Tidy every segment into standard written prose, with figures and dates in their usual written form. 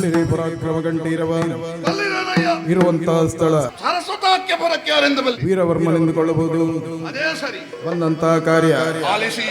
ಬಳಿರೆ ಪರಾಕ್ರಮ ಗಂಟೀರವ ಇರುವಂತಹ ಸ್ಥಳ ಸರಸ್ವತಾಕ್ಯಪುರಕ್ಕೆ ಯಾರೆಂದು ಬಲ್ಲಿ ವೀರವರ್ಮನೆಂದುಕೊಳ್ಳಬಹುದು. ಅದೇ ಸರಿ. ಬಂದಂತಹ ಕಾರ್ಯ ಆಲಿಸಿ.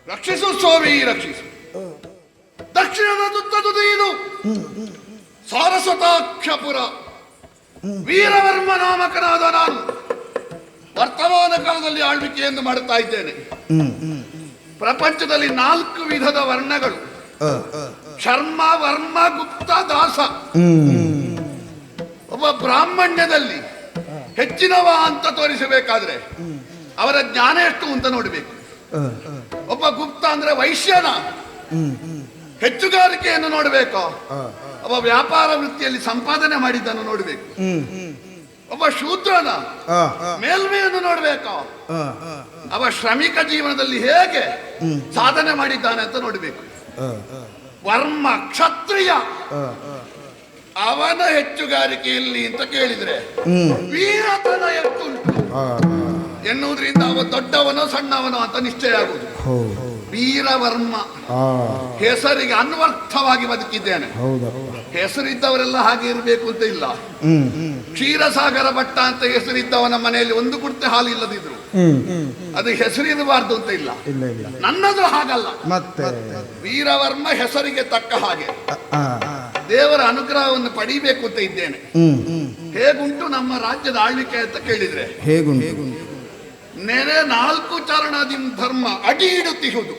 ರಕ್ಷಿಸು ಸ್ವಾಮಿ, ರಕ್ಷಿಸು. ದಕ್ಷಿಣದ ತುತ್ತದು ಇದು ಸಾರಸ್ವತಾಕ್ಷಪುರ. ವೀರವರ್ಮ ನಾಮಕನಾದ ನಾನು ವರ್ತಮಾನ ಕಾಲದಲ್ಲಿ ಆಳ್ವಿಕೆಯನ್ನು ಮಾಡುತ್ತಾ ಇದ್ದೇನೆ. ಪ್ರಪಂಚದಲ್ಲಿ 4 ವಿಧದ ವರ್ಣಗಳು: ಶರ್ಮ, ವರ್ಮ, ಗುಪ್ತ, ದಾಸ. ಒಬ್ಬ ಬ್ರಾಹ್ಮಣ್ಯದಲ್ಲಿ ಹೆಚ್ಚಿನವ ಅಂತ ತೋರಿಸಬೇಕಾದ್ರೆ ಅವರ ಜ್ಞಾನ ಎಷ್ಟು ಅಂತ ನೋಡಬೇಕು. ಒಬ್ಬ ಗುಪ್ತ ಅಂದ್ರೆ ವೈಶ್ಯನ ಹೆಚ್ಚುಗಾರಿಕೆಯನ್ನು ನೋಡಬೇಕು. ಒಬ್ಬ ವ್ಯಾಪಾರ ವೃತ್ತಿಯಲ್ಲಿ ಸಂಪಾದನೆ ಮಾಡಿದ್ದನ್ನು ನೋಡಬೇಕು. ಒಬ್ಬ ಶೂದ್ರನ ಮೇಲ್ಮೆಯನ್ನು ನೋಡಬೇಕು. ಅವ ಶ್ರಮಿಕ ಜೀವನದಲ್ಲಿ ಹೇಗೆ ಸಾಧನೆ ಮಾಡಿದ್ದಾನೆ ಅಂತ ನೋಡಬೇಕು. ವರ್ಮ ಕ್ಷತ್ರಿಯ, ಅವನ ಹೆಚ್ಚುಗಾರಿಕೆಯಲ್ಲಿ ಅಂತ ಕೇಳಿದ್ರೆ ವೀರತನ ಎಷ್ಟುಂಟು ಎನ್ನುವುದರಿಂದ ಅವ ದೊಡ್ಡವನೋ ಸಣ್ಣವನೋ ಅಂತ ನಿಶ್ಚಯ ಆಗುವುದು. ವೀರವರ್ಮ ಹೆಸರಿಗೆ ಅನ್ವರ್ಥವಾಗಿ ಬದುಕಿದ್ದೇನೆ. ಹೆಸರಿದ್ದವರೆಲ್ಲ ಹಾಗೆ ಇರಬೇಕು ಅಂತ ಇಲ್ಲ. ಕ್ಷೀರಸಾಗರ ಭಟ್ಟ ಅಂತ ಹೆಸರಿದ್ದವನ ಮನೆಯಲ್ಲಿ ಒಂದು ಕುಡ್ತೆ ಹಾಲು ಇಲ್ಲದಿದ್ರು ಅದು ಹೆಸರಿರಬಾರ್ದು ಅಂತ ಇಲ್ಲ. ನನ್ನದು ಹಾಗಲ್ಲ. ವೀರವರ್ಮ ಹೆಸರಿಗೆ ತಕ್ಕ ಹಾಗೆ ದೇವರ ಅನುಗ್ರಹವನ್ನು ಪಡಿಬೇಕು ಅಂತ ಇದ್ದೇನೆ. ಹೇಗುಂಟು ನಮ್ಮ ರಾಜ್ಯದ ಆಳ್ವಿಕೆ ಅಂತ ಕೇಳಿದ್ರೆ ಹೇಗುಂಟು? ನೆರೆ 4 ಚರಣದಿ ಧರ್ಮ ಅಡಿ ಇಡುತ್ತಿಹುದು.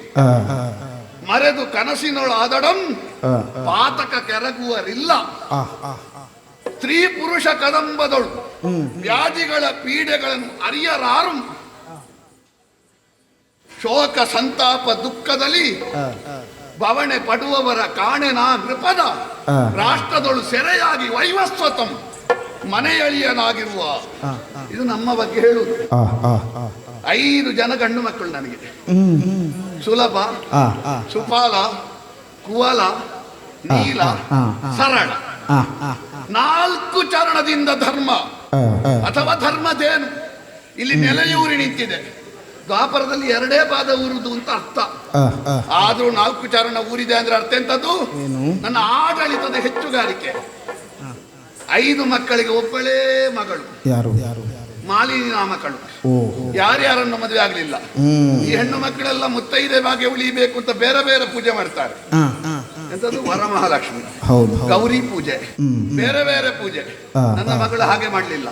ಮರೆದು ಕನಸಿನೊಳಾದಡಂ ಪಾತಕ ಕೆರಗುವರಿಲ್ಲ. ಸ್ತ್ರೀ ಪುರುಷ ಕದಂಬದಳು ವ್ಯಾಧಿಗಳ ಪೀಡೆಗಳನ್ನು ಅರಿಯರಾರು. ಶೋಕ ಸಂತಾಪ ದುಃಖದಲ್ಲಿ ಭವಣೆ ಪಡುವವರ ಕಾಣೆನ ನೃಪದ. ರಾಷ್ಟ್ರದಳು ಸೆರೆಯಾಗಿ ವೈವಸ್ವತಂ ಮನೆಯಳಿಯನಾಗಿರುವ. ಇದು ನಮ್ಮ ಬಗ್ಗೆ ಹೇಳುವುದು. 5 ಜನ ಗಂಡು ಮಕ್ಕಳು ನನಗೆ: ಸುಲಭ, ಸುಪಾಲ, ಕುವಲ, ನೀಲ, ಸರಳ. 4 ಚರಣದಿಂದ ಧರ್ಮ ಅಥವಾ ಧರ್ಮದೇನು ಇಲ್ಲಿ ನೆಲೆಯೂರಿ ನಿಂತಿದೆ. ದ್ವಾಪರದಲ್ಲಿ 2 ಪಾದ ಊರುದು ಅಂತ ಅರ್ಥ. ಆದ್ರೂ 4 ಚರಣ ಊರಿದೆ ಅಂದ್ರೆ ಅರ್ಥ ಎಂತದ್ದು? ನನ್ನ ಆಡಳಿತದ ಹೆಚ್ಚುಗಾರಿಕೆ. 5 ಮಕ್ಕಳಿಗೆ ಒಬ್ಬಳೇ ಮಗಳು, ಮಾಲಿನಿ ನಾಮಕಳು. ಯಾರ್ಯಾರನ್ನು ಮದುವೆ ಆಗ್ಲಿಲ್ಲ. ಈ ಹೆಣ್ಣು ಮಕ್ಕಳೆಲ್ಲ ಮುತ್ತೈದೆ ಭಾಗ್ಯ ಉಳಿಬೇಕು ಅಂತ ಬೇರೆ ಬೇರೆ ಪೂಜೆ ಮಾಡ್ತಾರೆ. ಎಂತದ್ದು? ವರಮಹಾಲಕ್ಷ್ಮಿ, ಗೌರಿ ಪೂಜೆ, ಬೇರೆ ಬೇರೆ ಪೂಜೆ. ನನ್ನ ಮಗಳು ಹಾಗೆ ಮಾಡ್ಲಿಲ್ಲ.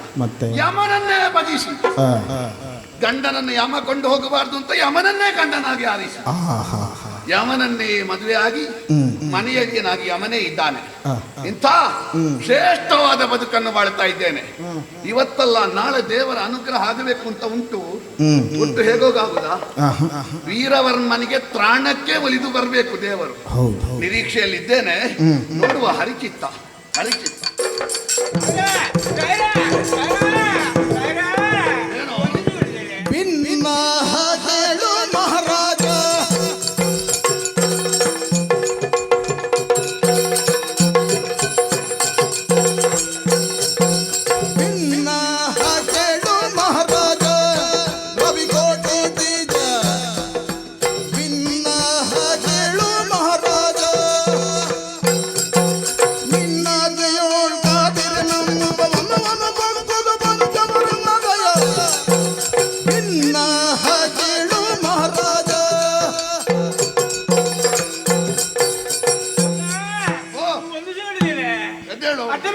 ಯಮನನ್ನೇ ಭಜಿಸಿ ಗಂಡನನ್ನು ಯಮ ಕೊಂಡು ಹೋಗಬಾರ್ದು ಅಂತ ಯಮನನ್ನೇ ಗಂಡನಾಗಿ ಆರಿಸಿ ಯಮನನ್ನೇ ಮದುವೆ ಆಗಿ ಮನೆಯಲ್ಲಿಯನಾಗಿ ಯಮನೇ ಇದ್ದಾನೆ. ಇಂಥ ಶ್ರೇಷ್ಠವಾದ ಬದುಕನ್ನು ಬಾಳ್ತಾ ಇದ್ದೇನೆ. ಇವತ್ತಲ್ಲ ನಾಳೆ ದೇವರ ಅನುಗ್ರಹ ಆಗಬೇಕು ಅಂತ ಉಂಟು. ಒಟ್ಟು ಹೇಗೋಗಾಗುದ? ವೀರವರ್ಮನಿಗೆ ತ್ರಾಣಕ್ಕೆ ಒಲಿದು ಬರಬೇಕು ದೇವರು. ನಿರೀಕ್ಷೆಯಲ್ಲಿದ್ದೇನೆ. ನೋಡುವ. ಹರಿಚಿತ್ತ ಹರಿಚಿತ್ತ. Mama.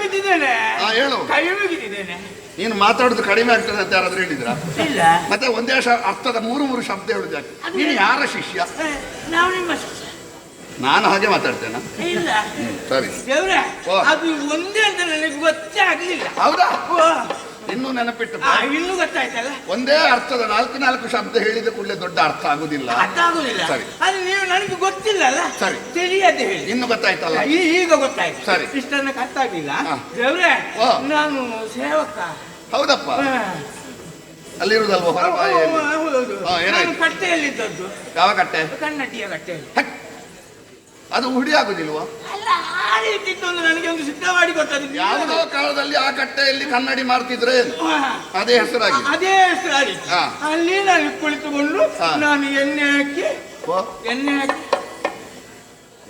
ಬಿದ್ದಿದ್ದೇನೆ. ಹೇಳು. ಕೈ ಮುಗಿದಿದ್ದೇನೆ. ನೀನು ಮಾತಾಡುದು ಕಡಿಮೆ ಆಗ್ತದೆ ಅಂತ ಯಾರಾದ್ರೂ ಹೇಳಿದ್ರ? ಇಲ್ಲ. ಮತ್ತೆ ಒಂದೇ ಅರ್ಥದ ಮೂರು ಶಬ್ದ ಹೇಳುದು ಯಾಕೆ? ನೀನು ಯಾರ ಶಿಷ್ಯ? ನಾವು ನಿಮ್ಮ ಶಿಷ್ಯ. ನಾನು ಹಾಗೆ ಮಾತಾಡ್ತೇನೆ. ಇಲ್ಲ. ಸರಿ ದೇವ್ರೆ, ಓ. ಅದು ಒಂದೇ ಅಂತ ನನಗೆ ಗೊತ್ತೇ ಆಗ್ಲಿಲ್ಲ. ಹೌದಾ? ಓ. ಇನ್ನೂ ನೆನಪಿಟ್ಟು ಇನ್ನೂ ಗೊತ್ತಾಯ್ತಲ್ಲ. ಒಂದೇ ಅರ್ಥದ ನಾಲ್ಕು ಶಬ್ದ ಹೇಳಿದ ಕೂಡಲೇ ದೊಡ್ಡ ಅರ್ಥ ಆಗುದಿಲ್ಲ. ಅರ್ಥ ಆಗುದಿಲ್ಲ. ಸರಿ. ಅದು ನೀವು ನನಗೆ ಗೊತ್ತಿಲ್ಲ ಅಲ್ಲ. ಸರಿ. ತಿಳಿಯದೆ ಹೇಳಿ. ಇನ್ನು ಗೊತ್ತಾಯ್ತಲ್ಲ? ಈಗ ಗೊತ್ತಾಯ್ತು. ಸರಿ. ಇಷ್ಟನ್ನ ಅರ್ಥ ಆಗ್ಲಿಲ್ಲ. ಹಾ. ದೇವ್ರೆ, ಓ. ನಾನು ಸೇವಕ. ಹೌದಪ್ಪ. ಹಾ. ಅಲ್ಲಿರುವುದಲ್ವ ಹೊರಬಾಯಿಯಲ್ಲಿ? ಹೌದು. ಏನಾಯ್ತು? ನಾನು ಕಟ್ಟೆಯಲ್ಲಿದ್ದದ್ದು. ಯಾವ ಕಟ್ಟೆ? ಕನ್ನಡಿಯ ಕಟ್ಟೆಯಲ್ಲಿ. ಹಕ್. ಅದು ಹುಡಿ ಆಗುದಿಲ್ವಾ? ಅಲ್ಲ, ಆ ರೀತಿ ಒಂದು ನನಗೆ ಒಂದು ಸಿದ್ಧ ಮಾಡಿ ಕೊಟ್ಟದ್ದು. ಯಾವುದೋ ಕಾಲದಲ್ಲಿ ಆ ಕಟ್ಟೆಯಲ್ಲಿ ಕನ್ನಡಿ ಮಾಡ್ತಿದ್ರೆ ಅದೇ ಹೆಸರಾಗಿ. ಅದೇ ಹೆಸರಾಗಿ. ಹಾ. ಅಲ್ಲಿ ನಾನು ಕುಳಿತುಕೊಂಡು ಹಾ. ನಾನು ಎಣ್ಣೆ ಹಾಕಿ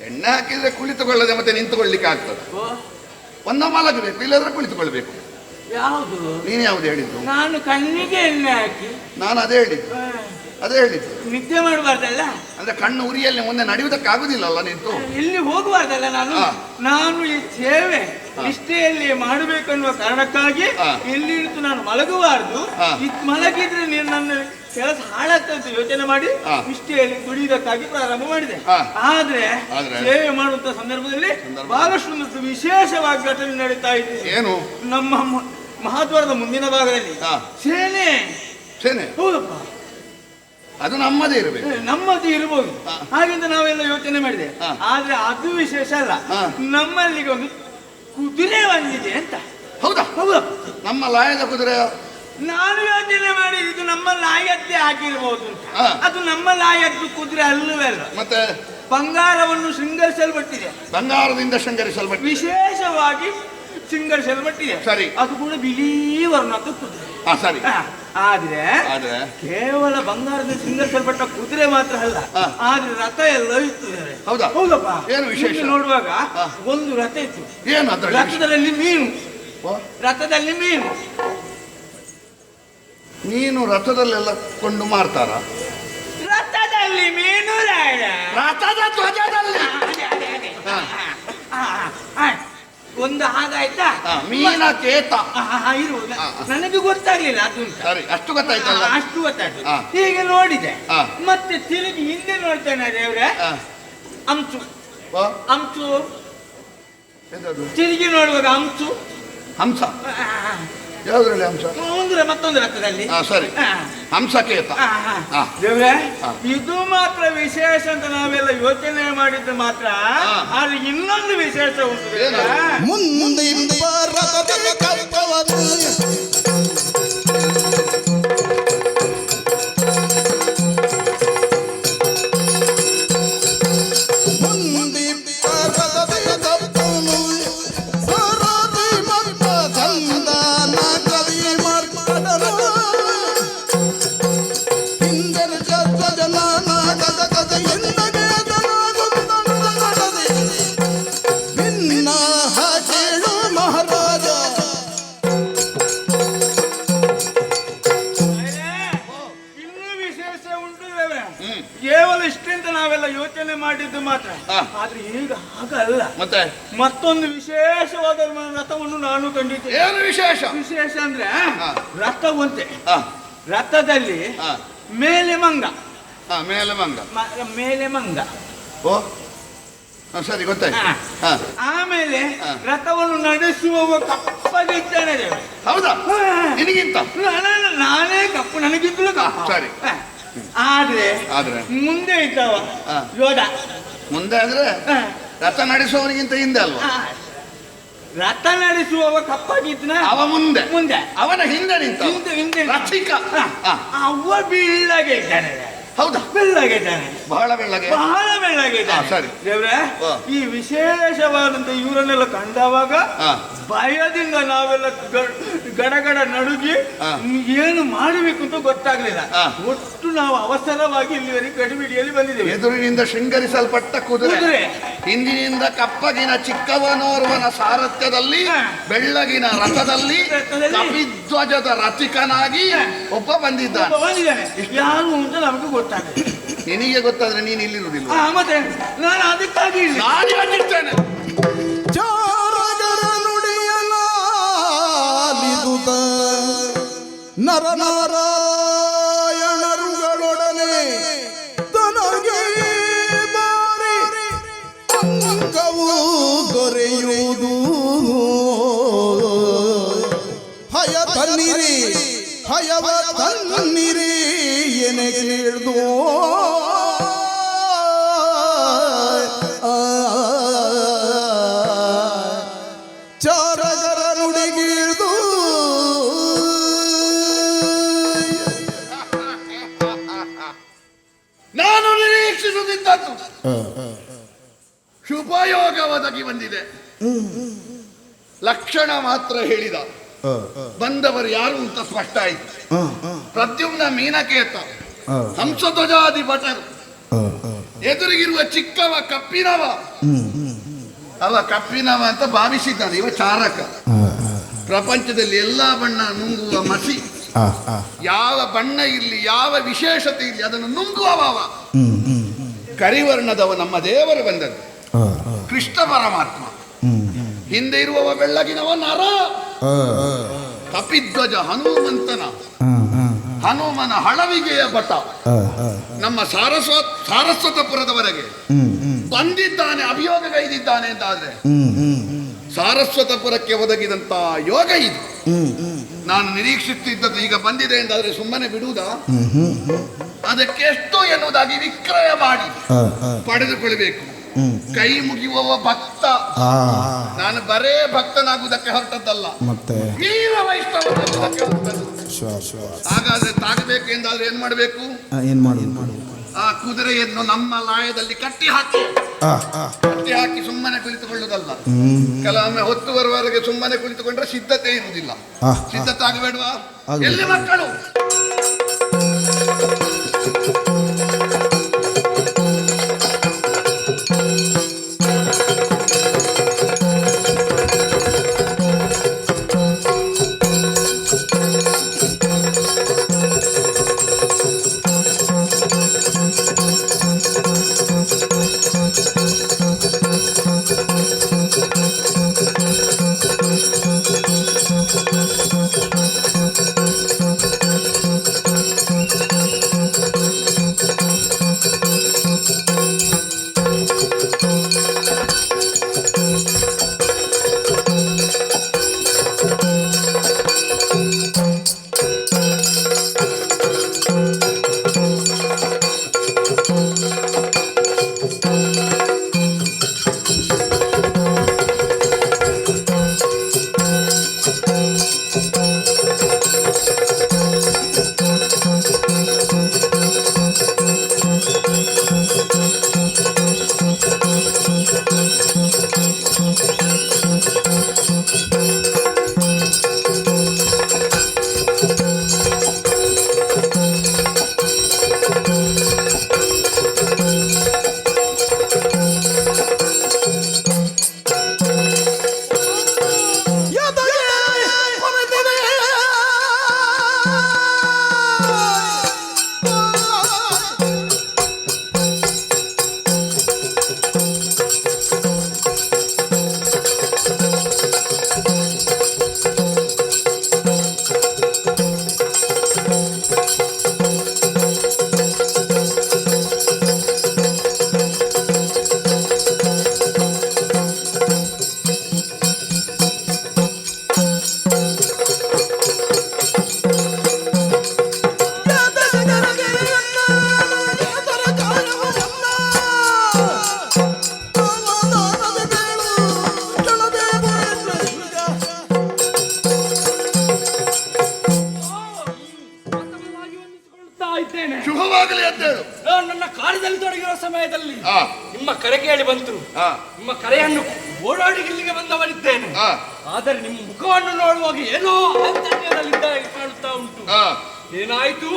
ಎಣ್ಣೆ ಹಾಕಿದ್ರೆ ಕುಳಿತುಕೊಳ್ಳದೆ ಮತ್ತೆ ನಿಂತುಕೊಳ್ಳಿಕ್ಕೆ ಆಗ್ತದೆ. ಒಂದ ಮಲಗಬೇಕು, ಇಲ್ಲದ್ರೆ ಕುಳಿತುಕೊಳ್ಬೇಕು. ಯಾವುದು? ನೀನು ಯಾವ್ದು ಹೇಳಿದ್ದು? ನಾನು ಕಣ್ಣಿಗೆ ಎಣ್ಣೆ ಹಾಕಿ. ನಾನು ಅದೇ ಹೇಳಿದ್ದು. ನಿದ್ದೆ ಮಾಡಬಾರ್ದಲ್ಲ. ಅಂದ್ರೆ ಕಣ್ಣು ಉರಿಯಲ್ಲಿ ಮುಂದೆ ನಡೆಯುವುದಕ್ಕೆ ಆಗುದಿಲ್ಲ ನಿಂತು. ಇಲ್ಲಿ ಹೋಗಬಾರ್ದಲ್ಲ ನಾನು. ಹಾ. ನಾನು ಈ ಸೇವೆ ನಿಷ್ಠೆಯಲ್ಲಿ ಮಾಡಬೇಕನ್ನುವ ಕಾರಣಕ್ಕಾಗಿ ಇಲ್ಲಿ ನಿಂತು ನಾನು ಮಲಗಬಾರ್ದು. ಮಲಗಿದ್ರೆ ನೀನು ನನ್ನ ಕೆಲಸ ಹಾಳಾಗ್ತಂತ ಯೋಚನೆ ಮಾಡಿ ನಿಷ್ಠೆಯಲ್ಲಿ ದುಡಿಯುವುದಕ್ಕಾಗಿ ಪ್ರಾರಂಭ ಮಾಡಿದೆ. ಆದ್ರೆ ಸೇವೆ ಮಾಡುವಂತ ಸಂದರ್ಭದಲ್ಲಿ ಬಹಳಷ್ಟು ಒಂದು ವಿಶೇಷವಾಗಿ ಘಟನೆ ನಡೀತಾ ಇದೆ. ಏನು? ನಮ್ಮ ಮಹಾದ್ವಾರದ ಮುಂದಿನ ಭಾಗದಲ್ಲಿ ಸೇನೆ. ಹೌದಪ್ಪ, ಅದು ನಮ್ಮದೇ ಇರಬೇಕು. ನಮ್ಮದು ಇರಬಹುದು. ಹಾಗೆಂತ ನಾವೆಲ್ಲ ಯೋಚನೆ ಮಾಡಿದೆ. ಆದ್ರೆ ಅದು ವಿಶೇಷ ಅಲ್ಲ. ನಮ್ಮಲ್ಲಿಗೆ ಒಂದು ಕುದುರೆ ಬಂದಿದೆ ಅಂತ. ಹೌದಾ? ಹೌದಾ? ನಮ್ಮ ಲಾಯದ ಕುದುರೆ. ನಾನು ಯೋಚನೆ ಮಾಡಿದ್ದು ನಮ್ಮ ಲಾಯದ್ದೇ ಆಗಿರ್ಬೋದು ಅಂತ. ಅದು ನಮ್ಮ ಲಾಯದ್ದು ಕುದುರೆ ಅಲ್ಲವೇ ಅಲ್ಲ. ಮತ್ತೆ ಬಂಗಾರವನ್ನು ಶೃಂಗರಿಸಲ್ಪಟ್ಟಿದೆ. ಬಂಗಾರದಿಂದ ಶೃಂಗರಿಸಲ್ಪಟ್ಟಿದೆ. ವಿಶೇಷವಾಗಿ ಶೃಂಗರಿಸಲ್ಪಟ್ಟಿದೆ. ಸರಿ. ಅದು ಕೂಡ ಬಿಳಿ ವರ್ಣದ ಕುದುರೆ. ಸರಿ. ಆದ್ರೆ ಕೇವಲ ಬಂಗಾರದ ಶೃಂಗರಿಸಲ್ಪಟ್ಟ ಕುದುರೆ ಮಾತ್ರ ಅಲ್ಲ, ಆದ್ರೆ ರಥ ಎಲ್ಲ ಇಟ್ಟಿದ್ದಾರೆ. ಹೌದಾ? ಹೌದಪ್ಪ. ಏನು ವಿಶೇಷ? ನೋಡುವಾಗ ಒಂದು ರಥ ಇತ್ತು. ಏನು ರಥದಲ್ಲಿ ಮೀನು. ರಥದಲ್ಲಿ ಮೀನು. ನೀನು ರಥದಲ್ಲೆಲ್ಲ ಕೊಂಡು ಮಾರ್ತಾರ? ರಥದಲ್ಲಿ ಮೀನು. ರಥದ ಧ್ವಜದಲ್ಲಿ ಒಂದು ಹಾಗಾಯ್ತಾ? ಮೀನ ಕೇತ ಇರುವುದು ನನಗೆ ಗೊತ್ತಾಗ್ಲಿಲ್ಲ. ಅದು ಸರಿ, ಅಷ್ಟು ಗೊತ್ತಾಯ್ತಲ್ಲ? ಅಷ್ಟು ಗೊತ್ತಾಯ್ತು. ಹೀಗೆ ನೋಡಿದೆ. ಮತ್ತೆ ತಿರುಗಿ ಹಿಂದೆ ನೋಡ್ತೇನೆ. ದೇವ್ರೆ, ಅಂಚು ಅಂಚು ತಿರುಗಿ ನೋಡುವಾಗ ಅಂಚು ಹಂಸ. ಯಾವ್ದ್ರಲ್ಲಿ ಹಂಸ? ಮತ್ತೊಂದು ರಥದಲ್ಲಿ. ಸರಿ, ಹಂಸಕೇತ. ದೇವ್ರೆ, ಇದು ಮಾತ್ರ ವಿಶೇಷ ಅಂತ ನಾವೆಲ್ಲ ಯೋಚನೆ ಮಾಡಿದ್ದು ಮಾತ್ರ. ಆದ್ರೆ ಇನ್ನೊಂದು ವಿಶೇಷ ಉಂಟು. ಮುಂದೆ ಕೇವಲ ಇಷ್ಟಂತ ನಾವೆಲ್ಲ ಯೋಚನೆ ಮಾಡಿದ್ದು ಮಾತ್ರ. ಆದ್ರೆ ಈಗ ಹಾಗಲ್ಲ. ಮತ್ತೆ ಮತ್ತೊಂದು ವಿಶೇಷವಾದ ರಥವನ್ನು ನಾನು ಕಂಡಿದ್ದೆ. ಏನು ವಿಶೇಷ? ವಿಶೇಷ ಅಂದ್ರೆ ರಥ ಒಂತೆ. ರಥದಲ್ಲಿ ಮೇಲೆ ಮಂಗ. ಮೇಲೆ ಮಂಗ. ಸರಿ, ಗೊತ್ತಾಯ್ತು. ಆಮೇಲೆ ರಥವನ್ನು ನಡೆಸುವವ ಕಪ್ಪಗಿದ್ದಾನೆ. ಹೌದಾ? ನಿನಗಿಂತ ನಾನೇ ಕಪ್ಪು, ನನಗಿಂತಲೂ ಕಪ್ಪು. ಸರಿ. ಆದ್ರೆ ಮುಂದೆ ಇದ್ದವ ಯೋಧ. ಮುಂದೆ ಅಂದ್ರೆ ರಥ ನಡೆಸುವವನಿಗಿಂತ ಹಿಂದೆ ಅಲ್ವಾ? ರಥ ನಡೆಸುವವ ಕಪ್ಪಾಗಿದ್ನ ಅವ ಮುಂದೆ. ಅವನ ಹಿಂದೆ ನಿಂತ ಹಿಂದೆ ರಥಿಕ. ಅವ ಬೀಳಗೆ ಇದ್ದಾನೆ. ಹೌದಾ? ಬೆಳ್ಳಗೆ ಇದ್ದಾನೆ. ಬಹಳ ಬೆಳ್ಳಗೆ ಇದ್ದಾನೆ. ಸರಿ. ದೇವ್ರೆ, ಈ ವಿಶೇಷವಾದಂತ ಇವರನ್ನೆಲ್ಲ ಕಂಡವಾಗ ಭಯದಿಂದ ನಾವೆಲ್ಲ ಗಡಗಡ ನಡುಗಿ ಏನು ಮಾಡಬೇಕು ಅಂತ ಗೊತ್ತಾಗ್ಲಿಲ್ಲ. ಒಟ್ಟು ನಾವು ಅವಸರವಾಗಿ ಇಲ್ಲಿವರೆಗೆ ಗಡಿಬಿಡಿಯಲ್ಲಿ ಬಂದಿದ್ದೇವೆ. ಎದುರಿನಿಂದ ಶೃಂಗರಿಸಲ್ಪಟ್ಟ ಕುದುರೆ, ಹಿಂದಿನಿಂದ ಕಪ್ಪಗಿನ ಚಿಕ್ಕವನೋರ್ವನ ಸಾರಥ್ಯದಲ್ಲಿ ಬೆಳ್ಳಗಿನ ರಥದಲ್ಲಿ ಕಪಿಧ್ವಜದ ರಥಿಕನಾಗಿ ಒಬ್ಬ ಬಂದಿದ್ದಾನೆ. ಯಾರು ಅಂತ ನಮಗೆ ಗೊತ್ತಾಗ್ತದೆ. ನಿನಗೆ ಗೊತ್ತಾದ್ರೆ ನೀನು ಇಲ್ಲಿರುವುದಿಲ್ಲ. ಮತ್ತೆ ನಾನು ಅದಕ್ಕಾಗಿ ನಾನು ಬಂದಿರ್ತೇನೆ. ನುಡಿಯ ನರನಾರಾಯಣರುಗಳೊಡನೆ ತನಗೆ ಮಾರಿ ಅಂಗವು ದೊರೆಯುವುದು ಹಯ ತನ್ನಿರಿ ಹಯವ ತನ್ನಿರಿ ಎನೆ ಕೇಳ್ದು ಚಾರಗರ ನುಡಿಗಿಳ್ದು ನಾನು ನಿರೀಕ್ಷಿಸುತ್ತಿದ್ದದ್ದು ಶುಭಯೋಗ ಒದಗಿ ಬಂದಿದೆ. ಲಕ್ಷಣ ಮಾತ್ರ ಹೇಳಿದ, ಬಂದವರು ಯಾರು ಅಂತ ಸ್ಪಷ್ಟ ಆಯಿತು. ಪ್ರದ್ಯುಮ್ನ ಮೀನಕೇತ, ಹಂಸಧ್ವಜಾದಿ ಭಟರು, ಎದುರಿಗಿರುವ ಚಿಕ್ಕವ ಕಪ್ಪಿನವ. ಅವ ಕಪ್ಪಿನವ ಅಂತ ಭಾವಿಸಿದ್ದಾನೆ, ಇವ ಚಾರಕ. ಪ್ರಪಂಚದಲ್ಲಿ ಎಲ್ಲಾ ಬಣ್ಣ ನುಂಗುವ ಮಸಿ. ಯಾವ ಬಣ್ಣ ಇರಲಿ, ಯಾವ ವಿಶೇಷತೆ ಇರಲಿ, ಅದನ್ನು ನುಂಗುವವ. ಕರಿವರ್ಣದವ ನಮ್ಮ ದೇವರು ಬಂದದ್ದು ಕೃಷ್ಣ ಪರಮಾತ್ಮ. ಹಿಂದೆ ಇರುವವ ಬೆಳ್ಳಗಿನವ ನರ. ಕಪಿಧ್ವಜ ಹನುಮಂತನ, ಹನುಮನ ಹಳವಿಗೆಯ ಭಟ ನಮ್ಮ ಸಾರಸ್ವತಪುರದವರೆಗೆ ಬಂದಿದ್ದಾನೆ, ಅಭಿಯೋಗಗೈದಿದ್ದಾನೆ ಅಂತಾದ್ರೆ ಸಾರಸ್ವತಪುರಕ್ಕೆ ಒದಗಿದಂತ ಯೋಗ ಇದು. ನಾನು ನಿರೀಕ್ಷಿಸುತ್ತಿದ್ದದ್ದು ಈಗ ಬಂದಿದೆ ಎಂದಾದ್ರೆ ಸುಮ್ಮನೆ ಬಿಡುವುದಾ? ಅದಕ್ಕೆ ಎಷ್ಟು ಎನ್ನುವುದಾಗಿ ವಿಕ್ರಯ ಮಾಡಿ ಪಡೆದುಕೊಳ್ಳಬೇಕು. ಕೈ ಮುಗಿಯುವವ ಭಕ್ತ. ನಾನು ಬರೇ ಭಕ್ತನಾಗುವುದಕ್ಕೆ ಹೊರಟದ್ದಲ್ಲ, ಮತ್ತೆ ವೀರ ವೈಷ್ಣವನಾಗುವುದಕ್ಕೆ ಹೊರಟದ್ದು. ಹಾಗಾದ್ರೆ ತಾಗಬೇಕು ಎಂದಾದ್ರೆ ಏನ್ ಮಾಡಬೇಕು? ಏನ್ ಮಾಡಿ ಆ ಕುದುರೆಯನ್ನು ನಮ್ಮ ಲಾಯದಲ್ಲಿ ಕಟ್ಟಿ ಹಾಕಿ ಸುಮ್ಮನೆ ಕುಳಿತುಕೊಳ್ಳುವುದಲ್ಲ. ಕೆಲವೊಮ್ಮೆ ಹೊತ್ತು ಬರುವವರೆಗೆ ಸುಮ್ಮನೆ ಕುಳಿತುಕೊಂಡ್ರೆ ಸಿದ್ಧತೆ ಇರುವುದಿಲ್ಲ. ಸಿದ್ಧತೆ ಆಗಬೇಡವಾ? ಎಲ್ಲಿ ಮಕ್ಕಳು? ಶುಭವಾಗಲಿ ಅಂತ ಹೇಳು. ನನ್ನ ಕಾರ್ಯದಲ್ಲಿ ತೊಡಗಿರುವ ಸಮಯದಲ್ಲಿ ನಿಮ್ಮ ಕರೆ ಕೇಳಿ ಬಂತು. ನಿಮ್ಮ ಕರೆಯನ್ನು ಓಡಾಡಿ ಇಲ್ಲಿಗೆ ಬಂದವನಿದ್ದೇನೆ. ಆದರೆ ನಿಮ್ಮ ಮುಖವನ್ನು ನೋಡುವಾಗ ಏನೋ ಆಶ್ಚರ್ಯದಲ್ಲಿದ್ದ ಕಾಣುತ್ತಾ ಉಂಟು. ಏನಾಯ್ತು?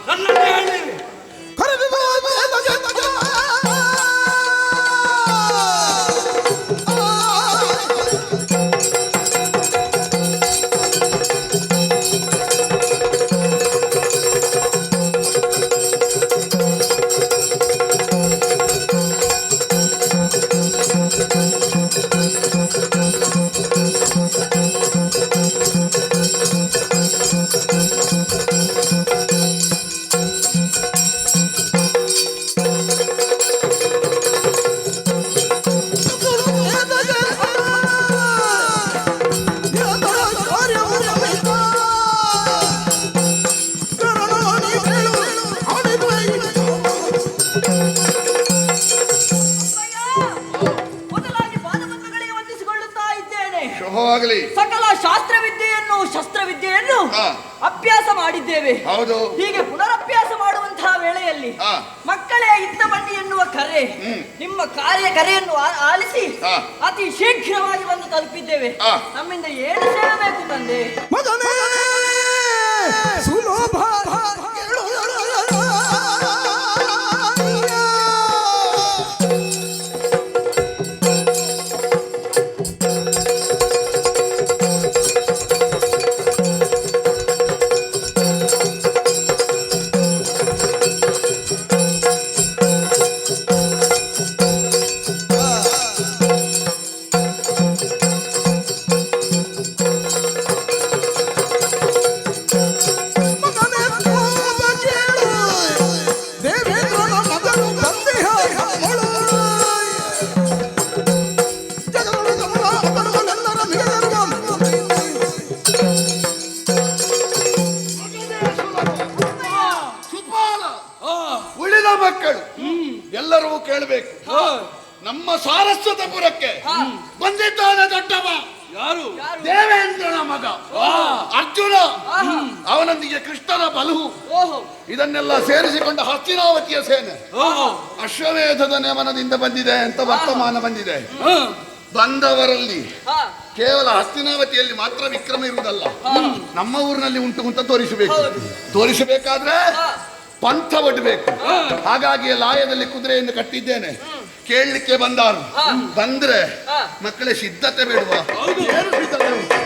ನನ್ನನ್ನು ಹೇಳಿ. ಆಗಲಿ. ಸಕಲ ಶಾಸ್ತ್ರವಿದ್ಯೆಯನ್ನು ಶಸ್ತ್ರವಿದ್ಯೆಯನ್ನು ಹಾ. ಅಭ್ಯಾಸ ಮಾಡಿದ್ದೇವೆ. ಹೌದು. ಹೀಗೆ ಪುನರಭ್ಯಾಸ ಮಾಡುವಂತಹ ವೇಳೆಯಲ್ಲಿ ಹಾ. ಮಕ್ಕಳೇ ಇತ್ತ ಬನ್ನಿ ಎನ್ನುವ ಕರೆ, ನಿಮ್ಮ ಕರೆಯನ್ನು ಆಲಿಸಿ ಹಾ. ಅತಿ ಶೀಘ್ರವಾಗಿ ಬಂದು ತಲುಪಿದ್ದೇವೆ. ಹಾ. ನಮ್ಮಿಂದ ಏನು ಸೇವೆ ಬೇಕು ತಂದೆ? ಮಗನೇ ಸುಲಭ ಸುಪಾಲ ಉಳಿದ ಮಕ್ಕಳು ಎಲ್ಲರೂ ಕೇಳಬೇಕು. ನಮ್ಮ ಸಾರಸ್ವತಪುರಕ್ಕೆ ಬಂದಿದ್ದಾನೆ ದೊಡ್ಡವ. ಯಾರು? ದೇವೇಂದ್ರನ ಮಗ ಅರ್ಜುನ. ಅವನೊಂದಿಗೆ ಕೃಷ್ಣನ ಬಲಹು. ಓಹೋ, ಇದನ್ನೆಲ್ಲ ಸೇರಿಸಿಕೊಂಡ ಹಸ್ತಿನಾವತಿಯ ಸೇನೆ ಅಶ್ವಮೇಧದ ನೇಮನದಿಂದ ಬಂದಿದೆ ಅಂತ ವರ್ತಮಾನ ಬಂದಿದೆ. ಬಂದವರಲ್ಲಿ ಹಾ, ಕೇವಲ ಹಸ್ತಿನಾವತಿಯಲ್ಲಿ ಮಾತ್ರ ವಿಕ್ರಮ ಇರುವುದಲ್ಲ, ನಮ್ಮ ಊರಿನಲ್ಲಿ ಉಂಟು ಅಂತ ತೋರಿಸಬೇಕು. ತೋರಿಸಬೇಕಾದ್ರೆ ಪಂಥ ಒಡ್ಬೇಕು. ಹಾಗಾಗಿ ಲಾಯದಲ್ಲಿ ಕುದುರೆಯನ್ನು ಕಟ್ಟಿದ್ದೇನೆ. ಕೇಳಲಿಕ್ಕೆ ಬಂದಾರು. ಬಂದ್ರೆ ಮಕ್ಕಳೇ ಸಿದ್ಧತೆ ಬೇಡುವ? ಏನು ಸಿದ್ಧತೆ ಉಂಟು?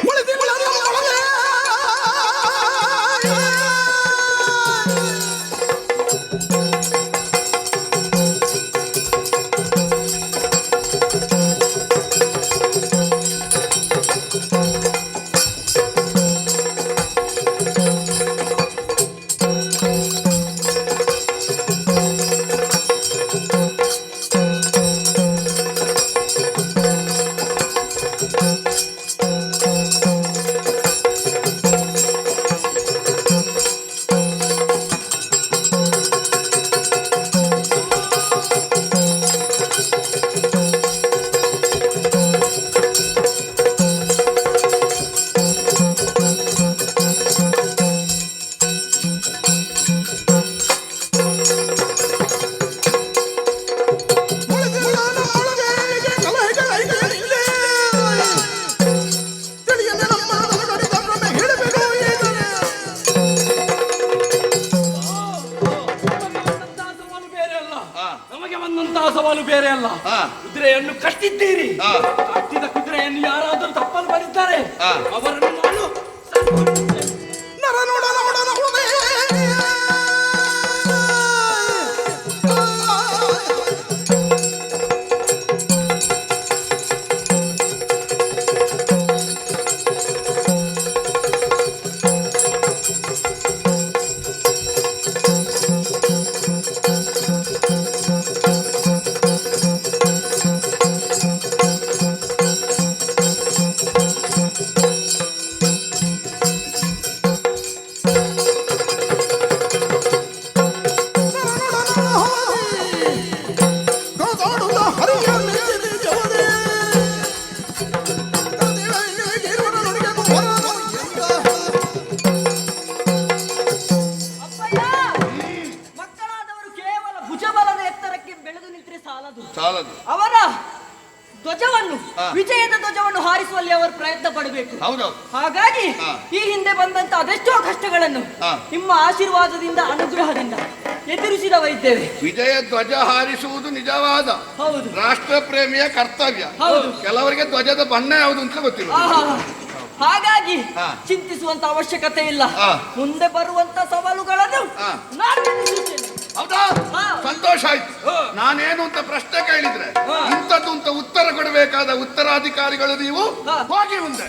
ಸವಾಲು ಬೇರೆ ಅಲ್ಲ. ಕುದುರೆಯನ್ನು ಕಟ್ಟಿದ್ದೀರಿ. ಕಟ್ಟಿದ ಕುದುರೆಯನ್ನು ಯಾರಾದರೂ ತಪ್ಪಲು ಮಾಡಿದ್ದಾರೆ ಅವರನ್ನು ನಾನು ಸಾಲದು. ಅವರ ಧ್ವಜವನ್ನು, ವಿಜಯದ ಧ್ವಜವನ್ನು ಹಾರಿಸುವಲ್ಲಿ ಅವರು ಪ್ರಯತ್ನ ಪಡಬೇಕು. ಹಾಗಾಗಿ ಈ ಹಿಂದೆ ಬಂದಂತ ಅದೆಷ್ಟೋ ಕಷ್ಟಗಳನ್ನು ನಿಮ್ಮ ಆಶೀರ್ವಾದದಿಂದ, ಅನುಗ್ರಹದಿಂದ ಎದುರಿಸಿದವರಿದ್ದೇವೆ. ವಿಜಯ ಧ್ವಜ ಹಾರಿಸುವುದು ನಿಜವಾದ ರಾಷ್ಟ್ರ ಪ್ರೇಮಿಯ ಕರ್ತವ್ಯ. ಕೆಲವರಿಗೆ ಧ್ವಜದ ಬಣ್ಣ ಯಾವುದು ಅಂತ ಗೊತ್ತಿಲ್ಲ. ಹಾಗಾಗಿ ಚಿಂತಿಸುವಂತ ಅವಶ್ಯಕತೆ ಇಲ್ಲ. ಮುಂದೆ ಬರುವಂತ ಸವಾಲುಗಳನ್ನು ನಾನು ಎದುರಿಸುತ್ತೇನೆ. ಹೌದಾ? ಸಂತೋಷ ಆಯ್ತು. ನಾನೇನು ಅಂತ ಪ್ರಶ್ನೆ ಕೇಳಿದ್ರೆ ಇಂಥದ್ದು ಅಂತ ಉತ್ತರ ಕೊಡಬೇಕಾದ ಉತ್ತರಾಧಿಕಾರಿಗಳು ನೀವು. ಹೋಗಿ ಮುಂದೆ.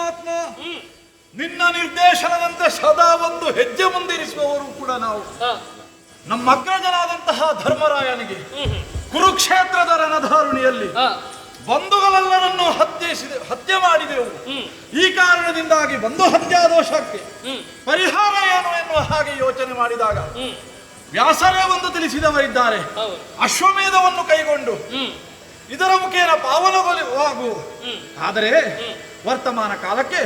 ಪರಮಾತ್ಮ, ನಿನ್ನ ನಿರ್ದೇಶನದಂತೆ ಸದಾ ಒಂದು ಹೆಜ್ಜೆ ಮುಂದಿರಿಸುವವರು ಕೂಡ ನಾವು. ನಮ್ಮ ಅಗ್ರಜನಾದಂತಹ ಧರ್ಮರಾಯನಿಗೆ ಕುರುಕ್ಷೇತ್ರದ ರಣಧಾರುಣಿಯಲ್ಲಿ ಬಂಧುಗಳೆಲ್ಲರನ್ನು ಹತ್ಯೆ ಮಾಡಿದೆವು. ಈ ಕಾರಣದಿಂದಾಗಿ ಬಂಧು ಹತ್ಯಾ ದೋಷಕ್ಕೆ ಪರಿಹಾರ ಏನು ಎನ್ನುವ ಹಾಗೆ ಯೋಚನೆ ಮಾಡಿದಾಗ ವ್ಯಾಸರೇ ಒಂದು ತಿಳಿಸಿದವರಿದ್ದಾರೆ. ಅಶ್ವಮೇಧವನ್ನು ಕೈಗೊಂಡು ಇದರ ಮುಖೇನ ಪಾವನಗೊಳ್ಳುವಾಗು. ಆದರೆ ವರ್ತಮಾನ ಕಾಲಕ್ಕೆ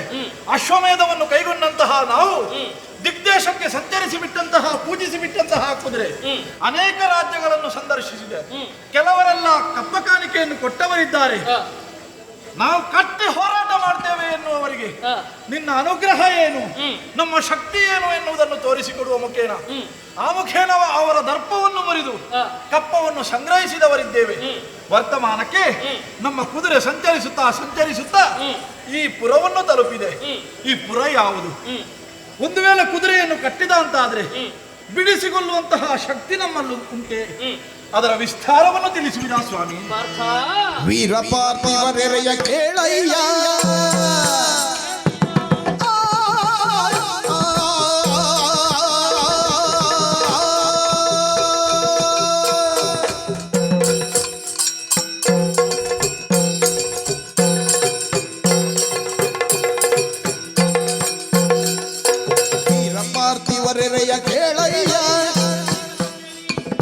ಅಶ್ವಮೇಧವನ್ನು ಕೈಗೊಂಡಂತಹ ನಾವು ದಿಗ್ದೇಶಕ್ಕೆ ಸಂಚರಿಸಿ ಬಿಟ್ಟಂತಹ ಪೂಜಿಸಿ ಬಿಟ್ಟಂತಹ ಕುದುರೆ ಅನೇಕ ರಾಜ್ಯಗಳನ್ನು ಸಂದರ್ಶಿಸಿದೆ. ಕೆಲವರೆಲ್ಲ ಕಪ್ಪ ಕಾಣಿಕೆಯನ್ನು ಕೊಟ್ಟವರಿದ್ದಾರೆ. ನಾವು ಕಟ್ಟಿ ಹೋರಾಟ ಮಾಡ್ತೇವೆ ಎನ್ನುವವರಿಗೆ ನಿನ್ನ ಅನುಗ್ರಹ ಏನು, ನಮ್ಮ ಶಕ್ತಿ ಏನು ಎನ್ನುವುದನ್ನು ತೋರಿಸಿಕೊಡುವ ಮುಖೇನ ಆ ಮುಖೇನ ಅವರ ದರ್ಪವನ್ನು ಮುರಿದು ಕಪ್ಪವನ್ನು ಸಂಗ್ರಹಿಸಿದವರಿದ್ದೇವೆ. ವರ್ತಮಾನಕ್ಕೆ ನಮ್ಮ ಕುದುರೆ ಸಂಚರಿಸುತ್ತಾ ಈ ಪುರವನ್ನು ತಲುಪಿದೆ. ಈ ಪುರ ಯಾವುದು? ಒಂದು ವೇಳೆ ಕುದುರೆಯನ್ನು ಕಟ್ಟಿದ ಅಂತಾದ್ರೆ ಬಿಡಿಸಿಕೊಳ್ಳುವಂತಹ ಶಕ್ತಿ ನಮ್ಮಲ್ಲಿ ಉಂಟೆ? ಅದರ ವಿಸ್ತಾರವನ್ನು ತಿಳಿಸುವಿರಾ ಸ್ವಾಮಿ? ವೀರ ಪಾರ್ಥಿವರೆಯ ಕೇಳಯ್ಯ, ವೀರ ಪಾರ್ಥಿವರೆಯ ಕೇಳಯ್ಯ,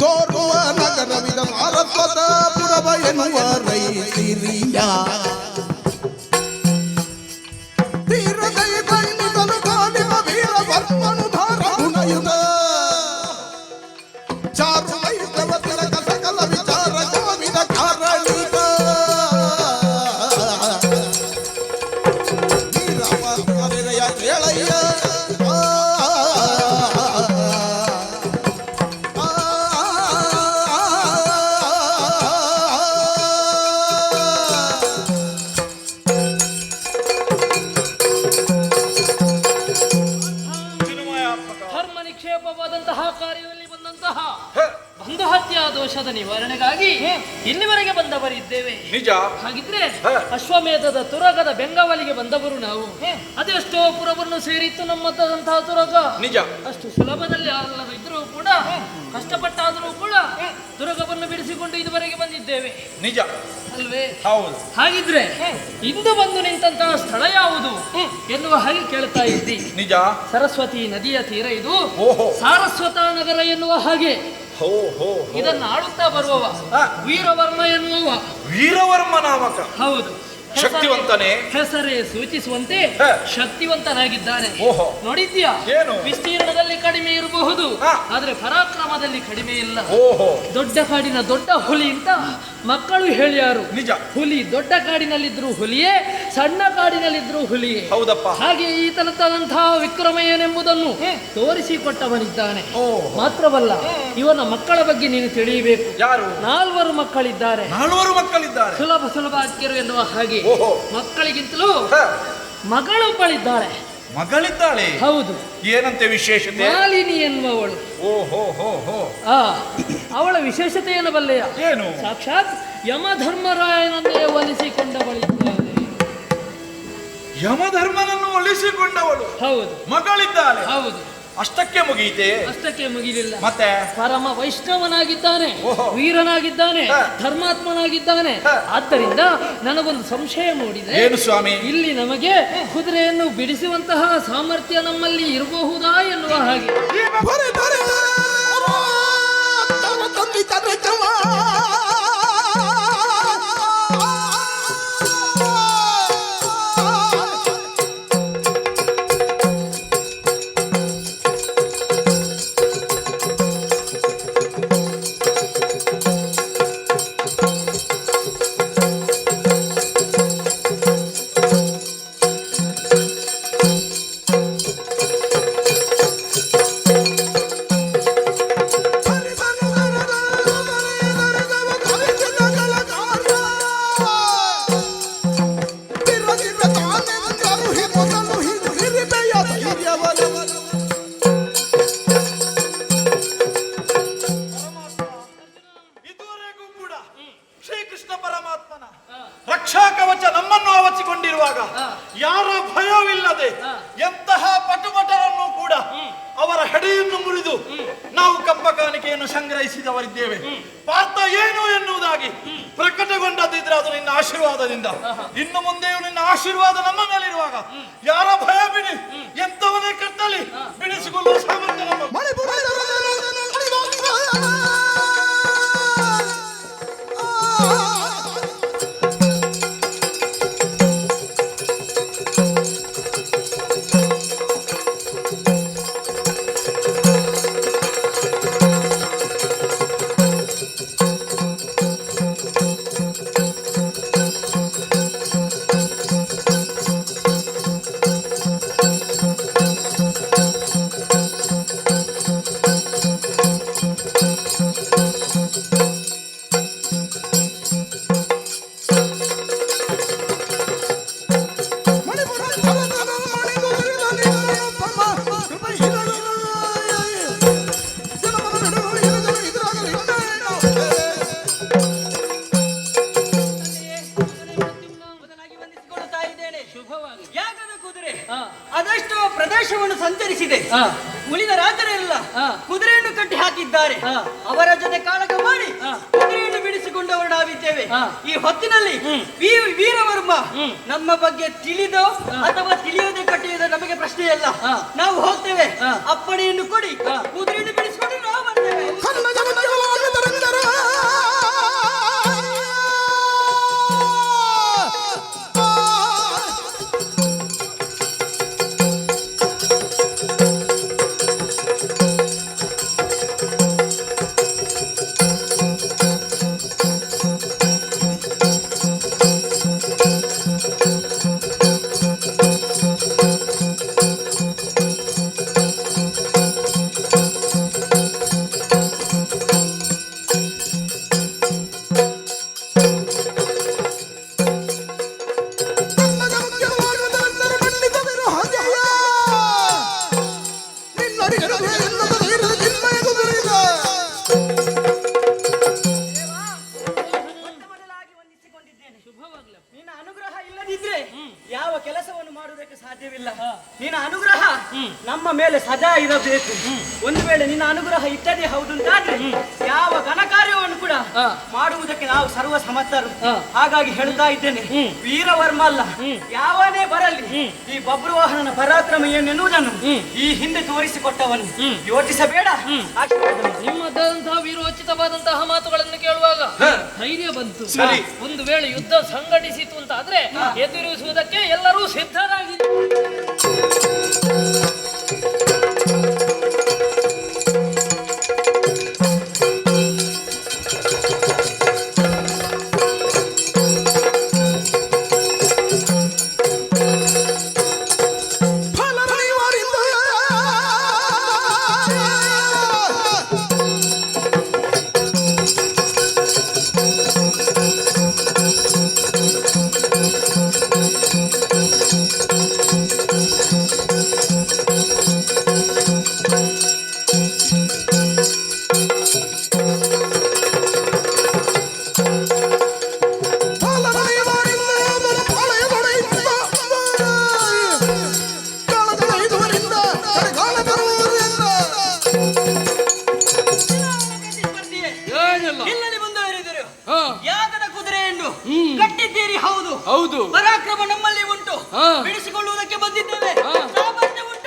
ತೋರುವ ನಗರವಿದ ಭಾರತದ ಪುರವ ಎನ್ನುವ ರೈತಿರಿಯ ವೀರದೈ ಬೈನುದಲು ಕಾಡಿವ ವೀರ ವರ್ಮನು ಧಾರ ಗುಣಯುಧ ಚಾರು ವೈಷ್ಣವ ತಿಲಕ ಸಕಲ ವಿಚಾರ ಗೋವಿದ ಕಾರಣಿಕ ವೀರ ಪಾರ್ಥಿವರೆಯ ಕೇಳಯ್ಯ. ಧರ್ಮ ನಿಕ್ಷೇಪವಾದಂತಹ ಕಾರ್ಯದಲ್ಲಿ ಬಂದಂತಹ ಬಂಧು ಹತ್ಯಾ ದೋಷದ ನಿವಾರಣೆಗಾಗಿ ಇಲ್ಲಿವರೆಗೆ ಬಂದವರಿದ್ದೇವೆ. ನಿಜ. ಹಾಗಿದ್ರೆ ಅಶ್ವಮೇಧದ ತುರಗದ ಬೆಂಗಾವಲಿಗೆ ಬಂದವರು ನಾವು. ಅದೆಷ್ಟೋ ಪುರವನ್ನು ಸೇರಿತ್ತು ನಮ್ಮದಂತಹ ತುರಗ. ನಿಜ. ಅಷ್ಟು ಸುಲಭದಲ್ಲಿ ಅಲ್ಲದಿದ್ರೂ ಕೂಡ ಕಷ್ಟಪಟ್ಟಾದರೂ ಕೂಡ ತುರಗವನ್ನು ಬಿಡಿಸಿಕೊಂಡು ಇದುವರೆಗೆ ಬಂದಿದ್ದೇವೆ. ನಿಜ ಅಲ್ವೇ? ಹೌದು. ಹಾಗಿದ್ರೆ ಇಂದು ಬಂದು ನಿಂತಹ ಸ್ಥಳ ಯಾವುದು ಎನ್ನುವ ಹಾಗೆ ಕೇಳ್ತಾ ಇದ್ದಿ. ನಿಜ. ಸರಸ್ವತಿ ನದಿಯ ತೀರ ಇದು. ಓಹೋ. ಸಾರಸ್ವತ ನಗರ ಎನ್ನುವ ಹಾಗೆ ಇದನ್ನು ಆಳುತ್ತಾ ಬರುವವ ವೀರವರ್ಮ ಎನ್ನುವ ವೀರವರ್ಮ ನಾಮಕ. ಹೌದು. ಶಕ್ತಿವಂತನೇ. ಹೆಸರೇ ಸೂಚಿಸುವಂತೆ ಶಕ್ತಿವಂತನಾಗಿದ್ದಾನೆ. ಓಹೋ. ನೋಡಿದ್ಯಾ? ಏನು? ವಿಸ್ತೀರ್ಣದಲ್ಲಿ ಕಡಿಮೆ ಇರಬಹುದು, ಆದ್ರೆ ಪರಾಕ್ರಮದಲ್ಲಿ ಕಡಿಮೆ ಇಲ್ಲ. ಓಹೋ. ದೊಡ್ಡ ಕಾಡಿನ ದೊಡ್ಡ ಹುಲಿ ಅಂತ ಮಕ್ಕಳು ಹೇಳ್ಯಾರು. ನಿಜ. ಹುಲಿ ದೊಡ್ಡ ಕಾಡಿನಲ್ಲಿದ್ರು ಹುಲಿಯೇ, ಸಣ್ಣ ಕಾಡಿನಲ್ಲಿದ್ರು ಹುಲಿಯೇ. ಹೌದಪ್ಪ. ಹಾಗೆ ಈತನಂತಹ ವಿಕ್ರಮಯ್ಯನೆಂಬುದನ್ನು ತೋರಿಸಿಕೊಟ್ಟವನಿದ್ದಾನೆ. ಮಾತ್ರವಲ್ಲ, ಇವನ ಮಕ್ಕಳ ಬಗ್ಗೆ ನೀನು ತಿಳಿಯಬೇಕು. ಯಾರು? 4 ಮಕ್ಕಳಿದ್ದಾರೆ. 4 ಮಕ್ಕಳಿದ್ದಾರೆ. ಸುಲಭ ಅಕ್ಕಿರು ಎನ್ನುವ ಹಾಗೆ ಓಹೋ. ಮಕ್ಕಳಿಗಿಂತಲೂ ಮಗಳೊಬ್ಬಳಿದ್ದಾಳೆ. ಮಗಳಿದ್ದಾಳೆ? ಹೌದು. ಏನಂತೆ ವಿಶೇಷತೆ? ಮಾಲಿನಿ ಎನ್ನುವವಳು. ಓಹೋ ಹೋ ಹೋ. ಅವಳ ವಿಶೇಷತೆ ಏನಬಲ್ಲೆಯ? ಏನು? ಸಾಕ್ಷಾತ್ ಯಮಧರ್ಮರಾಯನನ್ನೇ ಒಲಿಸಿಕೊಂಡವಳಿದ್ದಾಳೆ. ಯಮಧರ್ಮನನ್ನು ಒಲಿಸಿಕೊಂಡವಳು? ಹೌದು. ಮಗಳಿದ್ದಾಳೆ? ಹೌದು. ಅಷ್ಟಕ್ಕೆ ಮುಗಿಯಿತೆ? ಅಷ್ಟಕ್ಕೆ ಮುಗಿಲಿಲ್ಲ. ಮತ್ತೆ ಪರಮ ವೈಷ್ಣವನಾಗಿದ್ದಾನೆ, ಓಹೋ. ವೀರನಾಗಿದ್ದಾನೆ, ಧರ್ಮಾತ್ಮನಾಗಿದ್ದಾನೆ. ಆದ್ದರಿಂದ ನನಗೊಂದು ಸಂಶಯ ಮೂಡಿದೆ. ಏನು ಸ್ವಾಮಿ? ಇಲ್ಲಿ ನಮಗೆ ಕುದುರೆಯನ್ನು ಬಿಡಿಸುವಂತಹ ಸಾಮರ್ಥ್ಯ ನಮ್ಮಲ್ಲಿ ಇರಬಹುದಾ ಎನ್ನುವ ಹಾಗೆ. ಭಯವಿಲ್ಲದೆ ಎಂತಹ ಪಟುಪಟರನ್ನು ಕೂಡ ಅವರ ಹೆಡೆಯನ್ನು ಮುರಿದು ನಾವು ಕಪ್ಪ ಕಾಣಿಕೆಯನ್ನು ಸಂಗ್ರಹಿಸಿದವರಿದ್ದೇವೆ. ಪಾರ್ಥ ಏನು ಎನ್ನುವುದಾಗಿ ಪ್ರಕಟಗೊಂಡದಿದ್ರೆ ಅದು ನಿನ್ನ ಆಶೀರ್ವಾದದಿಂದ. ಇನ್ನು ಮುಂದೆಯೂ ನಿನ್ನ ಆಶೀರ್ವಾದ ನಮ್ಮ ಮೇಲಿರುವಾಗ ಯಾರ ಭಯ ಬಿಡಿ, ಎಂತವನೇ ಕಟ್ಟಲಿ ಬಿಡಿಸಿಕೊಳ್ಳುವ ಸಾಮರ್ಥ್ಯ ನಮ್ಮ ಅದೆಷ್ಟೋ ಪ್ರದೇಶವನ್ನು ಸಂಚರಿಸಿದೆ. ಉಳಿದ ರಾಜರೆಲ್ಲ ಕುದುರೆಯನ್ನು ಕಟ್ಟಿ ಹಾಕಿದ್ದಾರೆ. ಅವರ ಜೊತೆ ಕಾಳಗ ಮಾಡಿ ಕುದುರೆಯನ್ನು ಬಿಡಿಸಿಕೊಂಡವರು ನಾವಿದ್ದೇವೆ. ಈ ಹೊತ್ತಿನಲ್ಲಿ ವೀರವರ್ಮ ನಮ್ಮ ಬಗ್ಗೆ ತಿಳಿದೋ ಅಥವಾ ತಿಳಿಯದೆ ಕಟ್ಟಿದ ನಮಗೆ ಪ್ರಶ್ನೆಯಲ್ಲ. ನಾವು ಹೋಗ್ತೇವೆ, ಅಪ್ಪಣೆಯನ್ನು ಕೊಡಿ, ಕುದುರೆಯನ್ನು ಬಿಡಿಸಿಕೊಂಡು ನಾವು ಬರ್ತೇವೆ. ನಿನ್ನ ಅನುಗ್ರಹ ಇಲ್ಲದಿದ್ರೆ ಯಾವ ಕೆಲಸವನ್ನು ಮಾಡುವುದಕ್ಕೆ ಸಾಧ್ಯವಿಲ್ಲ. ನಿನ್ನ ಅನುಗ್ರಹ ನಮ್ಮ ಮೇಲೆ ಸದಾ ಇರಬೇಕು. ಒಂದು ವೇಳೆ ನಿನ್ನ ಅನುಗ್ರಹ ಇದ್ದದೇ ಹೌದು ಅಂತಾದ್ರೆ ಯಾವ ಘನ ಕಾರ್ಯವನ್ನು ಕೂಡ ಮಾಡುವುದಕ್ಕೆ ನಾವು ಸರ್ವ ಸಮರ್ಥರು. ಹಾಗಾಗಿ ಹೇಳ್ತಾ ಇದ್ದೇನೆ, ವೀರವರ್ಮ ಅಲ್ಲ ಯಾವನೇ ಬರಲಿ ಈ ಬಬ್ರುವಾಹನನ ಪರಾಕ್ರಮ ಏನೆನ್ನುವುದನ್ನು ಈ ಹಿಂದೆ ತೋರಿಸಿಕೊಟ್ಟವನು. ಯೋಚಿಸಬೇಡ. ನಿಮ್ಮದಂತಹ ವೀರೋಚಿತವಾದಂತಹ ಮಾತುಗಳನ್ನು ಕೇಳುವಾಗ ಧೈರ್ಯ ಬಂತು. ಒಂದು ವೇಳೆ ಯುದ್ಧ ಸಂಘಟಿಸಿತು ಅಂತ ಆದ್ರೆ ಎದುರಿಸುವುದಕ್ಕೆ ಎಲ್ಲರೂ ಸಿದ್ಧರಾಗಿದ್ದಾರೆ. ಯಾಗದ ಕುದುರೆಯನ್ನು ಕಟ್ಟಿದ್ದೀರಿ, ಹೌದು ಹೌದು. ಪರಾಕ್ರಮ ನಮ್ಮಲ್ಲಿ ಉಂಟು, ಬಿಡಿಸಿಕೊಳ್ಳುವುದಕ್ಕೆ ಬಂದಿದ್ದೇವೆ. ಸಾಮರ್ಥ್ಯ ಉಂಟು.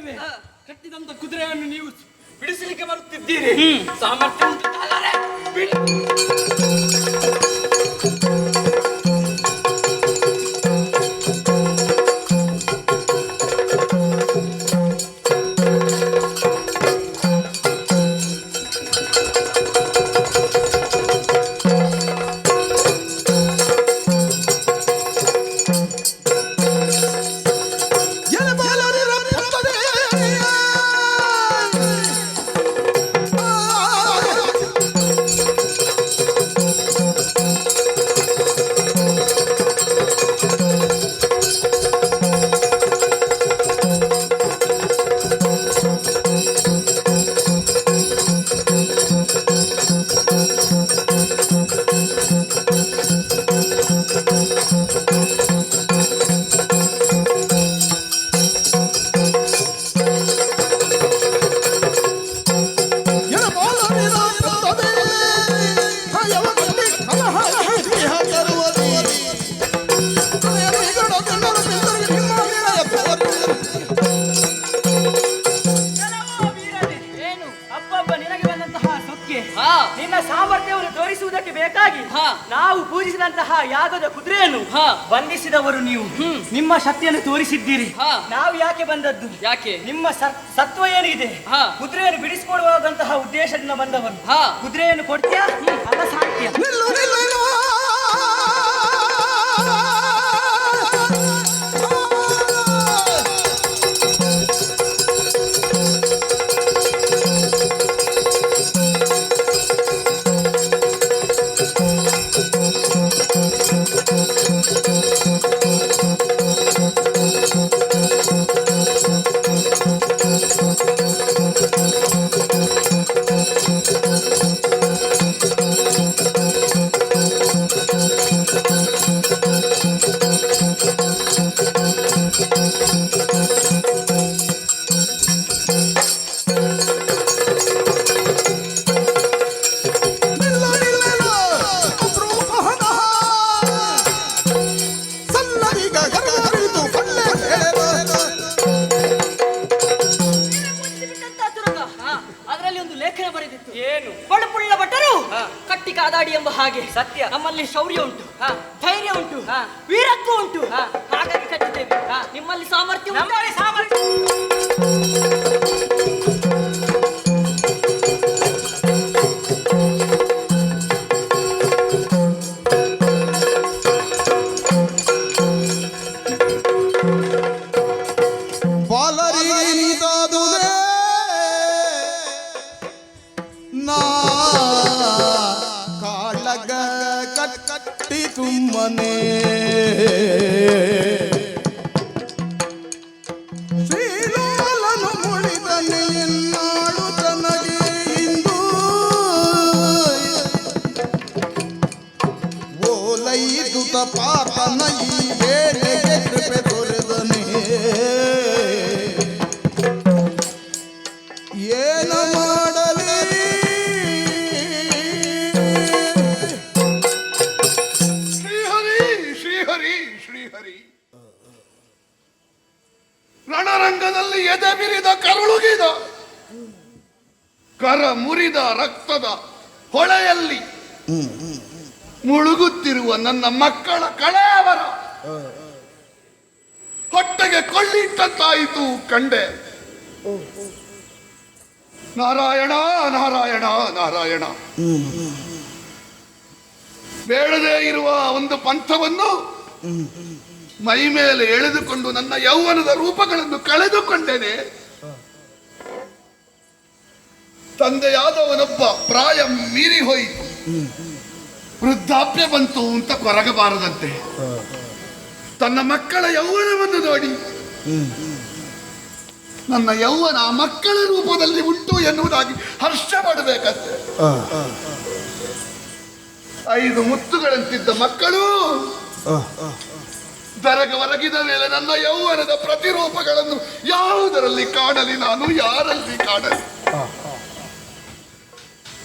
ದೇವೆ ಕಟ್ಟಿದಂತ ಕುದುರೆಯನ್ನು ನೀವು ಬಿಡಿಸಲಿಕ್ಕೆ ಬರುತ್ತಿದ್ದೀರಿ. ಸಾಮರ್ಥ್ಯ ಉಂಟು ತಾಳರೆ. ಬಿಡಿ. ನಿನ್ನ ಸಾಮರ್ಥ್ಯವನ್ನು ತೋರಿಸುವುದಕ್ಕೆ ಬೇಕಾಗಿ ನಾವು ಪೂಜಿಸಿದಂತಹ ಯಾಗದ ಕುದುರೆಯನ್ನು ಬಂಧಿಸಿದವರು ನೀವು. ನಿಮ್ಮ ಶಕ್ತಿಯನ್ನು ತೋರಿಸಿದ್ದೀರಿ. ನಾವು ಯಾಕೆ ಬಂದದ್ದು? ಯಾಕೆ? ನಿಮ್ಮ ಸತ್ವ ಏನಿದೆ, ಕುದುರೆಯನ್ನು ಬಿಡಿಸಿಕೊಡುವಂತಹ ಉದ್ದೇಶದಿಂದ ಬಂದವರು. ಕುದುರೆಯನ್ನು ಕೊಡ್ತೀಯಾ? ಅಲ್ಲ ಸಾಧ್ಯ. ಕಾದಾಡಿ ಎಂಬ ಹಾಗೆ ಸತ್ಯ ನಮ್ಮಲ್ಲಿ ಶೌರ್ಯ ಉಂಟು, ಧೈರ್ಯ ಉಂಟು, ವೀರತ್ವ ಉಂಟು. ಹಾಗಾಗಿ ಕಟ್ಟಿದ್ದೇವೆ. ನಿಮ್ಮಲ್ಲಿ ಸಾಮರ್ಥ್ಯ ತುಮ್ಮನೆ ಶ್ರೀಲೋಲನು ಮುಳಿದನೆ ಎನ್ನಾಳು ತನಗೆ ಇಂದು ಓಲೈದುತ ಪಾಪನ ಈ ವೇಳೆಗೆ ಕೃಪೆ ದೊರೆದನೆ ಏನ ಮಾಡಲಿ ರಣರಂಗದಲ್ಲಿ ಎದೆ ಬಿರಿದ ಕರುಳುಗಿದ ಕರ ಮುರಿದ ರಕ್ತದ ಹೊಳೆಯಲ್ಲಿ ಮುಳುಗುತ್ತಿರುವ ನನ್ನ ಮಕ್ಕಳ ಕಳೆಯವರ ಹೊಟ್ಟೆಗೆ ಕೊಳ್ಳಿಟ್ಟಂತಾಯಿತು ಕಂಡೆ. ನಾರಾಯಣ ನಾರಾಯಣ ನಾರಾಯಣ. ಬೇಡದೇ ಇರುವ ಒಂದು ಪಂಥವನ್ನು ಮೈ ಮೇಲೆ ಎಳೆದುಕೊಂಡು ನನ್ನ ಯೌವನದ ರೂಪಗಳನ್ನು ಕಳೆದುಕೊಂಡೇನೆ. ತಂದೆಯಾದವನೊಬ್ಬ ಪ್ರಾಯ ಮೀರಿ ಹೋಯಿತು, ವೃದ್ಧಾಪ್ಯ ಬಂತು ಅಂತ ಕೊರಗಬಾರದಂತೆ ತನ್ನ ಮಕ್ಕಳ ಯೌವನವನ್ನು ನೋಡಿ ನನ್ನ ಯೌವನ ಮಕ್ಕಳ ರೂಪದಲ್ಲಿ ಉಂಟು ಎನ್ನುವುದಾಗಿ ಹರ್ಷ ಪಡಬೇಕಂತೆ. 5 ಮುತ್ತುಗಳಂತಿದ್ದ ಮಕ್ಕಳು ದರಗವರಗಿದ ಮೇಲೆ ನನ್ನ ಯೌವನದ ಪ್ರತಿರೂಪಗಳನ್ನು ಯಾವುದರಲ್ಲಿ ಕಾಣಲಿ, ನಾನು ಯಾರಲ್ಲಿ ಕಾಣಲಿ?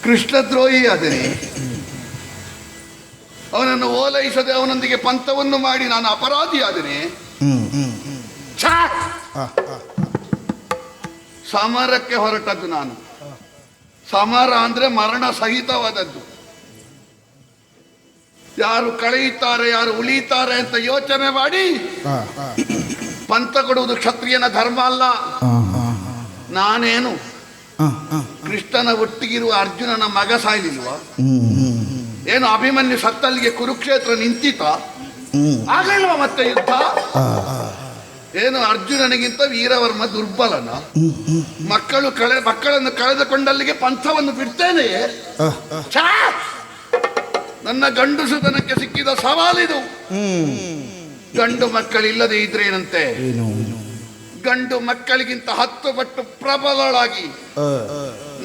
ಕೃಷ್ಣದ್ರೋಹಿ ಆದನೆ, ಅವನನ್ನು ಓಲೈಸದೆ ಅವನೊಂದಿಗೆ ಪಂಥವನ್ನು ಮಾಡಿ ನಾನು ಅಪರಾಧಿ ಆದನೆ. ಸಮರಕ್ಕೆ ಹೊರಟದ್ದು ನಾನು. ಸಮರ ಅಂದ್ರೆ ಮರಣ ಸಹಿತವಾದದ್ದು. ಯಾರು ಕಳೆಯುತ್ತಾರೆ ಯಾರು ಉಳಿಯುತ್ತಾರೆ ಅಂತ ಯೋಚನೆ ಮಾಡಿ ಪಂಥ ಕೊಡುವುದು ಕ್ಷತ್ರಿಯನ ಧರ್ಮ ಅಲ್ಲ. ನಾನೇನು ಕೃಷ್ಣನ ಒಟ್ಟಿಗಿರುವ ಅರ್ಜುನನ ಮಗ ಸಾಯ್ಲಿಲ್ವಾ? ಏನು ಅಭಿಮನ್ಯು ಸತ್ತಲ್ಲಿಗೆ ಕುರುಕ್ಷೇತ್ರ ನಿಂತಿತ? ಆಗಲ್ವಾ ಮತ್ತೆ ಯುದ್ಧ? ಏನು ಅರ್ಜುನನಿಗಿಂತ ವೀರವರ್ಮ ದುರ್ಬಲನ? ಮಕ್ಕಳನ್ನು ಕಳೆದುಕೊಂಡಲ್ಲಿಗೆ ಪಂಥವನ್ನು ಬಿಡ್ತೇನೆಯೇ? ನನ್ನ ಗಂಡುಸುತನಕ್ಕೆ ಸಿಕ್ಕಿದ ಸವಾಲಿದು. ಗಂಡು ಮಕ್ಕಳಿಲ್ಲದೆ ಇದ್ರೇನಂತೆ? ಗಂಡು ಮಕ್ಕಳಿಗಿಂತ 10 ಪಟ್ಟು ಪ್ರಬಲಳಾಗಿ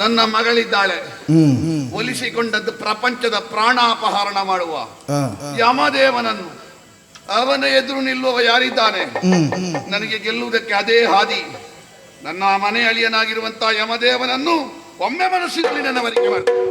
ನನ್ನ ಮಗಳಿದ್ದಾಳೆ. ಒಲಿಸಿಕೊಂಡದ್ದು ಪ್ರಪಂಚದ ಪ್ರಾಣಾಪಹರಣ ಮಾಡುವ ಯಮದೇವನನ್ನು. ಅವನ ಎದುರು ನಿಲ್ಲುವ ಯಾರಿದ್ದಾನೆ? ನನಗೆ ಗೆಲ್ಲುವುದಕ್ಕೆ ಅದೇ ಹಾದಿ. ನನ್ನ ಮನೆ ಅಳಿಯನಾಗಿರುವಂತಹ ಯಮದೇವನನ್ನು ಒಮ್ಮೆ ಮನಸ್ಸಿನಲ್ಲಿ ನನವರಿಗೆ ಮಾಡ್ತೇನೆ.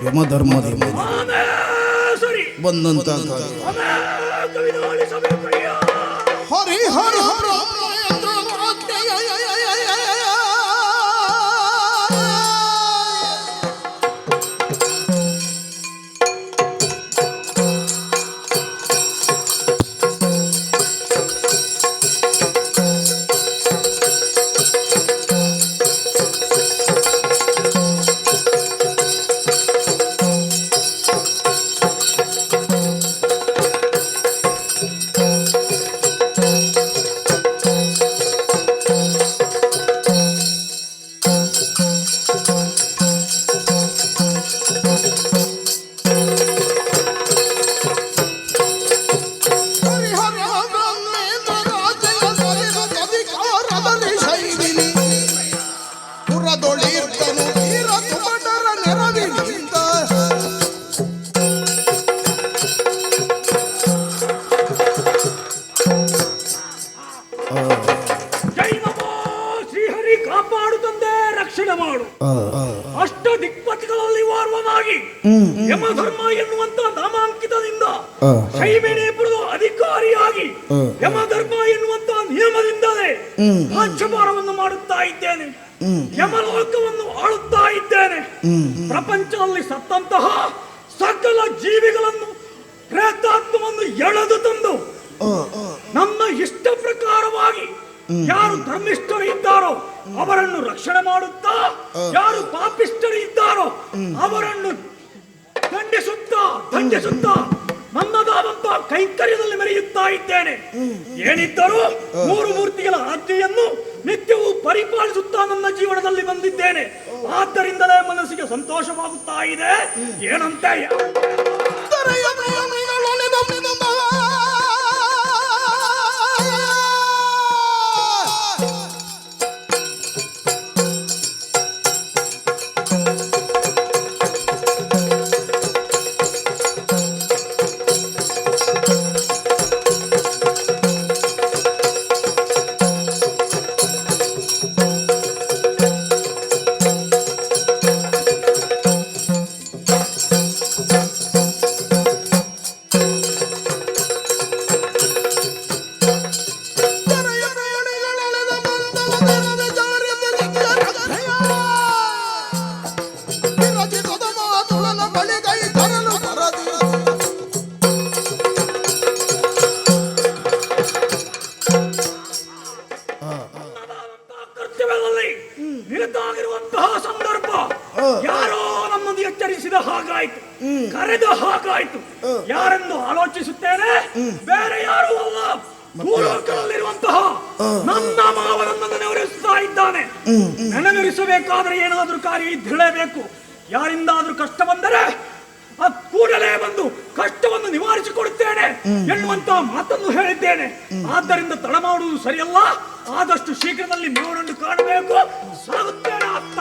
ಯಮಧರ್ಮದ ಬಂದಂತ ಹರಿಹರ ಶೈವೇಣಿಪುರದ ಅಧಿಕಾರಿಯಾಗಿ ಯಮಧರ್ಮ ಎನ್ನುವಂತಹ ನಿಯಮದಿಂದಲೇ ರಾಜ್ಯಭಾರವನ್ನು ಮಾಡುತ್ತಾ ಇದ್ದೇನೆ. ಯಮಲೋಕವನ್ನು ಆಳುತ್ತಾ ಇದ್ದೇನೆ. ಪ್ರಪಂಚದಲ್ಲಿ ಸತ್ತಂತಹ ಸಕಲ ಜೀವಿಗಳನ್ನು ಪ್ರೇತಾತ್ಮವನ್ನು ಎಳೆದು ತಂದು ನಮ್ಮ ಇಷ್ಟ ಪ್ರಕಾರವಾಗಿ ಯಾರು ಧರ್ಮಿಷ್ಠರು ಇದ್ದಾರೋ ಅವರನ್ನು ರಕ್ಷಣೆ ಮಾಡುತ್ತಾ, ಯಾರು ಪಾಪಿಷ್ಠರು ಇದ್ದಾರೋ ಅವರನ್ನು ದಂಡಿಸುತ್ತಾ ನನ್ನದಾದಂತಹ ಕೈಂಕರ್ಯದಲ್ಲಿ ಮೆರೆಯುತ್ತಾ ಇದ್ದೇನೆ. ಏನಿದ್ದರೂ ಮೂರು ಮೂರ್ತಿಗಳ ಆಜ್ಞೆಯನ್ನು ನಿತ್ಯವೂ ಪರಿಪಾಲಿಸುತ್ತಾ ನನ್ನ ಜೀವನದಲ್ಲಿ ಬಂದಿದ್ದೇನೆ. ಆದ್ದರಿಂದಲೇ ಮನಸ್ಸಿಗೆ ಸಂತೋಷವಾಗುತ್ತಾ ಇದೆ. ಏನಂತ ನಿರತಾಗಿರುವಂತಹ ಸಂದರ್ಭ ಯಾರೋ ನಮ್ಮನ್ನು ಎಚ್ಚರಿಸಿದ ಹಾಗಾಯ್ತು, ಕರೆದ ಹಾಗಾಯ್ತು. ಯಾರೆಂದು ಆಲೋಚಿಸುತ್ತೇನೆ, ಬೇರೆ ಯಾರೂ ಅಲ್ಲ, ಭೂಲೋಕದಲ್ಲಿರುವಂತಹ ನನ್ನ ಮಾವ ನನ್ನನ್ನು ನೆನಪಿಸುತ್ತಾ ಇದ್ದಾನೆ. ನೆನಪಿಸಬೇಕಾದ್ರೆ ಏನಾದ್ರೂ ಕಾರ್ಯ ಇದ್ದಿರಲೇಬೇಕು. ಯಾರಿಂದಾದ್ರೂ ಕಷ್ಟ ಬಂದರೆ ಕೂಡಲೇ ಬಂದು ಕಷ್ಟವನ್ನು ನಿವಾರಿಸಿಕೊಡುತ್ತೇನೆ ಎನ್ನುವಂತಹ ಮಾತನ್ನು ಹೇಳಿದ್ದೇನೆ. ಆದ್ದರಿಂದ ತಡ ಮಾಡುವುದು ಸರಿಯಲ್ಲ. ಆದಷ್ಟು ಶೀಘ್ರದಲ್ಲಿ ಮಾವನನ್ನು ಕಾಣಬೇಕು. ಸಾಗುತ್ತೇನೆ ಅತ್ತ.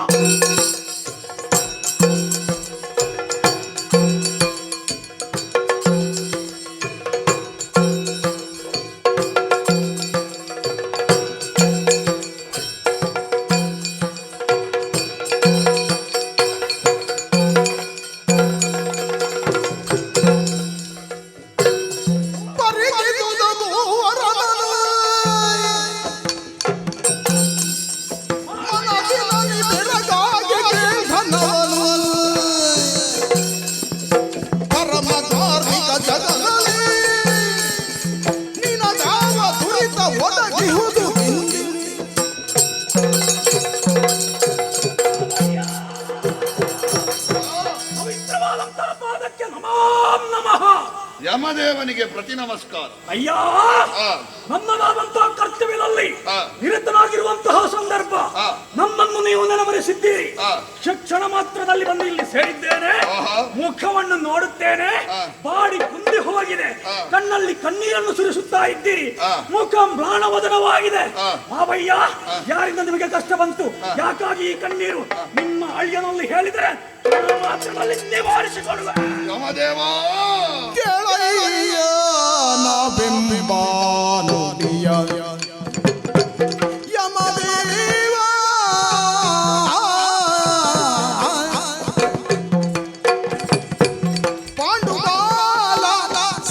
ಯಮದೇವನಿಗೆ ಪ್ರತಿ ನಮಸ್ಕಾರ. ಅಯ್ಯ, ನನ್ನದಾದಂತಹ ಕರ್ತವ್ಯದಲ್ಲಿ ನಿರತನಾಗಿರುವಂತಹ ಸಂದರ್ಭ ನಮ್ಮನ್ನು ನೀವು ನೆನಮರೆಸಿದ್ದೀರಿ. ಶಿಕ್ಷಣ ಮಾತ್ರದಲ್ಲಿ ಬಂದು ಇಲ್ಲಿ ಸೇರಿದ್ದೇನೆ. ಮುಖವನ್ನು ನೋಡುತ್ತೇನೆ, ಬಾಡಿ ಕುಂದಿ ಹೋಗಿದೆ, ಕಣ್ಣಲ್ಲಿ ಕಣ್ಣೀರನ್ನು ಸುರಿಸುತ್ತಾ ಇದ್ದೀರಿ. ಮುಖ ಮ್ಲಾನವದನವಾಗಿದೆ. ಮಾವಯ್ಯ, ಯಾರಿಂದ ನಿಮಗೆ ಕಷ್ಟ ಬಂತು? ಯಾಕಾಗಿ ಈ ಕಣ್ಣೀರು? ನಿಮ್ಮ ಅಳಿಯನಲ್ಲಿ ಹೇಳಿದರೆ ಮಾತ್ರದಲ್ಲಿ ನಿವಾರಿಸಿಕೊಳ್ಳುವ. ಯಮದೇವ ಕೇಳಯ್ಯ ನಾವೆಂಬ ನುಡಿಯ ಯಮದೇವ, ಪಾಂಡುಗಾಲ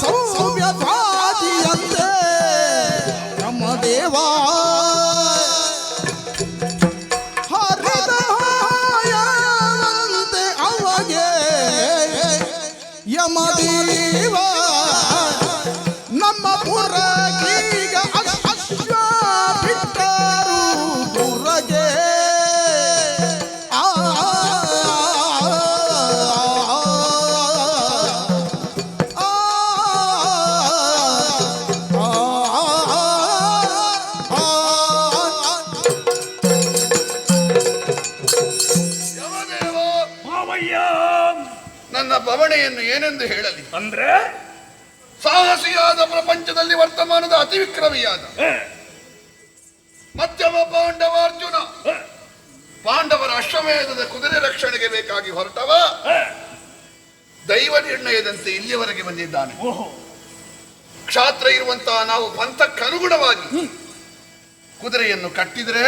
ಸೌಮ್ಯವಾದಿಯಂತೆ ಯಮದೇವ ಹರಿದಯವಂತೆ ಅವಗೆ ಯಮದೇವ ನಮ್ಮ ಪುರಗೀಗ ಅಶ್ವ ಬಿಟ್ಟರು ಪುರಗೆ. ಯಮದೇವ, ಮಾವಯ್ಯ, ನನ್ನ ಬವಣೆಯನ್ನು ಏನೆಂದು ಹೇಳಲಿ? ಅಂದ್ರೆ ಸಾಹಸಿಯಾದ ಪ್ರಪಂಚದಲ್ಲಿ ವರ್ತಮಾನದ ಅತಿ ವಿಕ್ರಮಿಯಾದ ಮಧ್ಯಮ ಪಾಂಡವ ಅರ್ಜುನ, ಪಾಂಡವರ ಅಶ್ವಮೇಧದ ಕುದುರೆ ರಕ್ಷಣೆಗೆ ಬೇಕಾಗಿ ಹೊರಟವ ದೈವ ನಿರ್ಣಯದಂತೆ ಇಲ್ಲಿಯವರೆಗೆ ಬಂದಿದ್ದಾನೆ. ಕ್ಷಾತ್ರ ಇರುವಂತಹ ನಾವು ಪಂಥಕ್ಕನುಗುಣವಾಗಿ ಕುದುರೆಯನ್ನು ಕಟ್ಟಿದರೆ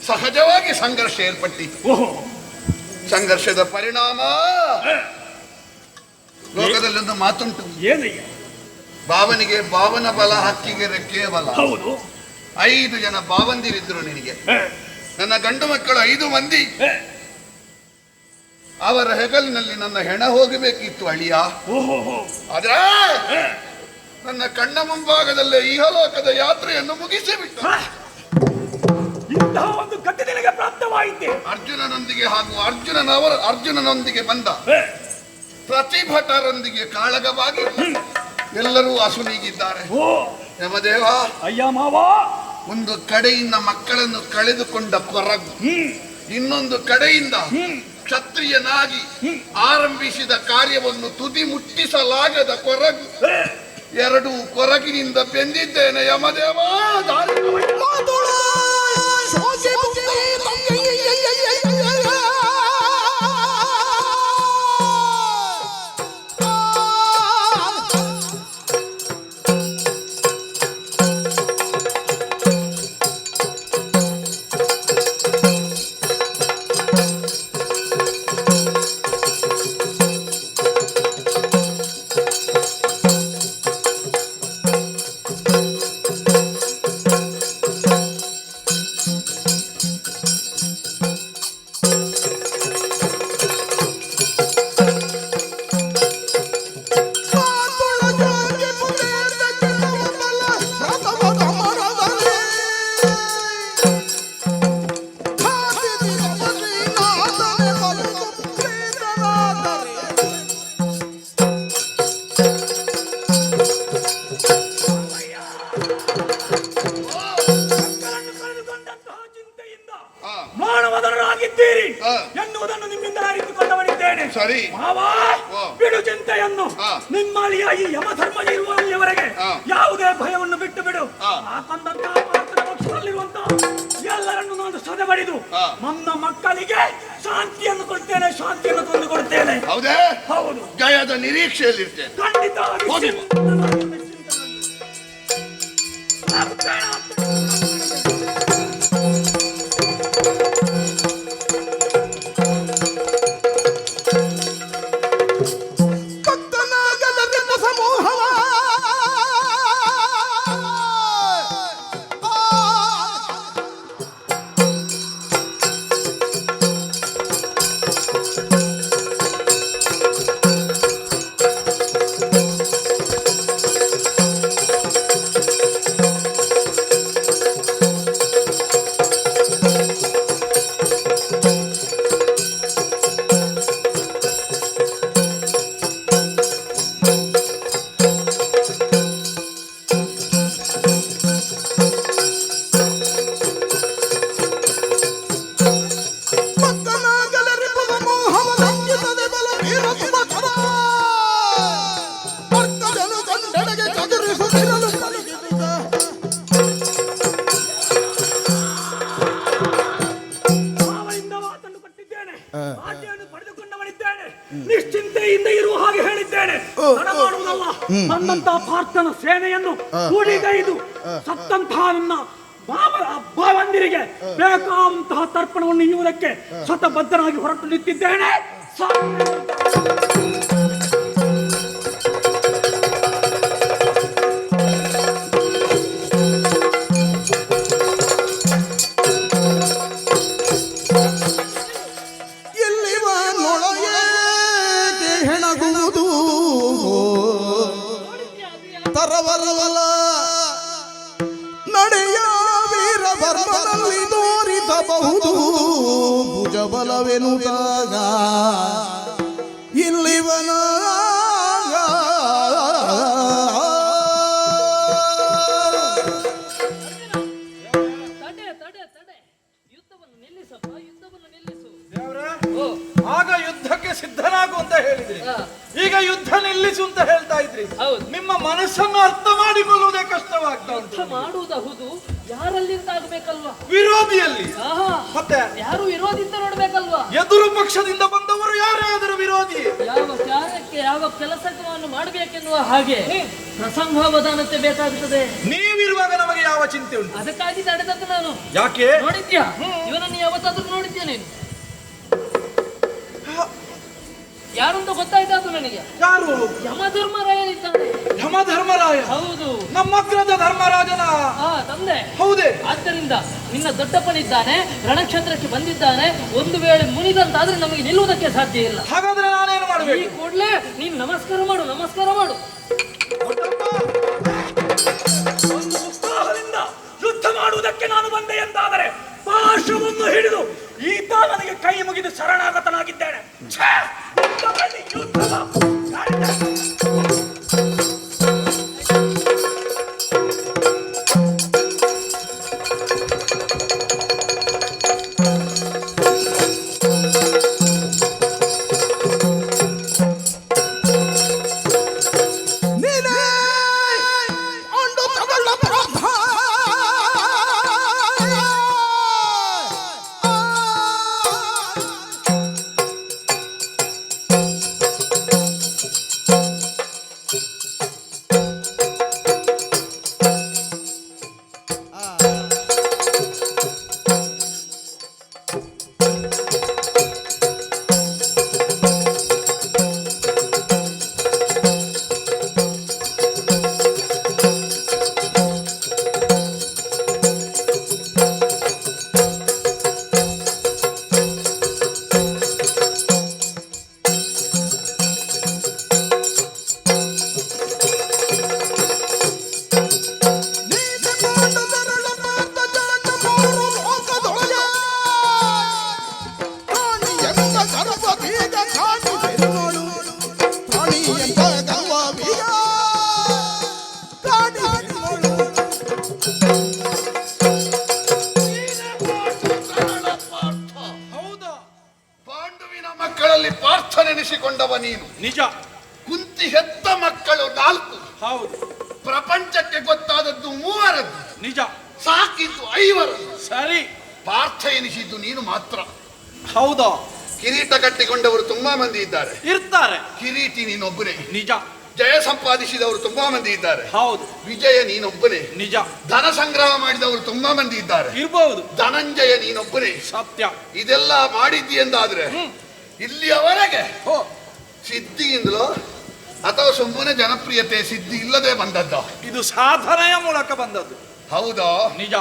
ಸಹಜವಾಗಿ ಸಂಘರ್ಷ ಏರ್ಪಟ್ಟಿತು. ಸಂಘರ್ಷದ ಪರಿಣಾಮ ಲೋಕದಲ್ಲಿ ಒಂದು ಮಾತುಂಟು, ಏನಯ್ಯ? ಬಾವನಿಗೆ ಬಾವನ ಬಲ, ಹಕ್ಕಿಗೆ ರೆಕ್ಕೆಯ ಬಲ. ಹೌದು. 5 ಜನ ಬಾವಂದಿರಿದ್ರು ನಿನಗೆ. ನನ್ನ ಗಂಡು ಮಕ್ಕಳು 5 ಮಂದಿ. ಅವರ ಹೆಗಲಿನಲ್ಲಿ ನನ್ನ ಹೆಣ ಹೋಗಬೇಕಿತ್ತು ಅಳಿಯ. ಆದ್ರೆ ನನ್ನ ಕಣ್ಣ ಮುಂಭಾಗದಲ್ಲೇ ಇಹಲೋಕದ ಯಾತ್ರೆಯನ್ನು ಮುಗಿಸಿಬಿಟ್ಟ. ಇಂತಹ ಒಂದು ಗತಿ ನಿನಗೆ ಪ್ರಾಪ್ತವಾಯಿತೆ. ಅರ್ಜುನನೊಂದಿಗೆ ಹಾಗೂ ಅರ್ಜುನನೊಂದಿಗೆ ಬಂದ ಪ್ರತಿಭಟರೊಂದಿಗೆ ಕಾಳಗವಾಗಿ ಎಲ್ಲರೂ ಅಸುನೀಗಿದ್ದಾರೆ. ಯಮದೇವ, ಅಯ್ಯ ಮಾವ, ಒಂದು ಕಡೆಯಿಂದ ಮಕ್ಕಳನ್ನು ಕಳೆದುಕೊಂಡ ಕೊರಗು, ಇನ್ನೊಂದು ಕಡೆಯಿಂದ ಕ್ಷತ್ರಿಯನಾಗಿ ಆರಂಭಿಸಿದ ಕಾರ್ಯವನ್ನು ತುದಿ ಮುಟ್ಟಿಸಲಾಗದ ಕೊರಗು. 2 ಕೊರಗಿನಿಂದ ಬೆಂದಿದ್ದೇನೆ ಯಮದೇವ. ಮಾನವದರಾಗಿದ್ದೀರಿ ಎನ್ನುವುದನ್ನು ನಿಮ್ಮಿಂದ ಅರಿತುಕೊಂಡವನಿದ್ದೇನೆ. ಸರಿ ಮಾವ, ಬಿಡು ಚಿಂತೆಯನ್ನು. ನಿಮ್ಮಲ್ಲಿಯ ಈ ಯಮಧರ್ಮ ಇರುವಲ್ಲಿಯವರೆಗೆ ಯಾವುದೇ ಭಯವನ್ನು ಬಿಟ್ಟು ಬಿಡು. ಆತಂದಂತಹ ಪಾರ್ಥನ ಪಕ್ಷದಲ್ಲಿರುವಂತಹ ಎಲ್ಲರನ್ನು ನಾನು ಸದೆಬಡಿದು ನನ್ನ ಮಕ್ಕಳಿಗೆ ಶಾಂತಿಯನ್ನು ಕೊಡ್ತೇನೆ, ಶಾಂತಿಯನ್ನು ತಂದು ಕೊಡ್ತೇನೆ. ಹೌದೇ? ಹೌದು. ಜಯದ ನಿರೀಕ್ಷೆಯಲ್ಲಿರ್ತೇನೆ. ಖಂಡಿತ. ನಿಶ್ಚಿಂತೆಯಿಂದ ಇರುವ ಹಾಗೆ ಹೇಳಿದ್ದೇನೆ. ಮಾಡುವುದಲ್ಲ, ನನ್ನಂತಹ ಪಾರ್ಥನ ಸೇನೆಯನ್ನು ಕೂಡಿಗೈದು ಸತ್ತಂತಹ ನನ್ನ ಭಾವಂದಿರಿಗೆ ಬೇಕಾದಂತಹ ತರ್ಪಣವನ್ನು ನೀಡುವುದಕ್ಕೆ ಶತಬದ್ಧನಾಗಿ ಹೊರಟು ನಿಂತಿದ್ದೇನೆ. ತರವರವಲ ನಡೆಯ ವೀರ ಧರ್ಮದಲ್ಲಿ ತೋರಿಸಬಹುದು ಭುಜಬಲವೆನುದಾಗ ಇಲ್ಲಿವನ ಆಗ ಯುದ್ಧಕ್ಕೆ ಸಿದ್ಧನಾಗು ಅಂತ ಹೇಳಿದ್ರಿ, ಈಗ ಯುದ್ಧ ನಿಲ್ಲಿಸು ಅಂತ ಹೇಳ್ತಾ ಇದ್ರಿ. ನಿಮ್ಮ ಮನಸ್ಸನ್ನು ಅರ್ಥ ಮಾಡಿಕೊಳ್ಳುವುದೇ ಕಷ್ಟವಾಗ್ತಾ ಉಂಟು. ಮಾಡುವುದು ಯಾರಲ್ಲಿಂದ ಆಗ್ಬೇಕಲ್ವಾ? ವಿರೋಧಿಯಲ್ಲಿ. ಮತ್ತೆ ಯಾರು ವಿರೋಧಿ ಅಂತ ನೋಡ್ಬೇಕಲ್ವಾ? ಎದುರು ಪಕ್ಷದಿಂದ ಬಂದವರು ಯಾರಾದರೂ ವಿರೋಧಿ. ಯಾವ ಕಾರ್ಯಕ್ಕೆ ಯಾವ ಕೆಲಸವನ್ನು ಮಾಡಬೇಕೆನ್ನುವ ಹಾಗೆ ಪ್ರಸಂಗೋವಧಾನತೆ ಬೇಕಾಗುತ್ತದೆ. ನೀವಿರುವಾಗ ನಮಗೆ ಯಾವ ಚಿಂತೆ ಉಂಟು? ಅದಕ್ಕಾಗಿ ತಡೆದದ್ದು ನಾನು. ಯಾಕೆ? ನೋಡಿದ್ಯಾ ಇವನನ್ನು ಯಾವತ್ತಾದ್ರೂ ನೋಡಿದ್ಯಾ ನೀನು? ಯಾರಂತ ಗೊತ್ತಾಯ್ತಾದ್ರು ನನಗೆ. ಯಾರು? ಯಮಧರ್ಮರಾಯನಿದ್ದಾನೆ. ಯಮಧರ್ಮರಾಯ? ಹೌದು, ನಮ್ಮ ಅಗ್ರಜ ಧರ್ಮರಾಜನ ತಂದೆ. ಹೌದೇ? ಆದ್ದರಿಂದ ನಿನ್ನ ದೊಡ್ಡಪ್ಪನಿದ್ದಾನೆ, ರಣಕ್ಷೇತ್ರಕ್ಕೆ ಬಂದಿದ್ದಾನೆ. ಒಂದು ವೇಳೆ ಮುನಿದಂತಾದ್ರೆ ನಮಗೆ ನಿಲ್ಲುವುದಕ್ಕೆ ಸಾಧ್ಯ ಇಲ್ಲ. ಹಾಗಾದ್ರೆ ನಾನೇನು ಈ ಮಾಡಬೇಕು? ಕೂಡಲೇ ನೀನು ನಮಸ್ಕಾರ ಮಾಡು, ನಮಸ್ಕಾರ ಮಾಡು. ಒಂದು ಉತ್ಸಾಹದಿಂದ ಯುದ್ಧ ಮಾಡುವುದಕ್ಕೆ ನಾನು ಬಂದೆ ಎಂದಾದರೆ ಪಾಶವನ್ನು ಹಿಡಿದು ಈತ ನನಗೆ ಕೈ ಮುಗಿದು ಶರಣಾಗತನಾಗಿದ್ದೇನೆ. ನೀನೇ ಅಂಡು ತಗೊಳ್ಳ ಪ್ರಾರ್ಥ ಪಾಂಡುವಿನ ಮಕ್ಕಳಲ್ಲಿ ಪಾರ್ಥನೆನಿಸಿಕೊಂಡವ ನೀನು. ನಿಜ. ಕುಂತಿ ಹೆತ್ತ ಮಕ್ಕಳು 4. ಹೌದು. ಪ್ರಪಂಚಕ್ಕೆ ಗೊತ್ತಾದದ್ದು 3. ನಿಜ. ಸಾಕಿದ್ದು 5. ಸರಿ. ಪಾರ್ಥ ಎನಿಸಿದ್ದು ನೀನು ಮಾತ್ರ. ಹೌದಾ? ಕಿರೀಟ ಕಟ್ಟಿಕೊಂಡವರು ತುಂಬಾ ಮಂದಿ ಇದ್ದಾರೆ. ಇರ್ತಾರೆ. ಕಿರೀಟಿ ನೀನೊಬ್ಬನೇ. ನಿಜ. ಜಯ ಸಂಪಾದಿಸಿದವರು ತುಂಬಾ ಮಂದಿ ಇದ್ದಾರೆ. ಹೌದು. ವಿಜಯ ನೀನೊಬ್ಬನೇ. ನಿಜ. ಧನ ಸಂಗ್ರಹ ಮಾಡಿದವರು ತುಂಬಾ ಮಂದಿ ಇದ್ದಾರೆ. ಇರಬಹುದು. ಧನಂಜಯ ನೀನೊಬ್ಬನೇ. ಸತ್ಯ. ಇದೆಲ್ಲ ಮಾಡಿದ್ದಿ ಎಂದಾದ್ರೆ ಇಲ್ಲಿಯವರೆಗೆ ಓ, ಸಿದ್ಧಿಯಿಂದಲೋ ಅಥವಾ ಸುಮ್ಮನೆ ಜನಪ್ರಿಯತೆ ಸಿದ್ಧಿ ಇಲ್ಲದೆ ಬಂದದ್ದ? ಇದು ಸಾಧನೆಯ ಮೂಲಕ ಬಂದದ್ದು. ಹೌದಾ? ನಿಜ.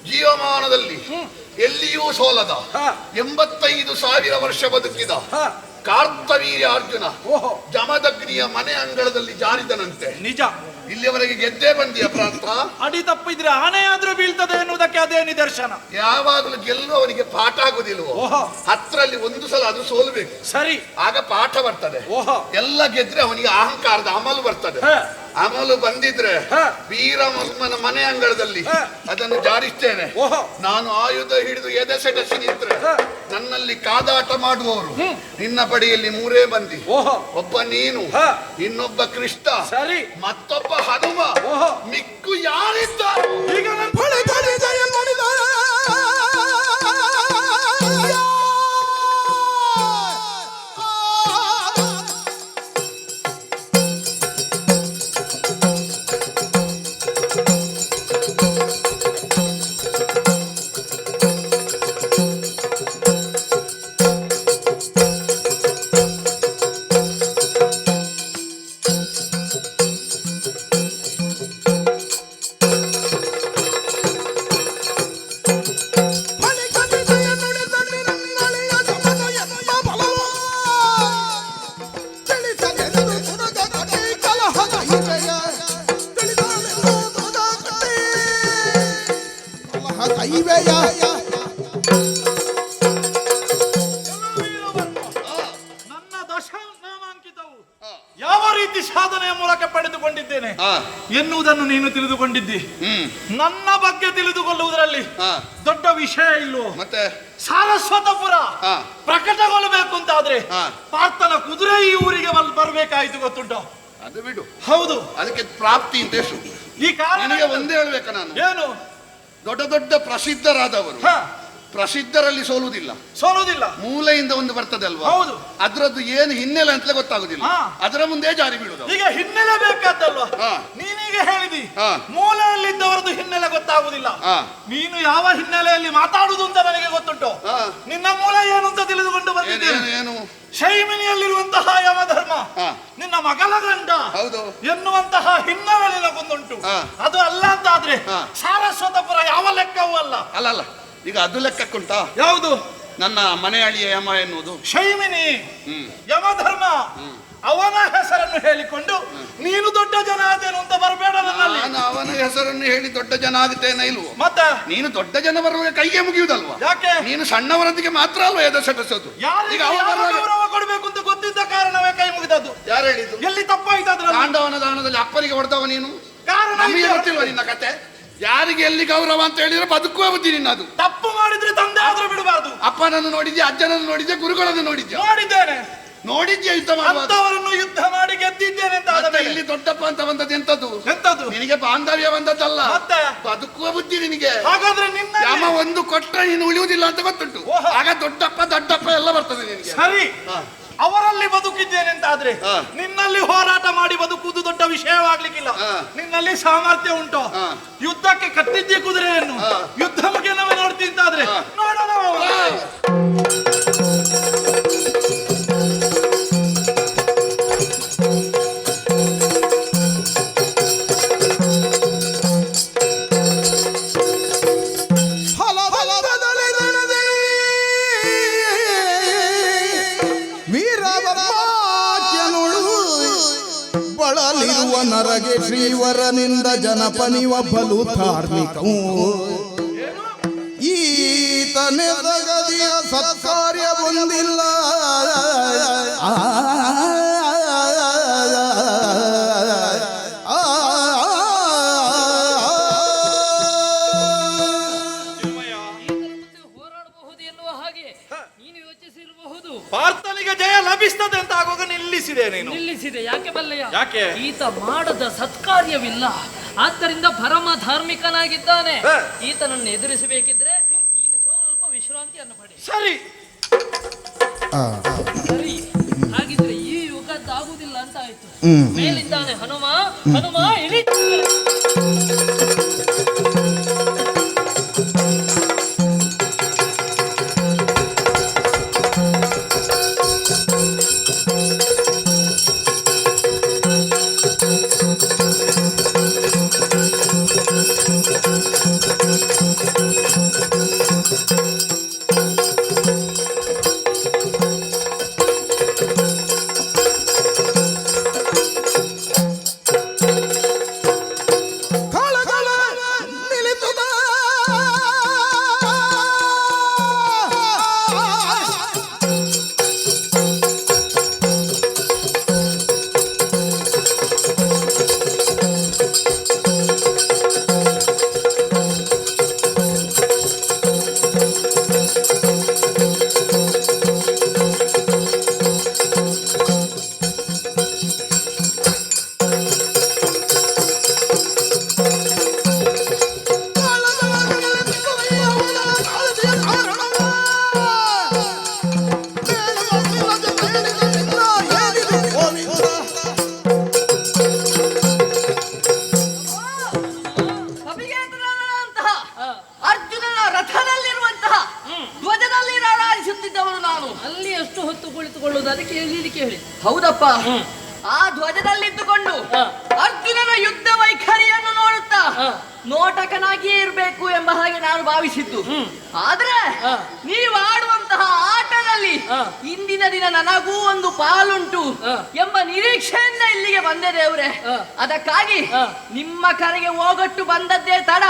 ಜೀವಮಾನದಲ್ಲಿ ಎಲ್ಲಿಯೂ ಸೋಲದ 85,000 ವರ್ಷ ಬದುಕಿದ ಹ. ಕಾರ್ತವೀರ್ಯ ಅರ್ಜುನ ಓಹೋ. ಜಮದಗ್ನಿಯ ಮನೆ ಅಂಗಳದಲ್ಲಿ ಜಾರಿದನಂತೆ. ನಿಜ. ಇಲ್ಲಿಯವರೆಗೆ ಗೆದ್ದೇ ಬಂದಿಯ ಪ್ರಾಂತ. ಅಡಿ ತಪ್ಪಿದ್ರೆ ಆನೆಯಾದ್ರೂ ಬೀಳ್ತದೆ ಎನ್ನುವುದಕ್ಕೆ ಅದೇ ನಿದರ್ಶನ. ಯಾವಾಗಲೂ ಗೆಲ್ಲುವವನಿಗೆ ಪಾಠ ಆಗುದಿಲ್ವೋ? ಓಹೋ. 10ರಲ್ಲಿ 1 ಸಲ ಅದು ಸೋಲ್ಬೇಕು, ಸರಿ. ಆಗ ಪಾಠ ಬರ್ತದೆ. ಓಹೋ. ಎಲ್ಲ ಗೆದ್ರೆ ಅವನಿಗೆ ಅಹಂಕಾರದ ಅಮಲು ಬರ್ತದೆ. ಹ. ಅಮಲು ಬಂದಿದ್ರೆ ಹ. ವೀರಮನ ಮನೆ ಅಂಗಳದಲ್ಲಿ ಹ. ಅದನ್ನು ಜಾರಿಸ್ತೇನೆ. ಓಹೋ. ನಾನು ಆಯುಧ ಹಿಡಿದು ಎದೆ ಸೆಟಸಿ ನಿಂತ್ರೆ ಹ. ನನ್ನಲ್ಲಿ ಕಾದಾಟ ಮಾಡುವವರು ನಿನ್ನ ಪಡೆಯಲ್ಲಿ 3 ಮಂದಿ. ಓಹೋ. ಒಬ್ಬ ನೀನು, ಹ. ಇನ್ನೊಬ್ಬ ಕೃಷ್ಣ, ಸರಿ. ಮತ್ತೊಬ್ಬ ಹನುಮ. ಓಹೋ. ಮಿಕ್ಕು ಯಾರಿದ್ದಾರೆ? ಈಗ ನನ್ನ ಹೊಳೆ ತಳಿ ಜಯ ಮಾಡಿದ ನನ್ನ ದಶನಾಮಾಂಕಿತವು ಯಾವ ರೀತಿ ಸಾಧನೆಯ ಮೂಲಕ ಪಡೆದುಕೊಂಡಿದ್ದೇನೆ ಎನ್ನುವುದನ್ನು ನೀನು ತಿಳಿದುಕೊಂಡಿದ್ದಿ. ನನ್ನ ಬಗ್ಗೆ ತಿಳಿದುಕೊಳ್ಳುವುದರಲ್ಲಿ ದೊಡ್ಡ ವಿಷಯ ಇಲ್ವೋ? ಮತ್ತೆ ಸಾರಸ್ವತಪುರ ಪ್ರಕಟಗೊಳ್ಳಬೇಕು ಅಂತಾದ್ರೆ ಪಾರ್ಥನ ಕುದುರೆ ಈ ಊರಿಗೆ ಬರಬೇಕಾಯ್ತು, ಗೊತ್ತುಂಟು? ಅದು ಬಿಡು. ಹೌದು. ಅದಕ್ಕೆ ಪ್ರಾಪ್ತಿ ಅಂತ ಹೆಸರು. ಈ ಕಾರಣ ನಿನಗೆ ಒಂದೇ ಹೇಳ್ಬೇಕಾ ನಾನು? ಏನು? ದೊಡ್ಡ ದೊಡ್ಡ ಪ್ರಸಿದ್ಧರಾದವರು ಪ್ರಸಿದ್ಧರಲ್ಲಿ ಸೋಲುವುದಿಲ್ಲ, ಸೋಲುವುದಿಲ್ಲ. ಮೂಲೆಯಿಂದ ಒಂದು ಬರ್ತದೆ ಅಲ್ವಾ, ಹೌದು. ಅದ್ರದ್ದು ಏನು ಹಿನ್ನೆಲೆ ಅಂತಲೇ ಗೊತ್ತಾಗುದಿಲ್ಲ, ಅದರ ಮುಂದೆ ಜಾರಿ ಬೀಳುದು. ಈಗ ಹಿನ್ನೆಲೆ ಬೇಕಾದ್ದಲ್ವಾ, ನೀನೀಗ ಹೇಳಿದಿ ಮೂಲೆಯಲ್ಲಿದ್ದವರದ್ದು ಹಿನ್ನೆಲೆ ಗೊತ್ತಾಗುದಿಲ್ಲ. ನೀನು ಯಾವ ಹಿನ್ನೆಲೆಯಲ್ಲಿ ಮಾತಾಡುದು ಅಂತ ನನಗೆ ಗೊತ್ತುಂಟು. ನಿನ್ನ ಮೂಲೆ ಏನು ಅಂತ ತಿಳಿದುಕೊಂಡು ಬಂದಿದ್ದೇನೆ. ಏನು? ಶೈಮಿನಿಯಲ್ಲಿರುವಂತಹ ಯಮಧರ್ಮ ನಿನ್ನ ಮಗಳ ಗಂಡ ಎನ್ನುವಂತಹ ಹಿನ್ನೆಲೆ ನಿನಗೊಂದುಂಟು. ಅದು ಅಲ್ಲ ಅಂತಾದ್ರೆ ಸಾರಸ್ವತಪುರ ಯಾವ ಲೆಕ್ಕವೂ ಅಲ್ಲ. ಅಲ್ಲ, ಈಗ ಅದು ಲೆಕ್ಕಕ್ಕುಂಟಾ? ಯಾವುದು? ನನ್ನ ಮನೆ ಅಳಿಯ ಯಮ ಎನ್ನುವುದು ಶೈಮಿನಿ ಯಮಧರ್ಮ. ಅವನ ಹೆಸರನ್ನು ಹೇಳಿಕೊಂಡು ನೀನು ದೊಡ್ಡ ಜನ ಆದೇನು ಅಂತ ಬರಬೇಡ ನನ್ನಲ್ಲಿ. ನಾನು ಅವನ ಹೆಸರನ್ನು ಹೇಳಿ ದೊಡ್ಡ ಜನ ಆಗುತ್ತೇನೆ ಇಲ್ವೋ? ಮತ್ತೆ ನೀನು ದೊಡ್ಡ ಜನ ಬರುವಾಗ ಕೈಗೆ ಮುಗಿಯುವುದಲ್ವಾ? ಯಾಕೆ? ನೀನು ಸಣ್ಣವರೊಂದಿಗೆ ಮಾತ್ರ ಅಲ್ವಾ ಎದಸಡಿಸೋದು? ಗೌರವ ಕೊಡಬೇಕು ಅಂತ ಗೊತ್ತಿದ್ದ ಕಾರಣವೇ ಕೈ ಮುಗಿದದ್ದು. ಯಾರು ಹೇಳಿದ್ದು? ಎಲ್ಲಿ ತಪ್ಪಾಯ್ತಾದ್ರ? ತಾಂಡವನ ದಾನದಲ್ಲಿ ಅಪ್ಪನಿಗೆ ಹೊಡೆದವ ನೀನು. ಕಾರಣ ನಮಗೆ ಗೊತ್ತಿಲ್ವ ನಿನ್ನ ಕತೆ? ಯಾರಿಗೆ ಎಲ್ಲಿ ಗೌರವ ಅಂತ ಹೇಳಿದ್ರೆ ಬದುಕುವ ಬುದ್ಧಿ ನಿನ್ನದು. ತಪ್ಪು ಮಾಡಿದ್ರೆ ತಂದೆ ಆದ್ರೂ ಬಿಡಬಾರ್ದು. ಅಪ್ಪನನ್ನು ನೋಡಿದ್ಯಾ, ಅಜ್ಜನನ್ನು ನೋಡಿದ್ಯಾ, ಗುರುಗಳನ್ನು ನೋಡಿದ್ಯಾ? ನೋಡಿದ್ದೇನೆ. ನೋಡಿದ್ಯಾ ಯುದ್ಧ ಮಾಡುವವರನ್ನು ಯುದ್ಧ ಮಾಡಿ ಗೆದ್ದಿದ್ದೇನೆ ಅಂತ. ಇಲ್ಲಿ ದೊಡ್ಡಪ್ಪ ಅಂತ ಬಂದದ್ದು ಎಂತದ್ದು? ಎಂತದ್ದು? ನಿನಗೆ ಬಾಂಧವ್ಯ ಬಂದದ್ದಲ್ಲ, ಮತ್ತೆ ಬದುಕುವ ಬುದ್ಧಿ ನಿನಗೆ. ಹಾಗಾದ್ರೆ ನಿನ್ನ ಯಮ ಒಂದು ಕೊಟ್ಟರೆ ನೀನು ಉಳಿಯುವುದಿಲ್ಲ ಅಂತ ಗೊತ್ತುಂಟು. ಆಗ ದೊಡ್ಡಪ್ಪ ಎಲ್ಲ ಬರ್ತದೆ ನಿನಗೆ. ಸರಿ, ಅವರಲ್ಲಿ ಬದುಕಿದ್ದೇನೆ ಅಂತ ಆದ್ರೆ ನಿನ್ನಲ್ಲಿ ಹೋರಾಟ ಮಾಡಿ ಬದುಕುವುದು ದೊಡ್ಡ ವಿಷಯವಾಗ್ಲಿಕ್ಕಿಲ್ಲ. ನಿನ್ನಲ್ಲಿ ಸಾಮರ್ಥ್ಯ ಉಂಟು. ಯುದ್ಧಕ್ಕೆ ಕಟ್ಟಿದ್ದೆ ಕುದುರೆಯನ್ನು ಯುದ್ಧ ಮುಗಿಯ ನಾವು ನೋಡ್ತಿದ್ದಾದ್ರೆ ನೋಡೋಣ. ನರಗೆ ಶ್ರೀವರನಿಂದ ಜನಪನಿವ ಬಲು ಧಾರ್ಮಿಕವು ಈತನೆ ಜಗದಿಯ ಸತ್ಕಾರ್ಯ ಬಂದಿಲ್ಲ. ಹೋರಾಡಬಹುದು ಎನ್ನುವ ಹಾಗೆ ನೀನು ಯೋಚಿಸಿರಬಹುದು. ಪಾರ್ಥನಿಗೆ ಜಯ ಲಭಿಸ್ತದೆ ಅಂತ ಆಗುವಾಗ ನಿಲ್ಲಿಸಿದೆ ನೀನು. ನಿಲ್ಲಿಸಿದೆ ಯಾಕೆ ಬಲ್ಲಯ್ಯ? ಯಾಕೆ? ಈತ ಮಾಡದ ಸತ್ಕಾರ್ಯವಿಲ್ಲ, ಆದ್ದರಿಂದ ಪರಮ ಧಾರ್ಮಿಕನಾಗಿದ್ದಾನೆ. ಈತನನ್ನು ಎದುರಿಸಬೇಕಿದ್ರೆ ನೀನು ಸ್ವಲ್ಪ ವಿಶ್ರಾಂತಿಯನ್ನು ಪಡಿ. ಸರಿ ಸರಿ, ಹಾಗಿದ್ರೆ ಈ ಯುಗದ್ದಾಗುದಿಲ್ಲ ಅಂತ ಆಯ್ತು. ಮೇಲಿದ್ದಾನೆ ಹನುಮ, ಹನುಮ ಇಳಿ. ಹೌದಪ್ಪ, ಆ ಧ್ವಜದಲ್ಲಿದ್ದುಕೊಂಡು ಅರ್ಜುನನ ಯುದ್ಧ ವೈಖರಿಯನ್ನು ನೋಡುತ್ತಾ ನೋಟಕನಾಗಿಯೇ ಇರಬೇಕು ಎಂಬ ಹಾಗೆ ನಾನು ಭಾವಿಸಿದ್ದು. ಆದ್ರೆ ನೀವು ಆಡುವಂತಹ ಆಟದಲ್ಲಿ ಇಂದಿನ ದಿನ ನನಗೂ ಒಂದು ಪಾಲುಂಟು ಎಂಬ ನಿರೀಕ್ಷೆಯಿಂದ ಇಲ್ಲಿಗೆ ಬಂದೆ ದೇವ್ರೆ. ಅದಕ್ಕಾಗಿ ನಿಮ್ಮ ಕರೆಗೆ ಹೋಗಟ್ಟು ಬಂದದ್ದೇ ತಡ,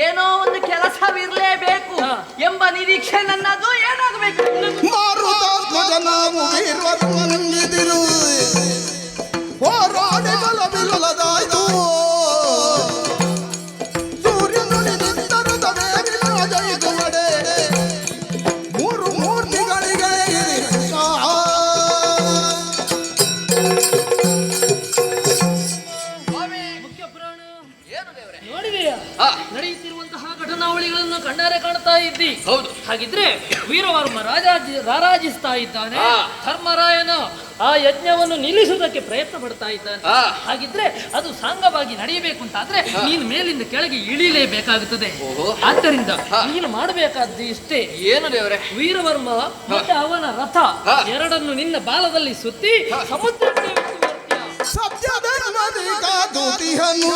ಏನೋ ಒಂದು ಕೆಲಸವಿರ್ಲೇಬೇಕು ಎಂಬ ನಿರೀಕ್ಷೆ ನನ್ನದು. ಏನಾಗಬೇಕು? ಹೋರಾಡಿ ಬಲವಿಲ್ಲದಾಯ್ತು ಮೂರು ಮೂರ್ತಿಗಳಿಗೆ ಮುಖ್ಯ ಪುರಾಣ ನೋಡಿದೆಯಾ? ನಡೆಯುತ್ತಿರುವಂತಹ ಘಟನಾ ಬಣ್ಣಾವಳಿಗಳನ್ನು ಕಣ್ಣಾರೆ ಕಾಣ್ತಾ ಇದ್ದಿ. ಹೌದು. ಹಾಗಿದ್ರೆ ವೀರವರ್ಮ ರಾರಾಜಿಸ್ತಾ ಇದ್ದಾನೆ. ಧರ್ಮರಾಯನ ಆ ಯಜ್ಞವನ್ನು ನಿಲ್ಲಿಸುವುದಕ್ಕೆ ಪ್ರಯತ್ನ ಪಡ್ತಾ ಇದ್ದಾನೆ. ಹಾಗಿದ್ರೆ ಅದು ಸಾಂಗವಾಗಿ ನಡೆಯಬೇಕು ಅಂತಾದ್ರೆ ನೀನು ಮೇಲಿಂದ ಕೆಳಗೆ ಇಳಿಲೇಬೇಕಾಗುತ್ತದೆ. ಆದ್ದರಿಂದ ನೀನು ಮಾಡಬೇಕಾದ್ದು ಇಷ್ಟೇ. ಏನು ದೇವರೇ? ವೀರವರ್ಮ ಮತ್ತೆ ಅವನ ರಥ ಎರಡನ್ನು ನಿನ್ನ ಬಾಲದಲ್ಲಿ ಸುತ್ತಿ ಸಮುದ್ರಕ್ಕೆ ಸತ್ಯಧರ್ಮದಿಗ ದೂತಿಹನು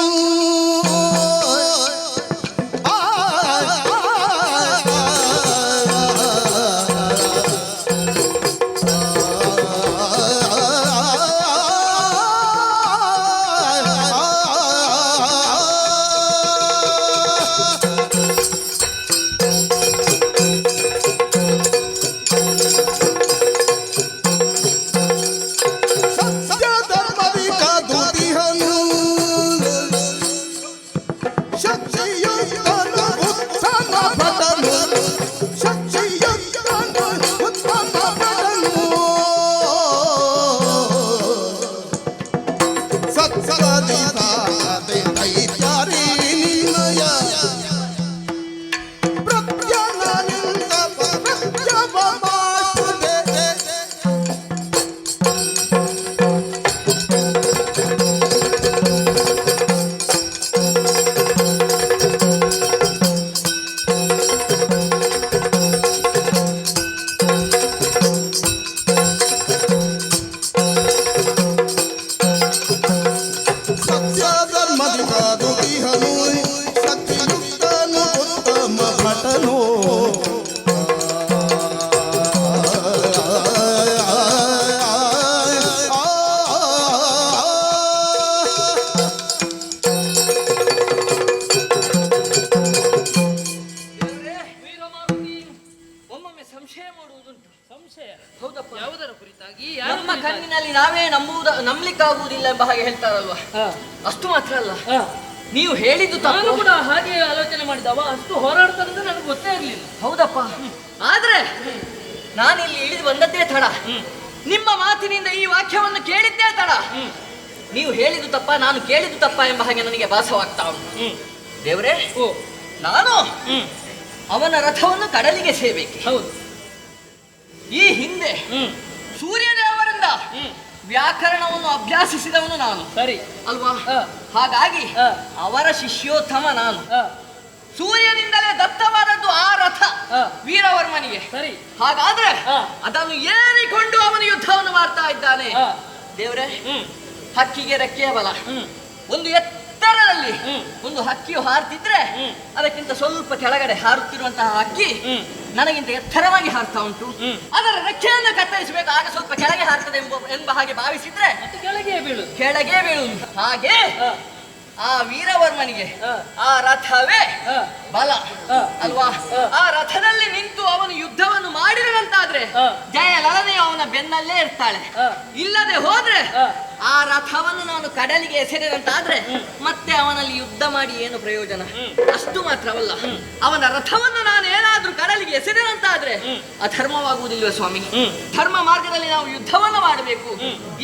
ನಮ್ಮ ಕಣ್ಣಿನಲ್ಲಿ ನಾವೇ ನಂಬಲಿಕ್ಕಾಗುವುದಿಲ್ಲ ಎಂಬ ಹಾಗೆ ಹೇಳ್ತಾರಲ್ವಾ, ಅಷ್ಟು ಮಾತ್ರ ಅಲ್ಲ, ನೀವು ಹೇಳಿದ್ದು ನಾನು ಕೂಡ ಹಾಗೆ ಆಲೋಚನೆ ಮಾಡಿದವ. ಅಷ್ಟು ಹೋರಾಡ್ತಾರೆ ಅಂತ ನನಗೆ ಗೊತ್ತೇ ಆಗ್ಲಿಲ್ಲ. ಹೌದಪ್ಪ, ಆದ್ರೆ ನಾನಿಲ್ಲಿ ಇಳಿದು ಬಂದದ್ದೇ ತಡ, ನಿಮ್ಮ ಮಾತಿನಿಂದ ಈ ವಾಕ್ಯವನ್ನು ಕೇಳಿದ್ದೇ ತಡ. ನೀವು ಹೇಳಿದ್ದು ತಪ್ಪ, ನಾನು ಕೇಳಿದ್ದು ತಪ್ಪ ಎಂಬ ಹಾಗೆ ನನಗೆ ಭಾಸವಾಗ್ತಾ ಉಂಟು. ದೇವ್ರೇ, ನಾನು ಅವನ ರಥವನ್ನು ಕಡಲಿಗೆ ಸೇಬೇಕು. ಹೌದು, ಈ ಹಿಂದೆ ಸೂರ್ಯದೇವರಿಂದ ವ್ಯಾಕರಣವನ್ನು ಅಭ್ಯಾಸಿಸಿದವನು ನಾನು, ಸರಿ ಅಲ್ವಾ? ಹಾಗಾಗಿ ಅವರ ಶಿಷ್ಯೋತ್ತಮ ನಾನು. ಸೂರ್ಯನಿಂದಲೇ ದತ್ತವಾದದ್ದು ಆ ರಥ ವೀರವರ್ಮನಿಗೆ. ಸರಿ, ಹಾಗಾದ್ರೆ ಅದನ್ನು ಏರಿಕೊಂಡು ಅವನು ಯುದ್ಧವನ್ನು ಮಾಡ್ತಾ ಇದ್ದಾನೆ. ದೇವ್ರೆ, ಹಕ್ಕಿಗೆ ರೆಕ್ಕೆಯ ಬಲ. ಒಂದು ಎತ್ತರದಲ್ಲಿ ಒಂದು ಹಕ್ಕಿಯು ಹಾರುತ್ತಿದ್ರೆ ಅದಕ್ಕಿಂತ ಸ್ವಲ್ಪ ಕೆಳಗಡೆ ಹಾರುತ್ತಿರುವಂತಹ ಹಕ್ಕಿ ನನಗಿಂತ ಎತ್ತರವಾಗಿ ಹಾರ್ತಾ ಉಂಟು. ಅದರ ರೆಕ್ಕೆಯನ್ನು ಕತ್ತರಿಸಬೇಕು, ಆಗ ಸ್ವಲ್ಪ ಕೆಳಗೆ ಹಾರ್ತದೆ ಎಂಬ ಹಾಗೆ ಭಾವಿಸಿದ್ರೆ ಕೆಳಗೆ ಬೀಳುವುದು. ಹಾಗೆ ಆ ವೀರವರ್ಮನಿಗೆ ಆ ರಥವೇ ಬಲ, ಅಲ್ವಾ? ಆ ರಥದಲ್ಲಿ ನಿಂತು ಅವನು ಯುದ್ಧವನ್ನು ಮಾಡಿದನಂತಾದ್ರೆ ಜಯ ಲಲನೆಯು ಅವನ ಬೆನ್ನಲ್ಲೇ ಇರ್ತಾಳೆ. ಇಲ್ಲದೆ ಹೋದ್ರೆ ಆ ರಥವನ್ನು ನಾನು ಕಡಲಿಗೆ ಎಸೆದಂತಾದ್ರೆ ಮತ್ತೆ ಅವನಲ್ಲಿ ಯುದ್ಧ ಮಾಡಿ ಏನು ಪ್ರಯೋಜನ? ಅಷ್ಟು ಮಾತ್ರವಲ್ಲ, ಅವನ ರಥವನ್ನು ನಾನು ಏನಾದ್ರೂ ಕಡಲಿಗೆ ಎಸೆದಂತಾದ್ರೆ ಅಧರ್ಮವಾಗುವುದಿಲ್ವ ಸ್ವಾಮಿ? ಧರ್ಮ ಮಾರ್ಗದಲ್ಲಿ ನಾವು ಯುದ್ಧವನ್ನು ಮಾಡಬೇಕು.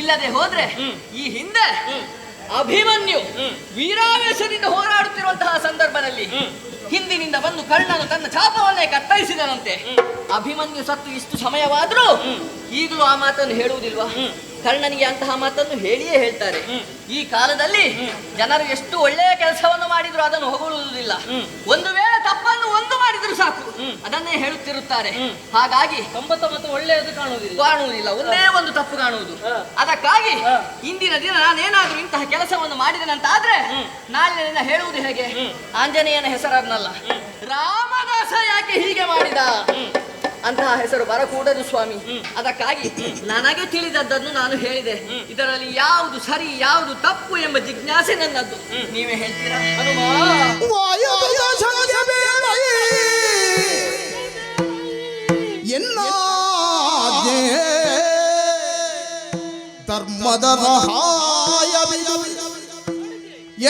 ಇಲ್ಲದೆ ಹೋದ್ರೆ ಈ ಹಿಂದೆ ಅಭಿಮನ್ಯು ವೀರಾವೇಶದಿಂದ ಹೋರಾಡುತ್ತಿರುವಂತಹ ಸಂದರ್ಭದಲ್ಲಿ ಹಿಂದಿನಿಂದ ಬಂದು ಕರ್ಣನು ತನ್ನ ಚಾಪವನ್ನೇ ಕತ್ತರಿಸಿದನಂತೆ. ಅಭಿಮನ್ಯು ಸತ್ತು ಇಷ್ಟು ಸಮಯವಾದ್ರೂ ಈಗಲೂ ಆ ಮಾತನ್ನು ಹೇಳುವುದಿಲ್ವಾ? ಕರ್ಣನಿಗೆ ಅಂತಹ ಮಾತನ್ನು ಹೇಳಿಯೇ ಹೇಳ್ತಾರೆ. ಈ ಕಾಲದಲ್ಲಿ ಜನರು ಎಷ್ಟು ಒಳ್ಳೆಯ ಕೆಲಸವನ್ನು ಮಾಡಿದ್ರು ಅದನ್ನು ಹೊಗಳುವುದಿಲ್ಲ. ಒಂದು ವೇಳೆ ತಪ್ಪನ್ನು ಒಂದು ಮಾಡಿದ್ರು ಸಾಕು ಅದನ್ನೇ ಹೇಳುತ್ತಿರುತ್ತಾರೆ. ಹಾಗಾಗಿ 99 ಒಳ್ಳೆಯದು ಕಾಣುವುದಿಲ್ಲ, ಒಂದೇ ಒಂದು ತಪ್ಪು ಕಾಣುವುದು. ಅದಕ್ಕಾಗಿ ಇಂದಿನ ದಿನ ನಾನೇನಾದ್ರೂ ಇಂತಹ ಕೆಲಸವನ್ನು ಮಾಡಿದೆನಂತಾದ್ರೆ ನಾಳಿನ ದಿನ ಹೇಳುವುದು ಹೇಗೆ? ಆಂಜನೇಯನ ಹೆಸರನ್ನಲ್ಲ, ರಾಮದಾಸ ಯಾಕೆ ಹೀಗೆ ಮಾಡಿದ ಅಂತಹ ಹೆಸರು ಬರಕೂಡದು ಸ್ವಾಮಿ. ಅದಕ್ಕಾಗಿ ನನಗೆ ತಿಳಿದದ್ದನ್ನು ನಾನು ಹೇಳಿದೆ. ಇದರಲ್ಲಿ ಯಾವುದು ಸರಿ ಯಾವುದು ತಪ್ಪು ಎಂಬ ಜಿಜ್ಞಾಸೆ ನನ್ನದ್ದು. ನೀವೇ ಹೇಳ್ತೀರಾ? ಧರ್ಮದ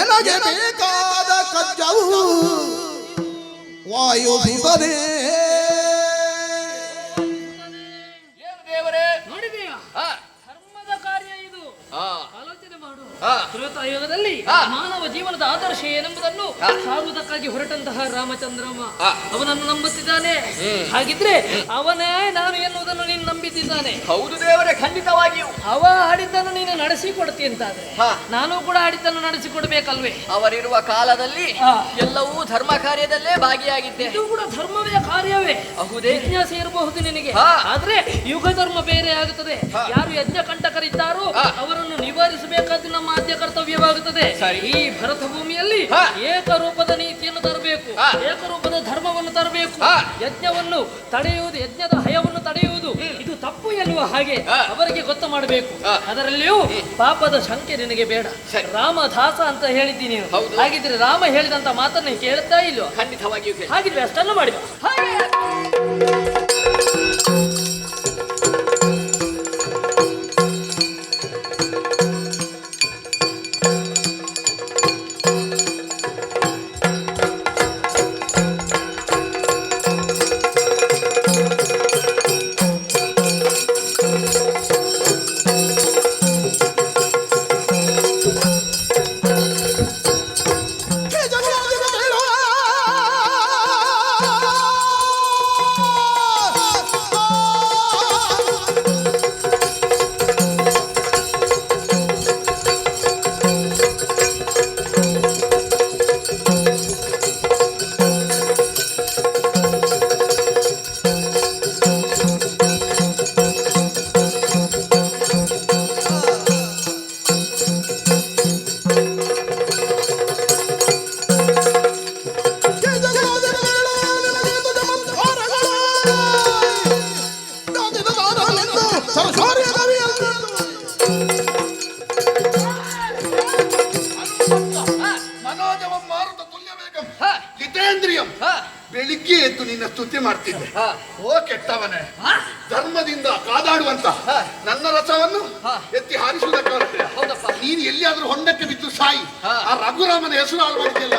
ಎನಗೆ ಬೇಕಾದ ಕಜ್ಜವು ವಾಯುಸುತನೇ. ನೋಡಿದೆಯಾ? ಧರ್ಮದ ಕಾರ್ಯ ಇದು, ಆಲೋಚನೆ ಮಾಡು. ತ್ರೇತಾಯುಗದಲ್ಲಿ ಮಾನವ ಜೀವನದ ಆದರ್ಶ ಏನೆಂಬುದನ್ನು ಸಾರುವುದಕ್ಕಾಗಿ ಹೊರಟಂತಹ ರಾಮಚಂದ್ರಮ್ಮ ಅವನನ್ನು ನಂಬುತ್ತಿದ್ದಾನೆ. ಹಾಗಿದ್ರೆ ಅವನೇ ನಾನು ಎನ್ನುವುದನ್ನು ನೀನು ನಂಬಿದ್ದಾನೆ. ಹೌದು ದೇವರೇ, ಖಂಡಿತವಾಗಿಯೂ. ಅವ ಆಡಿದ್ದನ್ನು ನೀನು ನಡೆಸಿಕೊಡ್ತಿ ಅಂತಾದ್ರೆ ನಾನು ಕೂಡ ಆಡಿದ್ದನ್ನು ನಡೆಸಿಕೊಡ್ಬೇಕಲ್ವೇ? ಅವರಿರುವ ಕಾಲದಲ್ಲಿ ಎಲ್ಲವೂ ಧರ್ಮ ಕಾರ್ಯದಲ್ಲೇ ಭಾಗಿಯಾಗಿದ್ದೆ. ಇದು ಕೂಡ ಧರ್ಮವೇ ಕಾರ್ಯವೇ. ಜಿಜ್ಞಾಸ ಇರಬಹುದು ನಿನಗೆ, ಆದ್ರೆ ಯುಗ ಧರ್ಮ ಬೇರೆ ಆಗುತ್ತದೆ. ಯಾರು ಯಜ್ಞ ಕಂಟಕರಿದ್ದಾರೋ ಅವರನ್ನು ನಿವಾರಿಸಬೇಕಾದ್ದು ನಮ್ಮ ಆದ್ಯ ಕರ್ತವ್ಯವಾಗುತ್ತದೆ. ಈ ಭರತ ಭೂಮಿಯಲ್ಲಿ ಏಕರೂಪದ ನೀತಿಯನ್ನು ತರಬೇಕು, ಏಕರೂಪದ ಧರ್ಮವನ್ನು ತರಬೇಕು. ಯಜ್ಞವನ್ನು ತಡೆಯುವುದು, ಯಜ್ಞದ ಹಯವನ್ನು ತಡೆಯುವುದು ಇದು ತಪ್ಪು ಎನ್ನುವ ಹಾಗೆ ಅವರಿಗೆ ಗೊತ್ತು ಮಾಡಬೇಕು. ಅದರಲ್ಲಿಯೂ ಪಾಪದ ಶಂಕೆ ನಿನಗೆ ಬೇಡ. ರಾಮದಾಸ ಅಂತ ಹೇಳಿದ್ದೀನಿ ನೀನು. ಹಾಗಿದ್ರೆ ರಾಮ ಹೇಳಿದಂತ ಮಾತನ್ನ ಕೇಳ್ತಾ ಇಲ್ವೋ? ಖಂಡಿತವಾಗಿಯೂ. ಹಾಗಿದ್ರೆ ಅಷ್ಟನ್ನು ಮಾಡಿ. ಬೆಳಿಗ್ಗೆ ಎದ್ದು ನಿನ್ನ ಸ್ತುತಿ ಮಾಡ್ತಿದ್ದೆ. ಓ ಕೆಟ್ಟವನೇ, ಧರ್ಮದಿಂದ ಕಾದಾಡುವಂತ ನನ್ನ ರಸವನ್ನು ಎತ್ತಿ ಹಾರಿಸುವುದಕ್ಕೆ ನೀನು ಎಲ್ಲಿಯಾದ್ರೂ ಹೊಂಡಕ್ಕೆ ಬಿದ್ದು ಸಾಯಿ. ಆ ರಘುರಾಮನ ಹೆಸರು ಹಾಳು ಮಾಡಿದ್ದಿಲ್ಲ.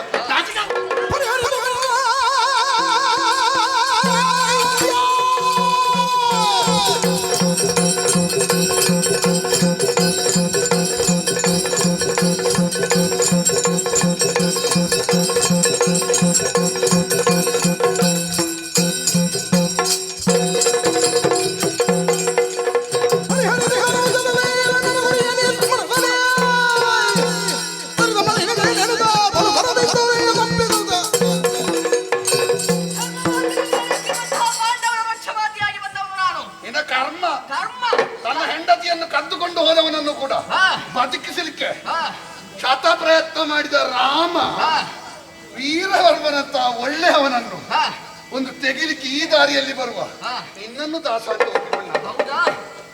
ಕದ್ದುಕೊಂಡು ಹೋದವನನ್ನು ಕೂಡ ಬದುಕಿಸಲಿಕ್ಕೆ ಶತ ಪ್ರಯತ್ನ ಮಾಡಿದ ರಾಮ ವೀರವರ್ಮನಂತ ಒಳ್ಳೆಯವನನ್ನು ಒಂದು ತೆಗಿಲಿಕ್ಕೆ ಈ ದಾರಿಯಲ್ಲಿ ಬರುವ ನಿನ್ನನ್ನು ದಾಸ ಅಂತ ಒಪ್ಪಿಕೊಳ್ಳ.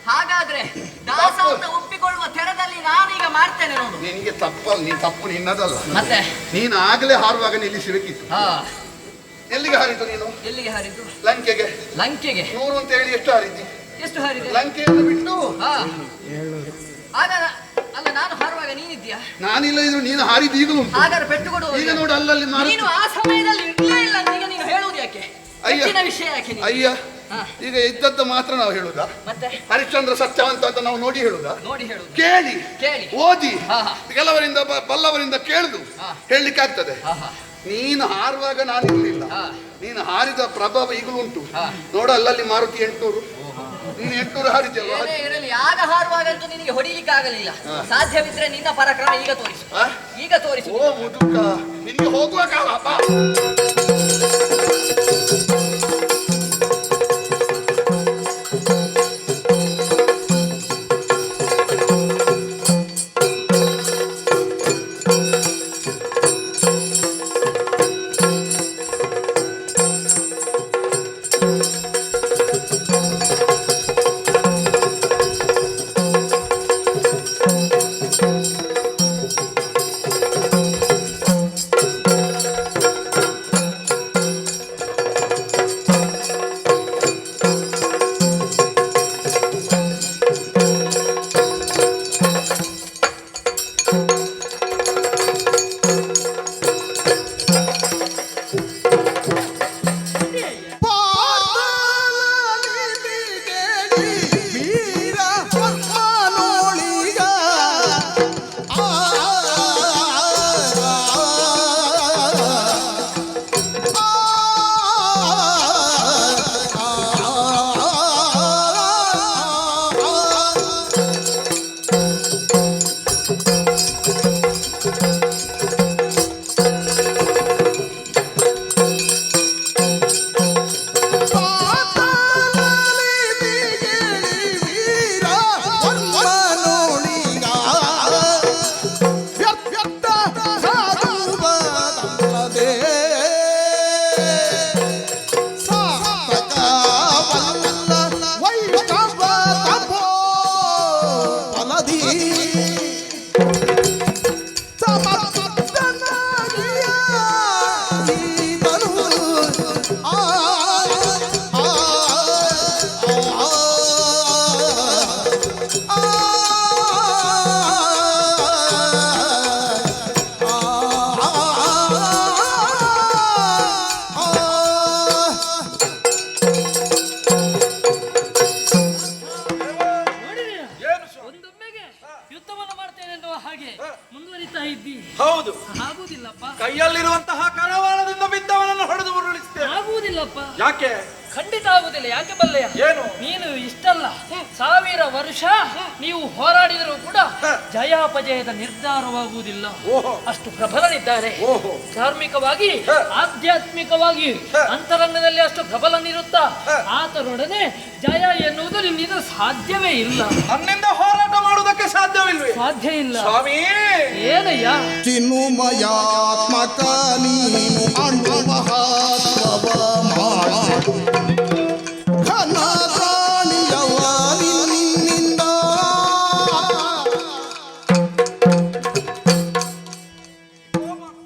ಹಾಗಾದ್ರೆ ದಾಸವನ್ನು ಒಪ್ಪಿಕೊಳ್ಳುವ ತೆರದಲ್ಲಿ ನಾನೀಗ ಮಾಡ್ತೇನೆ ನೋಡು. ನಿನಗೆ ತಪ್ಪು ನಿನ್ನದಲ್ಲ. ಮತ್ತೆ ನೀನು ಆಗ್ಲೇ ಹಾರುವಾಗ ನಿಲ್ಲಿಸಬೇಕಿತ್ತು. ಎಲ್ಲಿಗೆ ಹಾರಿದ್ದು ನೀನು? ಎಲ್ಲಿಗೆ ಹಾರಿದ್ದು? ಲಂಕೆಗೆ. ಲಂಕೆಗೆ 100 ಅಂತ ಹೇಳಿ ಎಷ್ಟು ಹಾರಿದ್ದಿ? ಎಷ್ಟು ಹಾರಿದೆ? ಲಂಕೆಯನ್ನು ಬಿಟ್ಟು ಆಗ ಅಲ್ಲ, ನಾನು ಹಾರುವಾಗ ನೀನಿದ್ಯಾ? ನಾನಿಲ್ಲ ಇದ್ರು ನೀನು ಹಾರಿದ್ದು ಈಗಲೂ. ಹಾಗಾದ್ರೆ ಪೆಟ್ಟು ಕೊಡು. ಈಗ ನೋಡು ಅಲ್ಲಲ್ಲಿ ನೀನು ಆ ಸಮಯದಲ್ಲಿ ಇರ್ಲೇ ಇಲ್ಲ. ಈಗ ನೀನು ಹೇಳುವುದು ಯಾಕೆ? ವಿಷಯ ಯಾಕೆ? ಅಯ್ಯ, ಈಗ ಇದ್ದದ್ದು ಮಾತ್ರ ನಾವು ಹೇಳುದಾ? ಮತ್ತೆ ಹರಿಶ್ಚಂದ್ರ ಸತ್ಯವಂತ ಅಂತ ನಾವು ನೋಡಿ ಹೇಳುದಾ? ನೋಡಿ ಹೇಳುದು. ಕೇಳಿ ಕೇಳಿ ಓದಿ ಕೆಲವರಿಂದ ಬಲ್ಲವರಿಂದ ಕೇಳುದು ಹೇಳಲಿಕ್ಕೆ ಆಗ್ತದೆ. ನೀನು ಹಾರುವಾಗ ನಾನು ಇರ್ಲಿಲ್ಲ. ನೀನು ಹಾರಿದ ಪ್ರಭಾವ ಈಗಲೂ ಉಂಟು. ನೋಡು ಅಲ್ಲಲ್ಲಿ ಮಾರುತಿ 800, ನೀನು 800 ಹಾರಿದ್ಯಲ್ವಾ? ಇರಲಿ. ಆಗ ಹಾರುವಾಗಂತೂ ನಿನಗೆ ಹೊಡಿಲಿಕ್ಕೆ ಆಗಲಿಲ್ಲ. ಸಾಧ್ಯವಿದ್ರೆ ನಿನ್ನ ಪರಾಕ್ರಮ ಈಗ ತೋರಿಸು. ಈಗ ತೋರಿಸು. ಓ ಮುದುಕ, ನಿನಗೆ ಹೋಗುವ ಕಾಲ ಬಾ. ಹೌದು, ಆಗುದಿಲ್ಲಪ್ಪ, ಕೈಯಲ್ಲಿರುವಂತಹ ಕರವಾಳದಿಂದ ಬಿದ್ದವನನ್ನು ಹೊಡೆದು ಉರುಳಿಸ್ತೇವೆ. ಆಗುವುದಿಲ್ಲಪ್ಪ, ಯಾಕೆ? ಖಂಡಿತ ಆಗುದಿಲ್ಲ. ಯಾಕೆ ಬಲ್ಲೆಯ? ಏನು? ನೀನು ಇಷ್ಟಲ್ಲ, 1000 ವರ್ಷ ನೀವು ಹೋರಾಡಿದರೂ ಕೂಡ ಜಯಾಪಜಯದ ನಿರ್ಧಾರವಾಗುವುದಿಲ್ಲ. ಓಹೋ. ಅಷ್ಟು ಪ್ರಬಲನಿದ್ದಾರೆ. ಓಹೋ. ಧಾರ್ಮಿಕವಾಗಿ, ಆಧ್ಯಾತ್ಮಿಕವಾಗಿ, ಅಂತರಂಗದಲ್ಲಿ ಅಷ್ಟು ಪ್ರಬಲನಿರುತ್ತ ಆತನೊಡನೆ ಜಯ ಎನ್ನುವುದು ನಿನ್ನಿಂದ ಸಾಧ್ಯವೇ ಇಲ್ಲ. ನನ್ನಿಂದ ಹೋರಾಟ ಮಾಡುವುದಕ್ಕೆ ಸಾಧ್ಯವಿಲ್ವೇ? ಸಾಧ್ಯ ಇಲ್ಲ ಸ್ವಾಮಿ. ಏನಯ್ಯ? ಚಿನ್ಮಯಾತ್ಮಕ ನೀನು ಅಣು ಮಹಾತ್ಮವ ಮಾಡು ಘನ ಪ್ರಾಣಿಯವ ನಿನ್ನಿಂದ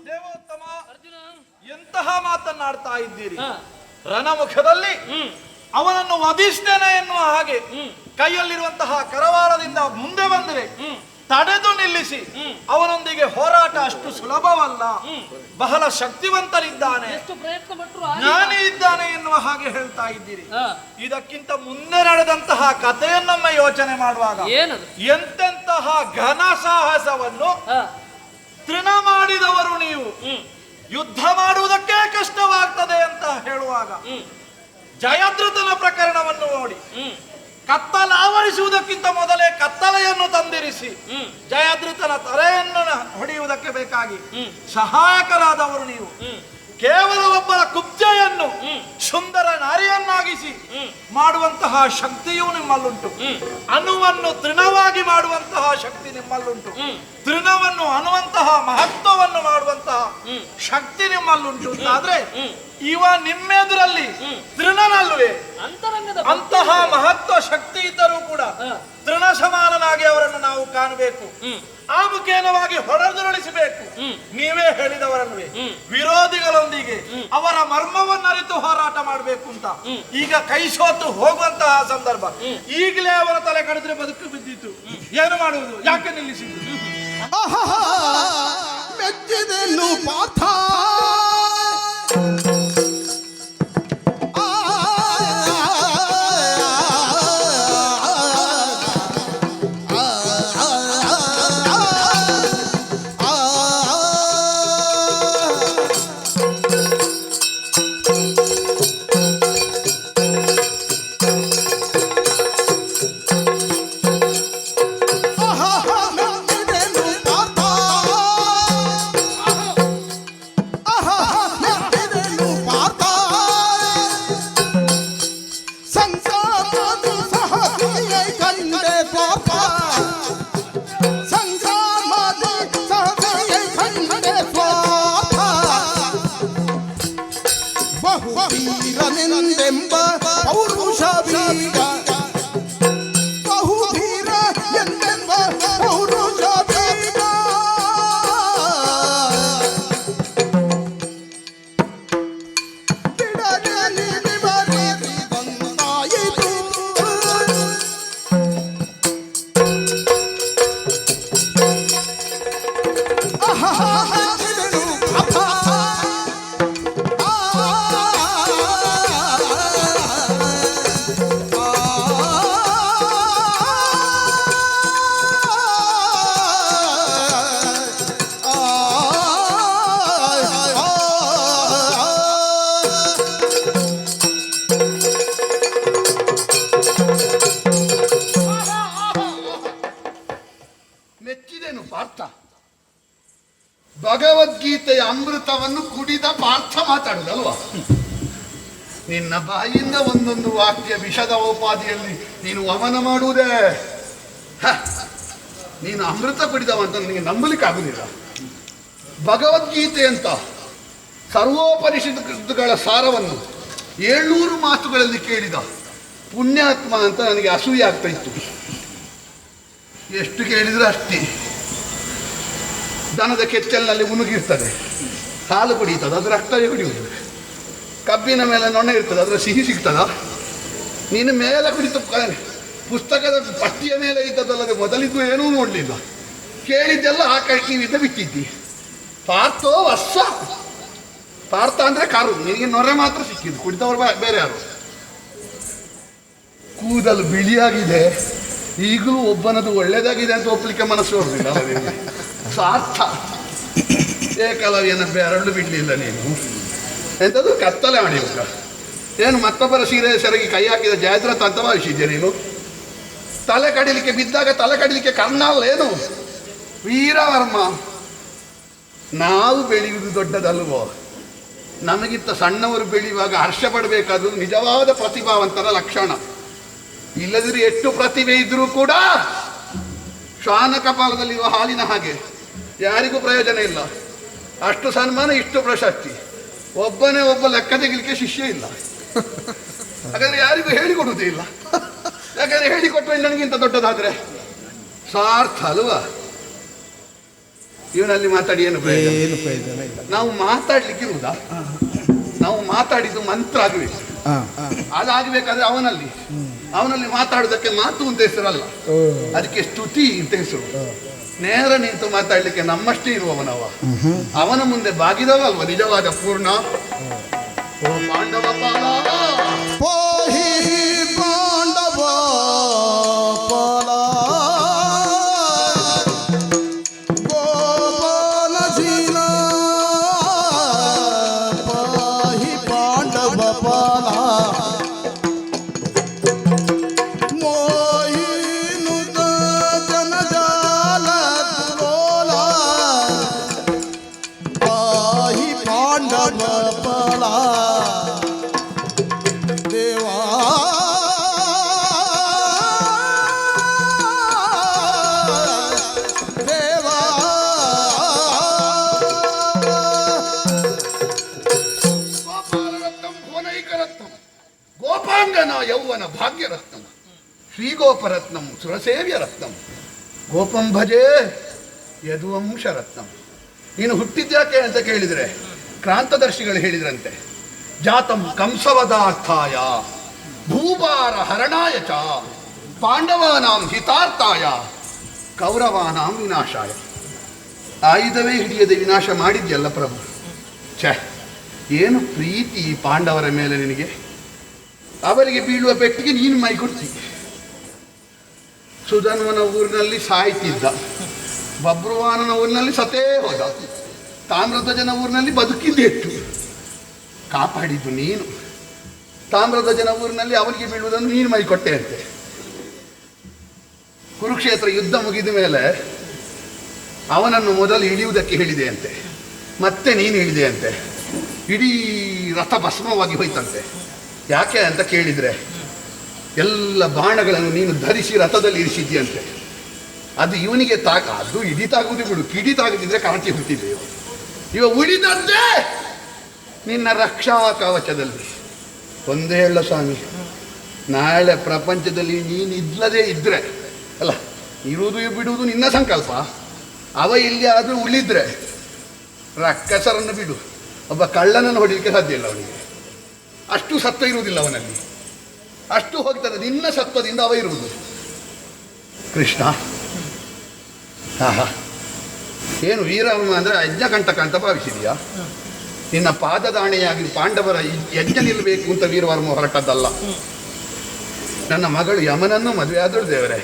ದೇವೋತ್ತಮ, ಅರ್ಜುನ, ಎಂತಹ ಮಾತನ್ನಾಡ್ತಾ ಇದ್ದೀರಿ? ಹಾ. ರಣಮುಖದಲ್ಲಿ ಅವನನ್ನು ವಧಿಸ್ತೇನೆ ಎನ್ನುವ ಹಾಗೆ ಕೈಯಲ್ಲಿರುವಂತಹ ಕರವಾಳದಿಂದ ಮುಂದೆ ಬಂದರೆ ತಡೆದು ನಿಲ್ಲಿಸಿ ಅವನೊಂದಿಗೆ ಹೋರಾಟ ಅಷ್ಟು ಸುಲಭವಲ್ಲ. ಬಹಳ ಶಕ್ತಿವಂತನಿದ್ದಾನೆ, ಎಷ್ಟು ಪ್ರಯತ್ನ ಪಟ್ಟರು ಜ್ಞಾನಿ ಇದ್ದಾನೆ ಎನ್ನುವ ಹಾಗೆ ಹೇಳ್ತಾ ಇದ್ದೀರಿ. ಇದಕ್ಕಿಂತ ಮುಂದೆ ನಡೆದಂತಹ ಕಥೆಯನ್ನೊಮ್ಮೆ ಯೋಚನೆ ಮಾಡುವಾಗ ಏನದು? ಎಂತೆಂತಹ ಘನ ಸಾಹಸವನ್ನು ತೃಣ ಮಾಡಿದವರು ನೀವು. ಯುದ್ಧ ಮಾಡುವುದಕ್ಕೆ ಕಷ್ಟವಾಗ್ತದೆ ಅಂತ ಹೇಳುವಾಗ ಜಯದ್ರಥನ ಪ್ರಕರಣವನ್ನು ನೋಡಿ. ಕತ್ತಲಾವರಿಸುವುದಕ್ಕಿಂತ ಮೊದಲೇ ಕತ್ತಲೆಯನ್ನು ತಂದಿರಿಸಿ ಜಯದ್ರಥನ ತಲೆಯನ್ನು ಹೊಡೆಯುವುದಕ್ಕೆ ಬೇಕಾಗಿ ಸಹಾಯಕರಾದವರು ನೀವು. ಕೇವಲ ಒಬ್ಬರ ಕುಬ್ಜೆಯನ್ನು ಸುಂದರ ನಾರಿಯನ್ನಾಗಿಸಿ ಮಾಡುವಂತಹ ಶಕ್ತಿಯೂ ನಿಮ್ಮಲ್ಲುಂಟು. ಅಣುವನ್ನು ತೃಣವಾಗಿ ಮಾಡುವಂತಹ ಶಕ್ತಿ ನಿಮ್ಮಲ್ಲುಂಟು. ತೃಣವನ್ನು ಅನ್ನುವಂತಹ ಮಹತ್ವವನ್ನು ಮಾಡುವಂತಹ ಶಕ್ತಿ ನಿಮ್ಮಲ್ಲುಂಟು ಅಂತಾದ್ರೆ ಇವ ನಿಮ್ಮೆದುರಲ್ಲಿ ತೃಣನಲ್ವೇ? ಅಂತಹ ಮಹತ್ವ ಶಕ್ತಿ ಇದ್ದರೂ ಕೂಡ ತೃಣ ಸಮಾನನಾಗಿ ಅವರನ್ನು ನಾವು ಕಾಣಬೇಕು. ಆ ಮುಖೇನವಾಗಿ ಹೊಡೆದುರುಳಿಸಬೇಕು. ನೀವೇ ಹೇಳಿದವರಲ್ವೇ, ವಿರೋಧಿಗಳೊಂದಿಗೆ ಅವರ ಮರ್ಮವನ್ನರಿತು ಹೋರಾಟ ಮಾಡಬೇಕು ಅಂತ. ಈಗ ಕೈ ಸೋತು ಹೋಗುವಂತಹ ಸಂದರ್ಭ. ಈಗಲೇ ಅವರ ತಲೆ ಕಡಿದ್ರೆ ಬದುಕು ಬಿದ್ದಿತ್ತು. ಏನು ಮಾಡುವುದು? ಯಾಕೆ ನಿಲ್ಲಿಸಿದ್ದು? ಮೆಚ್ಚಿದೆನ್ನು ಪಾಥ ಬಹುವೀರನೆಂದೆಂಬ ಪೌರುಷ ಬೀಗ ಬಹುವೀರ ಎಂದೆಂಬ ಪೌರುಷ ಬೀಗ ಬಿಡಲಿ ವಿವರಿಸಿದಂತಾಯಿತು. ಮೆಚ್ಚಿದೆನು ಪಾರ್ಥ. ಭಗವದ್ಗೀತೆಯ ಅಮೃತವನ್ನು ಕುಡಿದ ಪಾರ್ಥ ಮಾತಾಡುದಲ್ವಾ? ನಿನ್ನ ಬಾಯಿಂದ ಒಂದೊಂದು ವಾಕ್ಯ ವಿಷದ ಉಪಾಧಿಯಲ್ಲಿ ನೀನು ವಮನ ಮಾಡುವುದೇ. ನೀನು ಅಮೃತ ಕುಡಿದವಂತ ನಿನಗೆ ನಂಬಲಿಕ್ಕೆ ಆಗುದಿಲ್ಲ. ಭಗವದ್ಗೀತೆ ಅಂತ ಸರ್ವೋಪನಿಷತ್ತುಗಳ ಸಾರವನ್ನು 700 ಮಾತುಗಳಲ್ಲಿ ಕೇಳಿದ ಪುಣ್ಯಾತ್ಮ ಅಂತ ನನಗೆ ಅಸೂಯೆ ಆಗ್ತಾ ಇತ್ತು. ಎಷ್ಟು ಕೇಳಿದ್ರೆ ಅಷ್ಟೇ. ದನದ ಕೆಚ್ಚಲಿನಲ್ಲಿ ಮುನುಗಿರ್ತದೆ, ಹಾಲು ಕುಡಿಯುತ್ತದೆ, ಅದರ ರಕ್ತವೇ ಕುಡಿಯುವುದು. ಕಬ್ಬಿನ ಮೇಲೆ ನೊಣ್ಣೆ ಇರ್ತದೆ, ಅದರ ಸಿಹಿ ಸಿಗ್ತದ. ನೀನು ಮೇಲೆ ಕುಡಿತ ಪುಸ್ತಕದ ಪಟ್ಟಿಯ ಮೇಲೆ ಇದ್ದದಲ್ಲದೆ ಮೊದಲಿದ್ದು ಏನೂ ನೋಡಲಿಲ್ಲ. ಕೇಳಿದ್ದೆಲ್ಲ ಆ ಕೈ ಕಿವಿಯಿಂದ ಬಿಟ್ಟಿದ್ದಿ. ಪಾರ್ಥೋ ವರ್ಷ. ಪಾರ್ಥ ಅಂದರೆ ಕಾರು. ನಿನಗೆ ನೊರೆ ಮಾತ್ರ ಸಿಕ್ಕಿದ್ದು, ಕುಡಿದವರು ಬೇರೆ ಯಾರು. ಕೂದಲು ಬಿಳಿಯಾಗಿದೆ, ಈಗಲೂ ಒಬ್ಬನದು ಒಳ್ಳೇದಾಗಿದೆ ಅಂತ ಒಪ್ಪಲಿಕ್ಕೆ ಮನಸ್ಸು ಬರುದಿಲ್ಲ. ಸಾರ್ಥ ಏಕಲವ್ಯನ ಬೆರಳು ಬಿಡ್ಲಿಲ್ಲ ನೀನು. ಎಂಥದ್ದು ಕತ್ತಲೆ ಮಾಡಿ ಉಂಟ ಏನು? ಮತ್ತೊಬ್ಬರ ಸೀರೆ ಸೆರಗಿ ಕೈ ಹಾಕಿದ ಜಯದ್ರಥ ಅಂತ ಭಾವಿಸಿದ್ಯಾ ನೀನು? ತಲೆ ಕಡಿಲಿಕ್ಕೆ ಬಿದ್ದಾಗ ತಲೆ ಕಡಿಲಿಕ್ಕೆ ಕರ್ನಾಲ್ ಏನು? ವೀರವರ್ಮ, ನಾವು ಬೆಳೆಯುವುದು ದೊಡ್ಡದಲ್ವೋ? ನಮಗಿಂತ ಸಣ್ಣವರು ಬೆಳೆಯುವಾಗ ಹರ್ಷ ಪಡಬೇಕಾದ್ರು ನಿಜವಾದ ಪ್ರತಿಭಾವಂತರ ಲಕ್ಷಣ. ಇಲ್ಲದಿದ್ರೆ ಎಷ್ಟು ಪ್ರತಿಭೆ ಇದ್ರೂ ಕೂಡ ಶ್ವಾನ ಕಪಾಲದಲ್ಲಿರುವ ಹಾಲಿನ ಹಾಗೆ ಯಾರಿಗೂ ಪ್ರಯೋಜನ ಇಲ್ಲ. ಅಷ್ಟು ಸನ್ಮಾನ, ಇಷ್ಟು ಪ್ರಶಸ್ತಿ, ಒಬ್ಬನೇ ಒಬ್ಬ ಲೆಕ್ಕ ತೆಗಿಲಿಕ್ಕೆ ಶಿಷ್ಯ ಇಲ್ಲ. ಹಾಗಾದ್ರೆ ಯಾರಿಗೂ ಹೇಳಿಕೊಡುವುದೇ ಇಲ್ಲ. ಯಾಕಂದ್ರೆ ಹೇಳಿಕೊಟ್ರೆ ನನಗಿಂತ ದೊಡ್ಡದಾದ್ರೆ ಸ್ವಾರ್ಥ ಅಲ್ವಾ? ಇವನಲ್ಲಿ ಮಾತಾಡಿ ಏನು ಪ್ರಯೋಜನ ಇಲ್ಲ. ನಾವು ಮಾತಾಡ್ಲಿಕ್ಕಿರುವುದಾ? ನಾವು ಮಾತಾಡಿದ್ದು ಮಂತ್ರ ಆಗಬೇಕು. ಅದಾಗಬೇಕಾದ್ರೆ ಅವನಲ್ಲಿ ಮಾತಾಡೋದಕ್ಕೆ ಮಾತು ಅಂತ ಹೆಸರಲ್ಲ, ಅದಕ್ಕೆ ಸ್ತುತಿ ಅಂತ ಹೆಸರು. ನೇರ ನಿಂತು ಮಾತಾಡ್ಲಿಕ್ಕೆ ನಮ್ಮಷ್ಟೇ ಇರುವವನವ, ಅವನ ಮುಂದೆ ಬಾಗಿದವಲ್ವ ನಿಜವಾದ ಪೂರ್ಣ. ಓ ಪಾಂಡವ ಪಾಲ ಪಾಹಿ ಪಾಂಡವ ಪಾಲ ಗೋಪಾಲ ಜೀನ ಪಾಹಿ ಪಾಂಡವ ಪಾಲ ಮೋಹಿನುತ ಜನಜಾಲ ಗೋಲ ಪಾಹಿ ಪಾಂಡವ ಪಾಲ ದೇವಾ ದೇವಾ ಗೋಪಾಲರತ್ನಂ ಭುವನೈಕರತ್ನಂ ಗೋಪಾಂಗನ ಯೌವನ ಭಾಗ್ಯರತ್ನಂ ಶ್ರೀಗೋಪರತ್ನಂ ಸುರಸೇವ್ಯ ರತ್ನಂ ಗೋಪಂ ಭಜೆ ಯದುವಂಶ ರತ್ನಂ. ನೀನು ಹುಟ್ಟಿದ್ಯಾಕೆ ಅಂತ ಕೇಳಿದರೆ ಕ್ರಾಂತದರ್ಶಿಗಳು ಹೇಳಿದ್ರಂತೆ, ಜಾತಂ ಕಂಸವದಾರ್ಥಾಯ ಭೂಭಾರ ಹರಣಾಯ ಚ ಪಾಂಡವಾನಾಂ ಹಿತಾರ್ಥಾಯ ಕೌರವಾನಾಂ ವಿನಾಶಾಯ. ಆಯುಧವೇ ಹಿಡಿಯದೆ ವಿನಾಶ ಮಾಡಿದ್ಯಲ್ಲ ಪ್ರಭು. ಛೆ, ಏನು ಪ್ರೀತಿ ಪಾಂಡವರ ಮೇಲೆ ನಿನಗೆ. ಅವರಿಗೆ ಬೀಳುವ ಪೆಟ್ಟಿಗೆ ನೀನು ಮೈ ಕೊಡ್ತಿ. ಸುಧನ್ವನ ಊರಿನಲ್ಲಿ ಸಾಯ್ತಿದ್ದ, ಬಬ್ರುವಾನನ ಊರಿನಲ್ಲಿ ಸತೇ ಹೋದ, ತಾಮ್ರಧ್ವಜನ ಊರಿನಲ್ಲಿ ಬದುಕಿದ್ದೆಟ್ಟು. ಕಾಪಾಡಿದ್ದು ನೀನು. ತಾಮ್ರಧ್ವಜನ ಊರಿನಲ್ಲಿ ಅವರಿಗೆ ಬೀಳುವುದನ್ನು ನೀನು ಮೈ ಕೊಟ್ಟೆ ಅಂತೆ. ಕುರುಕ್ಷೇತ್ರ ಯುದ್ಧ ಮುಗಿದ ಮೇಲೆ ಅವನನ್ನು ಮೊದಲು ಇಳಿಯುವುದಕ್ಕೆ ಹೇಳಿದೆ ಅಂತೆ, ಮತ್ತೆ ನೀನು ಇಳಿದೆ ಅಂತೆ. ಇಡೀ ರಥ ಭಸ್ಮವಾಗಿ ಹೋಯ್ತಂತೆ. ಯಾಕೆ ಅಂತ ಕೇಳಿದರೆ ಎಲ್ಲ ಬಾಣಗಳನ್ನು ನೀನು ಧರಿಸಿ ರಥದಲ್ಲಿ ಇರಿಸಿದ್ಯಂತೆ. ಅದು ಇವನಿಗೆ ಅದು ಇಡಿ ತಾಗುದು ಬಿಡು, ಕಿಡಿ ತಾಗದಿದ್ರೆ ಕಾಂತಿ ಹುಟ್ಟಿದೆ. ಇವ ಉಳಿದಂತೆ ನಿನ್ನ ರಕ್ಷಾ ಕವಚದಲ್ಲಿ. ಒಂದೇ ಹೇಳ ಸ್ವಾಮಿ, ನಾಳೆ ಪ್ರಪಂಚದಲ್ಲಿ ನೀನು ಇಲ್ಲದೇ ಇದ್ರೆ ಅಲ್ಲ, ಇರುವುದು ಬಿಡುವುದು ನಿನ್ನ ಸಂಕಲ್ಪ. ಅವ ಇಲ್ಲಿ ಆದರೂ ಉಳಿದ್ರೆ ರಕ್ಕಸರನ್ನು ಬಿಡು, ಒಬ್ಬ ಕಳ್ಳನನ್ನು ಹೊಡಿಲಿಕ್ಕೆ ಸಾಧ್ಯ ಇಲ್ಲ ಅವನಿಗೆ. ಅಷ್ಟು ಸತ್ವ ಇರುವುದಿಲ್ಲ ಅವನಲ್ಲಿ, ಅಷ್ಟು ಹೋಗ್ತದೆ. ನಿನ್ನ ಸತ್ವದಿಂದ ಅವ ಇರುವುದು. ಕೃಷ್ಣ, ಆಹಾ, ಏನು ವೀರವರ್ಮ ಅಂದರೆ ಯಜ್ಞಕಂಟಕ ಅಂತ ಭಾವಿಸಿದೆಯಾ? ನಿನ್ನ ಪಾದದಾಣೆಯಾಗಿ ಪಾಂಡವರ ಯಜ್ಞ ನಿಲ್ಲಬೇಕು ಅಂತ ವೀರವರ್ಮ ಹೊರಟದ್ದಲ್ಲ. ನನ್ನ ಮಗಳು ಯಮನನ್ನು ಮದುವೆ ಆದಳು ದೇವರೇ,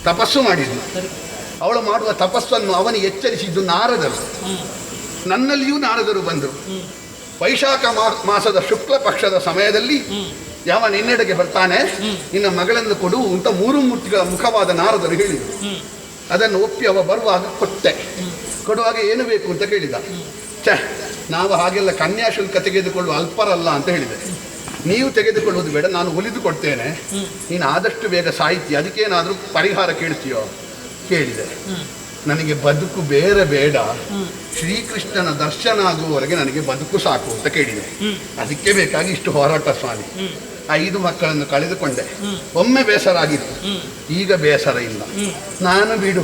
ತಪಸ್ಸು ಮಾಡಿದ್ಲು. ಅವಳು ಮಾಡುವ ತಪಸ್ಸನ್ನು ಅವನಿಗೆ ಎಚ್ಚರಿಸಿದ್ದು ನಾರದರು. ನನ್ನಲ್ಲಿಯೂ ನಾರದರು ಬಂದರು. ವೈಶಾಖ ಮಾಸದ ಶುಕ್ಲ ಪಕ್ಷದ ಸಮಯದಲ್ಲಿ ಯಾವ ನಿನ್ನೆಡೆಗೆ ಬರ್ತಾನೆ, ನಿನ್ನ ಮಗಳನ್ನು ಕೊಡು ಅಂತ 3 ಮೂರ್ತಿಗಳ ಮುಖವಾದ ನಾರದರು ಹೇಳಿದರು. ಅದನ್ನು ಒಪ್ಪಿ ಅವ ಬರುವಾಗ ಕೊಟ್ಟೆ. ಕೊಡುವಾಗ ಏನು ಬೇಕು ಅಂತ ಕೇಳಿದ. ಛೆ, ನಾವು ಹಾಗೆಲ್ಲ ಕನ್ಯಾಶುಲ್ಕ ತೆಗೆದುಕೊಳ್ಳುವ ಅಲ್ಪರಲ್ಲ ಅಂತ ಹೇಳಿದೆ. ನೀವು ತೆಗೆದುಕೊಳ್ಳುವುದು ಬೇಡ, ನಾನು ಒಲಿದು ಕೊಡ್ತೇನೆ, ನೀನು ಆದಷ್ಟು ಬೇಗ ಸಾಹಿತ್ಯ, ಅದಕ್ಕೇನಾದರೂ ಪರಿಹಾರ ಕೇಳ್ತೀಯೋ ಕೇಳಿದೆ. ನನಗೆ ಬದುಕು ಬೇರೆ ಬೇಡ, ಶ್ರೀಕೃಷ್ಣನ ದರ್ಶನ ಆಗುವವರೆಗೆ ನನಗೆ ಬದುಕು ಸಾಕು ಅಂತ ಕೇಳಿದೆ. ಅದಕ್ಕೆ ಬೇಕಾಗಿ ಇಷ್ಟು ಹೋರಾಟ ಸ್ವಾಮಿ. 5 ಮಕ್ಕಳನ್ನು ಕಳೆದುಕೊಂಡೆ, ಒಮ್ಮೆ ಬೇಸರ ಆಗಿತ್ತು, ಈಗ ಬೇಸರ ಇಲ್ಲ. ನಾನು ಬಿಡು,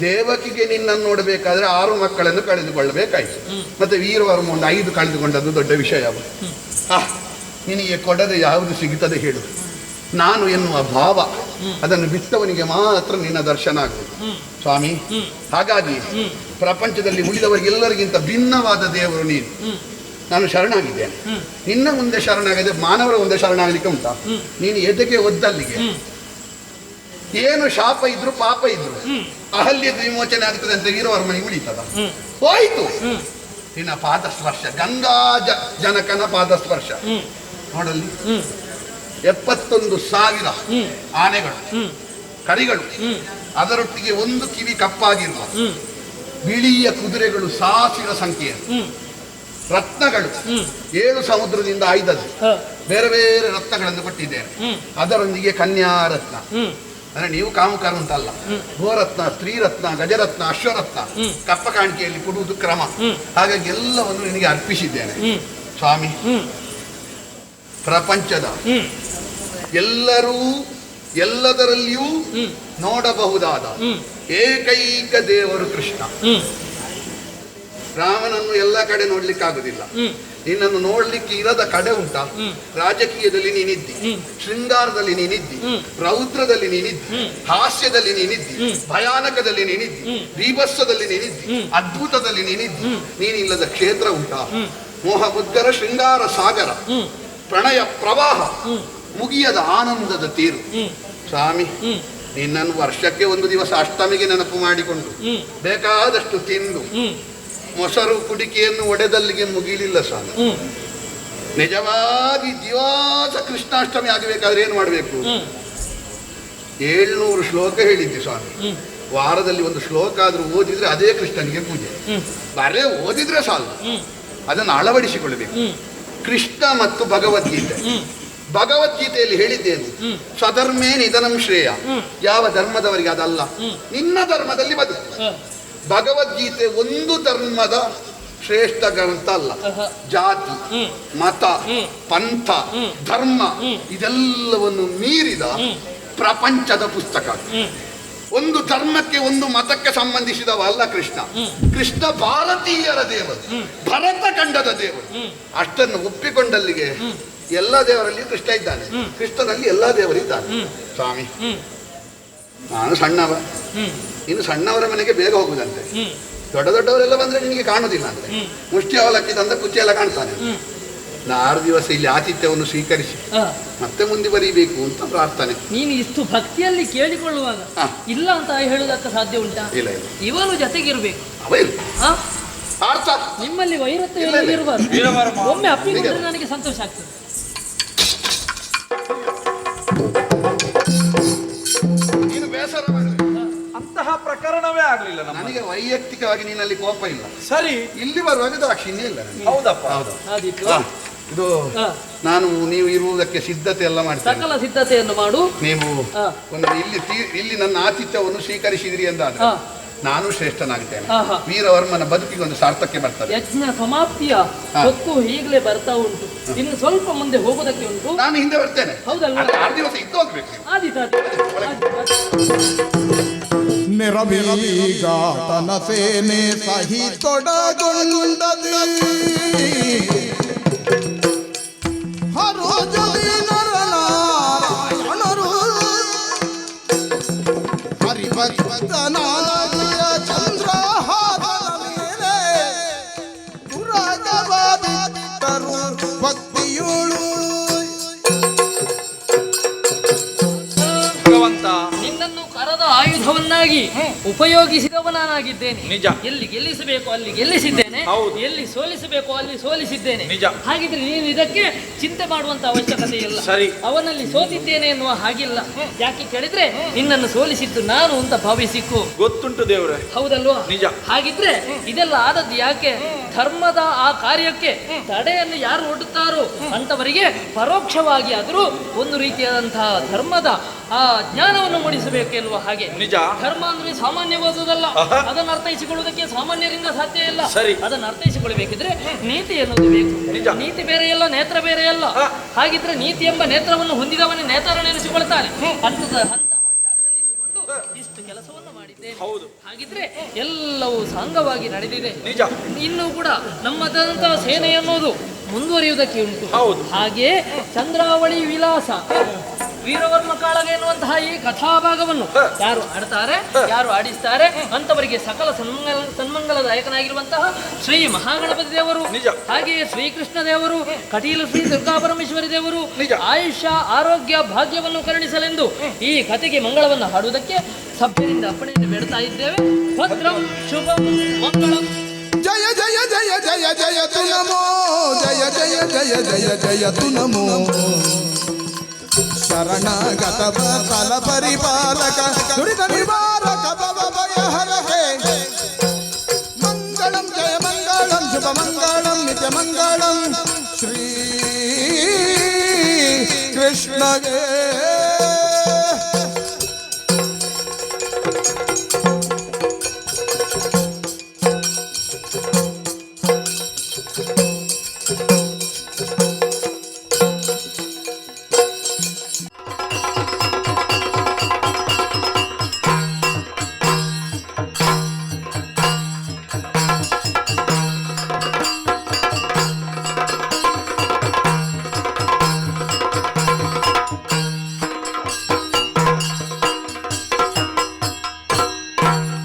ದೇವಕಿಗೆ ನಿನ್ನನ್ನು ನೋಡಬೇಕಾದ್ರೆ 6 ಮಕ್ಕಳನ್ನು ಕಳೆದುಕೊಳ್ಳಬೇಕಾಯಿತು. ಮತ್ತೆ ವೀರವರ್ಮ ಒಂದು 5 ಕಳೆದುಕೊಂಡದ್ದು ದೊಡ್ಡ ವಿಷಯ. ನಿನಗೆ ಕೊಡದೆ ಯಾವುದು ಸಿಗುತ್ತದೆ ಹೇಳು? ನಾನು ಎನ್ನುವ ಭಾವ, ಅದನ್ನು ಬಿಟ್ಟವನಿಗೆ ಮಾತ್ರ ನಿನ್ನ ದರ್ಶನ ಆಗುವುದು ಸ್ವಾಮಿ. ಹಾಗಾಗಿ ಪ್ರಪಂಚದಲ್ಲಿ ಉಳಿದವರಿಗೆಲ್ಲರಿಗಿಂತ ಭಿನ್ನವಾದ ದೇವರು ನೀನು. ನಾನು ಶರಣಾಗಿದ್ದೇನೆ, ನಿನ್ನ ಮುಂದೆ ಶರಣಾಗಿದೆ. ಮಾನವರ ಮುಂದೆ ಶರಣಾಗಲಿಕ್ಕೆ ಉಂಟಾ? ನೀನು ಎದೆಗೆ ಒದ್ದಲ್ಲಿಗೆ. ಏನು ಶಾಪ ಇದ್ರು ಪಾಪ ಇದ್ರು ಅಹಲ್ಯದ ವಿಮೋಚನೆ ಆಗ್ತದೆ ಅಂತ ವೀರವರ್ಮನಿಗೆ ಉಳಿತದ? ಹೋಯ್ತು. ನಿನ್ನ ಪಾದ ಸ್ಪರ್ಶ, ಗಂಗಾ ಜನಕನ ಪಾದ ಸ್ಪರ್ಶ ನೋಡಲ್ಲಿ. 71,000 ಆನೆಗಳು, ಕರಿಗಳು, ಅದರೊಟ್ಟಿಗೆ ಒಂದು ಕಿವಿ ಕಪ್ಪಾಗಿರುವ ಬಿಳಿಯ ಕುದುರೆಗಳು, ಸಾಸಿರ ಸಂಖ್ಯೆ, ರತ್ನಗಳು 7 ಸಮುದ್ರದಿಂದ ಆಯ್ದದ್ದು ಬೇರೆ ಬೇರೆ ರತ್ನಗಳನ್ನು ಕೊಟ್ಟಿದ್ದೇನೆ. ಅದರೊಂದಿಗೆ ಕನ್ಯಾ ರತ್ನ, ಅಂದ್ರೆ ನೀವು ಕಾಮುಕರು ಅಂತಲ್ಲ, ಗೋರತ್ನ, ಸ್ತ್ರೀರತ್ನ, ಗಜರತ್ನ, ಅಶ್ವರತ್ನ ಕಪ್ಪ ಕಾಣಿಕೆಯಲ್ಲಿ ಕೊಡುವುದು ಕ್ರಮ. ಹಾಗಾಗಿ ಎಲ್ಲವನ್ನು ನಿನಗೆ ಅರ್ಪಿಸಿದ್ದೇನೆ ಸ್ವಾಮಿ. ಪ್ರಪಂಚದ ಎಲ್ಲದರಲ್ಲಿಯೂ ನೋಡಬಹುದಾದ ಏಕೈಕ ದೇವರು ಕೃಷ್ಣ. ರಾಮನನ್ನು ಎಲ್ಲ ಕಡೆ ನೋಡ್ಲಿಕ್ಕಾಗುದಿಲ್ಲ. ನಿನ್ನನ್ನು ನೋಡ್ಲಿಕ್ಕೆ ಇರದ ಕಡೆ ಉಂಟಾ? ರಾಜಕೀಯದಲ್ಲಿ ನೀನಿದ್ದಿ, ಶೃಂಗಾರದಲ್ಲಿ ನೀನಿದ್ದಿ, ರೌದ್ರದಲ್ಲಿ ನೀನಿದ್ದಿ, ಹಾಸ್ಯದಲ್ಲಿ ನೀನಿದ್ದಿ, ಭಯಾನಕದಲ್ಲಿ ನೀನಿದ್ದಿ, ಬೀಭತ್ಸದಲ್ಲಿ ನೀನಿದ್ದಿ, ಅದ್ಭುತದಲ್ಲಿ ನೀನಿದ್ದಿ. ನೀನಿಲ್ಲದ ಕ್ಷೇತ್ರ ಉಂಟಾ? ಮೋಹ ಮುದ್ಗರ ಶೃಂಗಾರ ಸಾಗರ, ಪ್ರಣಯ ಪ್ರವಾಹ, ಮುಗಿಯದ ಆನಂದದ ತೀರು. ಸ್ವಾಮಿ, ನಿನ್ನನ್ನು ವರ್ಷಕ್ಕೆ ಒಂದು ದಿವಸ ಅಷ್ಟಮಿಗೆ ನೆನಪು ಮಾಡಿಕೊಂಡು ಬೇಕಾದಷ್ಟು ತಿಂದು ಮೊಸರು ಕುಡಿಕೆಯನ್ನು ಒಡೆದಲ್ಲಿಗೆ ಮುಗಿಲಿಲ್ಲ ಸ್ವಾಮಿ. ನಿಜವಾಗಿ ದಿವಸ ಕೃಷ್ಣಾಷ್ಟಮಿ ಆಗಬೇಕಾದ್ರೆ ಏನು ಮಾಡಬೇಕು? 700 ಶ್ಲೋಕ ಹೇಳಿದ್ದೆ ಸ್ವಾಮಿ. ವಾರದಲ್ಲಿ ಒಂದು ಶ್ಲೋಕ ಆದ್ರೂ ಓದಿದ್ರೆ ಅದೇ ಕೃಷ್ಣನಿಗೆ ಪೂಜೆ. ಬರೇ ಓದಿದ್ರೆ ಸಾಲ, ಅದನ್ನು ಅಳವಡಿಸಿಕೊಳ್ಳಬೇಕು. ಕೃಷ್ಣ ಮತ್ತು ಭಗವದ್ಗೀತೆ. ಭಗವದ್ಗೀತೆಯಲ್ಲಿ ಹೇಳಿದ್ದೇನು? ಸ್ವಧರ್ಮೇ ನಿಧನಂ ಶ್ರೇಯ. ಯಾವ ಧರ್ಮದವರಿಗೆ ಅದಲ್ಲ, ನಿನ್ನ ಧರ್ಮದಲ್ಲಿ ಬದುಕು. ಭಗವದ್ಗೀತೆ ಒಂದು ಧರ್ಮದ ಶ್ರೇಷ್ಠ ಗ್ರಂಥ ಅಲ್ಲ. ಜಾತಿ, ಮತ, ಪಂಥ, ಧರ್ಮ ಇದೆಲ್ಲವನ್ನು ಮೀರಿದ ಪ್ರಪಂಚದ ಪುಸ್ತಕ. ಒಂದು ಧರ್ಮಕ್ಕೆ ಒಂದು ಮತಕ್ಕೆ ಸಂಬಂಧಿಸಿದವಲ್ಲ ಕೃಷ್ಣ. ಕೃಷ್ಣ ಭಾರತೀಯರ ದೇವರು, ಭರತ ಖಂಡದ ದೇವರು. ಅಷ್ಟನ್ನು ಒಪ್ಪಿಕೊಂಡಲ್ಲಿಗೆ ಎಲ್ಲ ದೇವರಲ್ಲಿ ಕೃಷ್ಣ ಇದ್ದಾನೆ, ಕೃಷ್ಣನಲ್ಲಿ ಎಲ್ಲ ದೇವರಿದ್ದಾನೆ. ಸ್ವಾಮಿ, ನಾನು ಸಣ್ಣವ, ಇನ್ನು ಸಣ್ಣವರ ಮನೆಗೆ ಬೇಗ ಹೋಗುದಂತೆ. ದೊಡ್ಡ ದೊಡ್ಡವರೆಲ್ಲ ಬಂದ್ರೆ ನಿನಗೆ ಕಾಣುದಿಲ್ಲ ಅಂದ್ರೆ ಮುಷ್ಟಿ ಅವಲಕ್ಕಿ ತಂದ ಕುಚ್ಚಿ ಎಲ್ಲ ಕಾಣ್ತಾನೆ. 6 ದಿವಸ ಇಲ್ಲಿ ಆತಿಥ್ಯವನ್ನು ಸ್ವೀಕರಿಸಿ ಮತ್ತೆ ಮುಂದೆ ಬರೀಬೇಕು ಅಂತ ಪ್ರಾರ್ಥನೆ. ನೀನು ಇಷ್ಟು ಭಕ್ತಿಯಲ್ಲಿ ಕೇಳಿಕೊಳ್ಳುವಾಗ ಇಲ್ಲ ಅಂತ ಹೇಳುವುದಕ್ಕೆ ಸಾಧ್ಯ ಉಂಟಾ? ಇಲ್ಲ ಇಲ್ಲ, ಇವನು ಜೊತೆಗಿರ್ಬೇಕು. ನಿಮ್ಮಲ್ಲಿ ವೈರತ್ವ ಇರಬಾರದು. ಒಮ್ಮೆ ಅಪ್ಪಿಕೊಂಡ್ರೆ ನನಗೆ ಸಂತೋಷ ಆಗ್ತದೆ. ಅಂತಹ ಪ್ರಕರಣವೇ ಆಗ್ಲಿಲ್ಲ ನನಗೆ. ವೈಯಕ್ತಿಕವಾಗಿ ನೀನಲ್ಲಿ ಕೋಪ ಇಲ್ಲ, ಸರಿ. ಇಲ್ಲಿ ಬರುವಾಗ ದಾಕ್ಷಿಣ್ಯ ಇಲ್ಲ. ಹೌದಪ್ಪ, ಇದು ನಾನು ನೀವು ಇರುವುದಕ್ಕೆ ಸಿದ್ಧತೆ ಎಲ್ಲ ಮಾಡ್ತೀನಿ. ಸಕಲ ಸಿದ್ಧತೆಯನ್ನು ಮಾಡು. ನೀವು ಒಂದು ಇಲ್ಲಿ ನನ್ನ ಆತಿಥ್ಯವನ್ನು ಸ್ವೀಕರಿಸಿದ್ರಿ ಎಂದಾದ್ರೆ ನಾನು ಶ್ರೇಷ್ಠನಾಗ್ತೇನೆ. ವೀರವರ್ಮನ ಬದುಕಿಗೆ ಒಂದು ಸಾರ್ಥಕ್ಕೆ ಬರ್ತದೆ. ಯಜ್ಞ ಸಮಾಪ್ತಿಯ ಹೊತ್ತು ಈಗಲೇ ಬರ್ತಾ ಉಂಟು. ಇನ್ನು ಸ್ವಲ್ಪ ಮುಂದೆ ಹೋಗೋದಕ್ಕೆ ಉಂಟು. ನಾನು ಹಿಂದೆ ಬರ್ತೇನೆ. ಹೌದಲ್ವಾ? 6 ದಿವಸ ಇದ್ದು ಹೋಗ್ಬೇಕು. ನಿರವಿಗಾತನ ಸೇನೆ ಸಹಿತೊಡಗೊಂಡದು ಹರೋಜದಿ ನರನಾರಾಯಣರು ಹರಿಭಕ್ತನಾದಿಯ ಚಂದ್ರಹಾಸನ ಮೇಲೆ ದುರಾಜವಾದಿಟ್ಟರು ಭಕ್ತಿಯುಳು. ನಿನ್ನನ್ನು ಕರದ ಆಯುಧವನ್ನಾಗಿ ಉಪಯೋಗಿಸಿದವ ನಾನಾಗಿದ್ದೇನೆ. ನಿಜ. ಎಲ್ಲಿ ಗೆಲ್ಲಿಸಬೇಕು ಅಲ್ಲಿ ಗೆಲ್ಲಿಸಿದ್ದೇನೆ, ಎಲ್ಲಿ ಸೋಲಿಸಬೇಕು ಅಲ್ಲಿ ಸೋಲಿಸಿದ್ದೇನೆ. ನಿಜ. ಹಾಗಿದ್ರೆ ನೀನು ಇದಕ್ಕೆ ಚಿಂತೆ ಮಾಡುವಂತ ಅವಶ್ಯಕತೆ ಇಲ್ಲ. ಸರಿ. ಅವನಲ್ಲಿ ಸೋತಿದ್ದೇನೆ ಎನ್ನುವ ಹಾಗಿಲ್ಲ. ಯಾಕೆ ಕೇಳಿದ್ರೆ ನಿನ್ನನ್ನು ಸೋಲಿಸಿದ್ದು ನಾನು ಅಂತ ಭಾವಿಸಿಕ್ಕು. ಗೊತ್ತುಂಟು ದೇವ್ರೆ. ಹೌದಲ್ವಾ? ನಿಜ. ಹಾಗಿದ್ರೆ ಇದೆಲ್ಲ ಆದದ್ದು ಯಾಕೆ? ಧರ್ಮದ ಆ ಕಾರ್ಯಕ್ಕೆ ತಡೆಯನ್ನು ಯಾರು ಒಡ್ಡುತ್ತಾರೋ ಅಂತವರಿಗೆ ಪರೋಕ್ಷವಾಗಿ ಆದರೂ ಒಂದು ರೀತಿಯಾದಂತಹ ಧರ್ಮದ ಆ ಜ್ಞಾನವನ್ನು ಮೂಡಿಸಬೇಕು ಎನ್ನುವ ಹಾಗೆ. ನಿಜ. ಧರ್ಮ ಅಂದ್ರೆ ಸಾಮಾನ್ಯವಾದುದಲ್ಲ. ಅದನ್ನು ಅರ್ಥೈಸಿಕೊಳ್ಳುವುದಕ್ಕೆ ಸಾಮಾನ್ಯರಿಂದ ಸಾಧ್ಯ ಇಲ್ಲ. ಸರಿ. ಅದನ್ನು ಅರ್ಥೈಸಿಕೊಳ್ಳಬೇಕಿದ್ರೆ ನೀತಿ ಎನ್ನುವುದು ಬೇಕು. ನಿಜ. ನೀತಿ ಬೇರೆಯಲ್ಲ, ನೇತ್ರ ಬೇರೆಯಲ್ಲ. ಹಾಗಿದ್ರೆ ನೀತಿ ಎಂಬ ನೇತ್ರವನ್ನು ಹೊಂದಿದವನೇ ನೇತ್ರ ನೆನೆಸಿಕೊಳ್ತಾನೆ. ಅಂತಹ ಜಾಗದಲ್ಲಿ ಇದ್ದುಕೊಂಡು ಇಷ್ಟು ಕೆಲಸವನ್ನು ಮಾಡಿದ್ದೇನೆ. ಹೌದು. ಹಾಗಿದ್ರೆ ಎಲ್ಲವೂ ಸಾಂಗವಾಗಿ ನಡೆದಿದೆ. ನಿಜ. ಇನ್ನೂ ಕೂಡ ನಮ್ಮದಂತಹ ಸೇನೆ ಎನ್ನುವುದು ಮುಂದುವರಿಯುವುದಕ್ಕೆ ಉಂಟು. ಹೌದು. ಹಾಗೆ ಚಂದ್ರಾವಳಿ ವಿಲಾಸ, ವೀರವರ್ಮ ಕಾಳಗ ಎನ್ನುವಂತಹ ಈ ಕಥಾಭಾಗವನ್ನು ಯಾರು ಆಡ್ತಾರೆ, ಯಾರು ಆಡಿಸ್ತಾರೆ ಅಂತವರಿಗೆ ಸಕಲ ಸನ್ಮಂಗಲದಾಯಕನಾಗಿರುವಂತಹ ಶ್ರೀ ಮಹಾಗಣಪತಿ ದೇವರು, ಹಾಗೆಯೇ ಶ್ರೀಕೃಷ್ಣ ದೇವರು, ಕಟೀಲು ಶ್ರೀ ದುರ್ಗಾ ಪರಮೇಶ್ವರಿ ದೇವರು ಆಯುಷ್ಯ ಆರೋಗ್ಯ ಭಾಗ್ಯವನ್ನು ಕರುಣಿಸಲೆಂದು ಈ ಕಥೆಗೆ ಮಂಗಳವನ್ನು ಹಾಡುವುದಕ್ಕೆ ಸಭ್ಯರಿಂದ ಅಪ್ಪಣೆಯನ್ನು ಬೇಡ್ತಾ ಇದ್ದೇವೆ. ಭದ್ರಂ ಶುಭಂ ಮಂಗಳಂ ಜಯ ಜಯ ತು ನಮೋ ಜಯ ಜಯ ಜಯ ಜಯ ಜಯ ತು ನಮೋ ಶರಣಾಗತ ಬಲ ಪರಿಪಾಲಕ ದುರಿತ ನಿವಾರಕ ಭವ ಭಯ ಹರಹೇ ಮಂಗಳಂ ಜಯ ಮಂಗಳಂ ಶುಭ ಮಂಗಳಂ ನಿತ್ಯ ಮಂಗಳಂ ಶ್ರೀ ಕೃಷ್ಣಗೆ